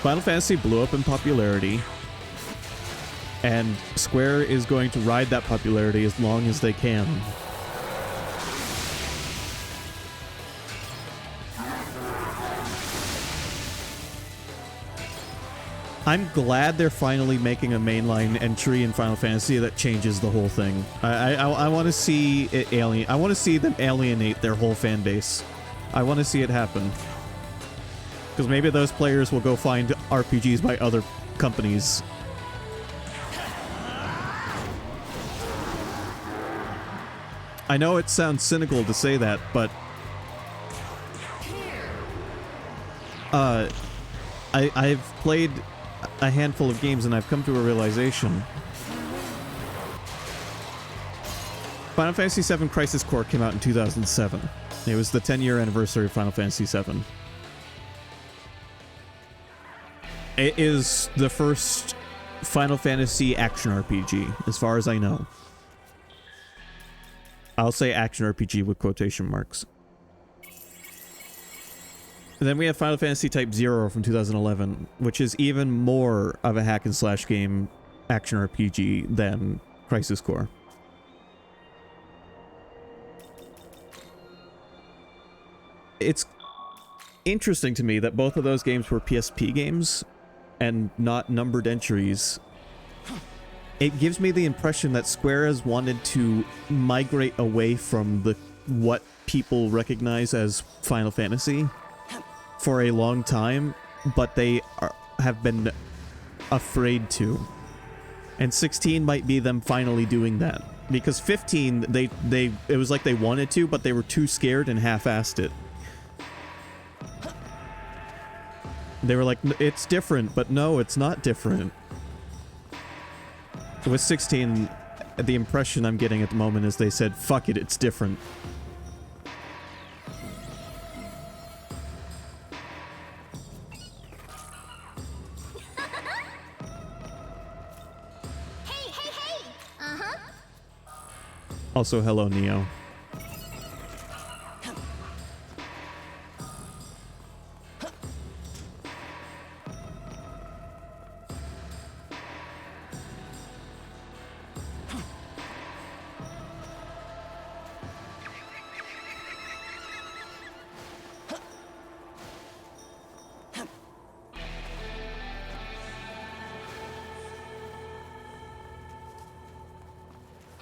Final Fantasy blew up in popularity, and Square is going to ride that popularity as long as they can. I'm glad they're finally making a mainline entry in Final Fantasy that changes the whole thing. I want to see it I want to see them alienate their whole fan base. I want to see it happen. Because maybe those players will go find RPGs by other companies. I know it sounds cynical to say that, but I've played a handful of games and I've come to a realization. Final Fantasy VII Crisis Core came out in 2007. It was the 10-year anniversary of Final Fantasy VII. It is the first Final Fantasy action RPG, as far as I know. I'll say action RPG with quotation marks. And then we have Final Fantasy Type 0 from 2011, which is even more of a hack and slash game action RPG than Crisis Core. It's interesting to me that both of those games were PSP games and not numbered entries. It gives me the impression that Square has wanted to migrate away from what people recognize as Final Fantasy for a long time, but they have been afraid to. And 16 might be them finally doing that. Because 15, it was like they wanted to, but they were too scared and half-assed it. They were like, it's different, but no, it's not different. With 16, the impression I'm getting at the moment is they said, fuck it, it's different. Hey! Uh-huh. Also, hello, Neo.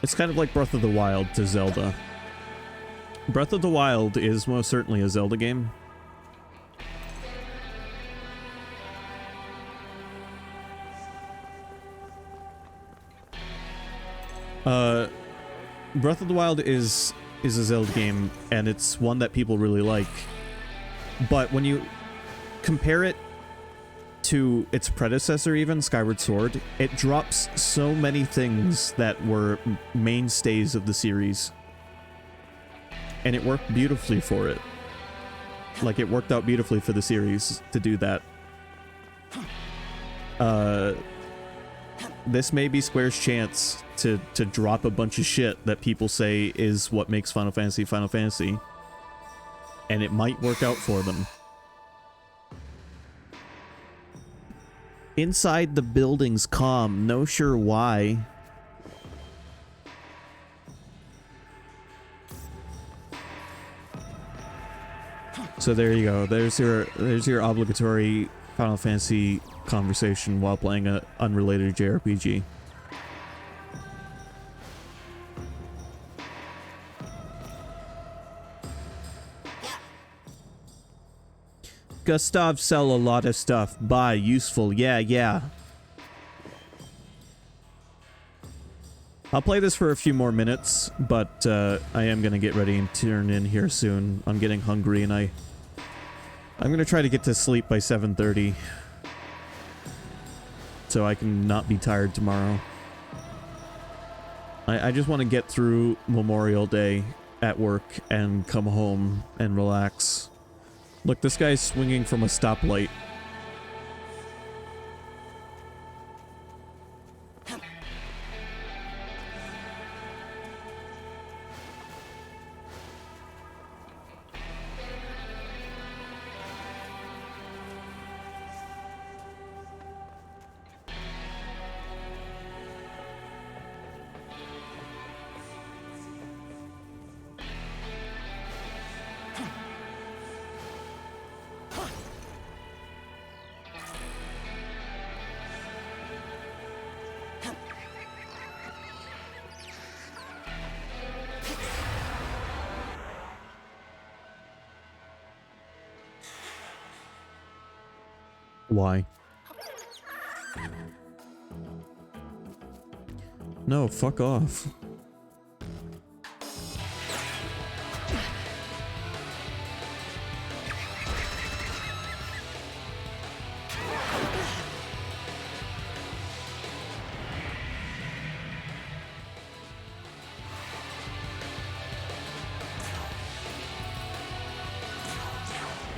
It's kind of like Breath of the Wild to Zelda. Breath of the Wild is most certainly a Zelda game. Breath of the Wild is a Zelda game, and it's one that people really like. But when you compare it to its predecessor even, Skyward Sword, it drops so many things that were mainstays of the series. And it worked beautifully for it. Like, it worked out beautifully for the series to do that. This may be Square's chance to drop a bunch of shit that people say is what makes Final Fantasy Final Fantasy. And it might work out for them. Inside the building's calm, no sure why. So there you go. There's your obligatory Final Fantasy conversation while playing an unrelated JRPG. Gustav sell a lot of stuff. Buy useful. Yeah. I'll play this for a few more minutes, but I am gonna get ready and turn in here soon. I'm getting hungry, and I'm gonna try to get to sleep by 7:30, so I can not be tired tomorrow. I just want to get through Memorial Day at work and come home and relax. Look, this guy's swinging from a stoplight. Why? No, fuck off.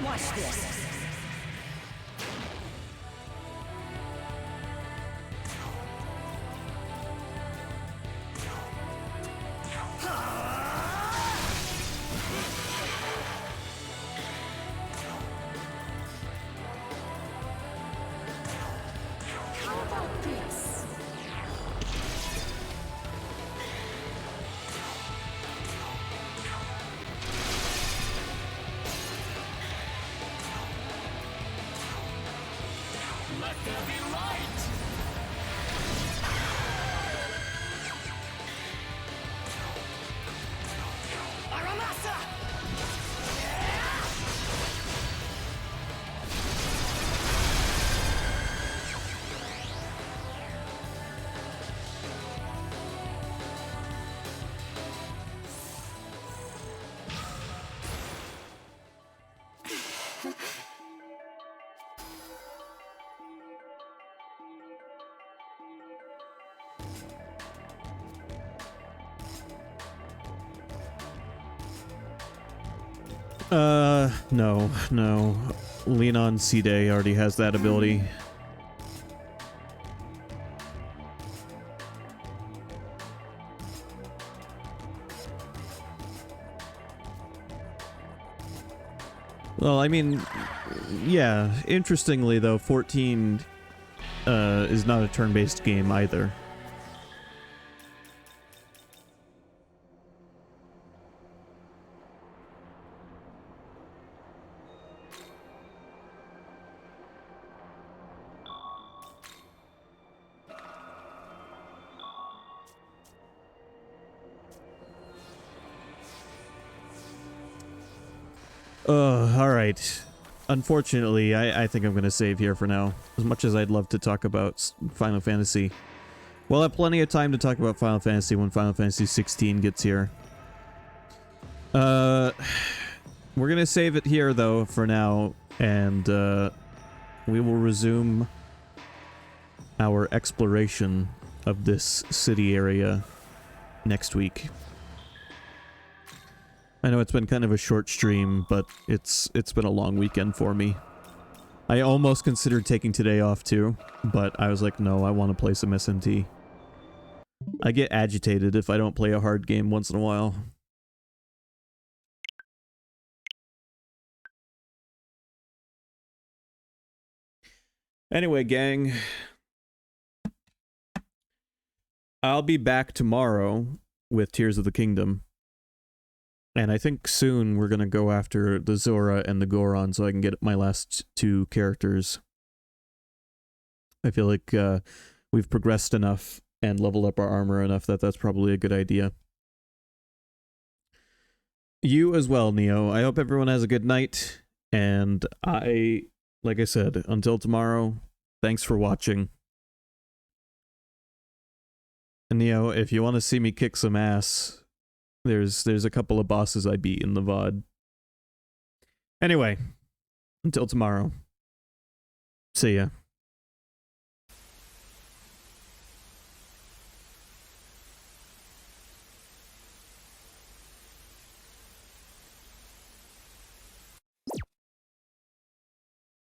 Watch this. How about this? Let there be light! Aramasa! No. Lean on C-Day already has that ability. Well, I mean, yeah, interestingly though, 14 is not a turn-based game either. Alright. Unfortunately, I think I'm going to save here for now. As much as I'd love to talk about Final Fantasy. We'll have plenty of time to talk about Final Fantasy when Final Fantasy 16 gets here. We're going to save it here, though, for now. And we will resume our exploration of this city area next week. I know it's been kind of a short stream, but it's been a long weekend for me. I almost considered taking today off too, but I was like, no, I want to play some SMT. I get agitated if I don't play a hard game once in a while. Anyway, gang. I'll be back tomorrow with Tears of the Kingdom. And I think soon we're going to go after the Zora and the Goron so I can get my last two characters. I feel like we've progressed enough and leveled up our armor enough that that's probably a good idea. You as well, Neo. I hope everyone has a good night. And like I said, until tomorrow, thanks for watching. And you know, if you want to see me kick some ass, there's a couple of bosses I beat in the VOD. Anyway, until tomorrow. See ya.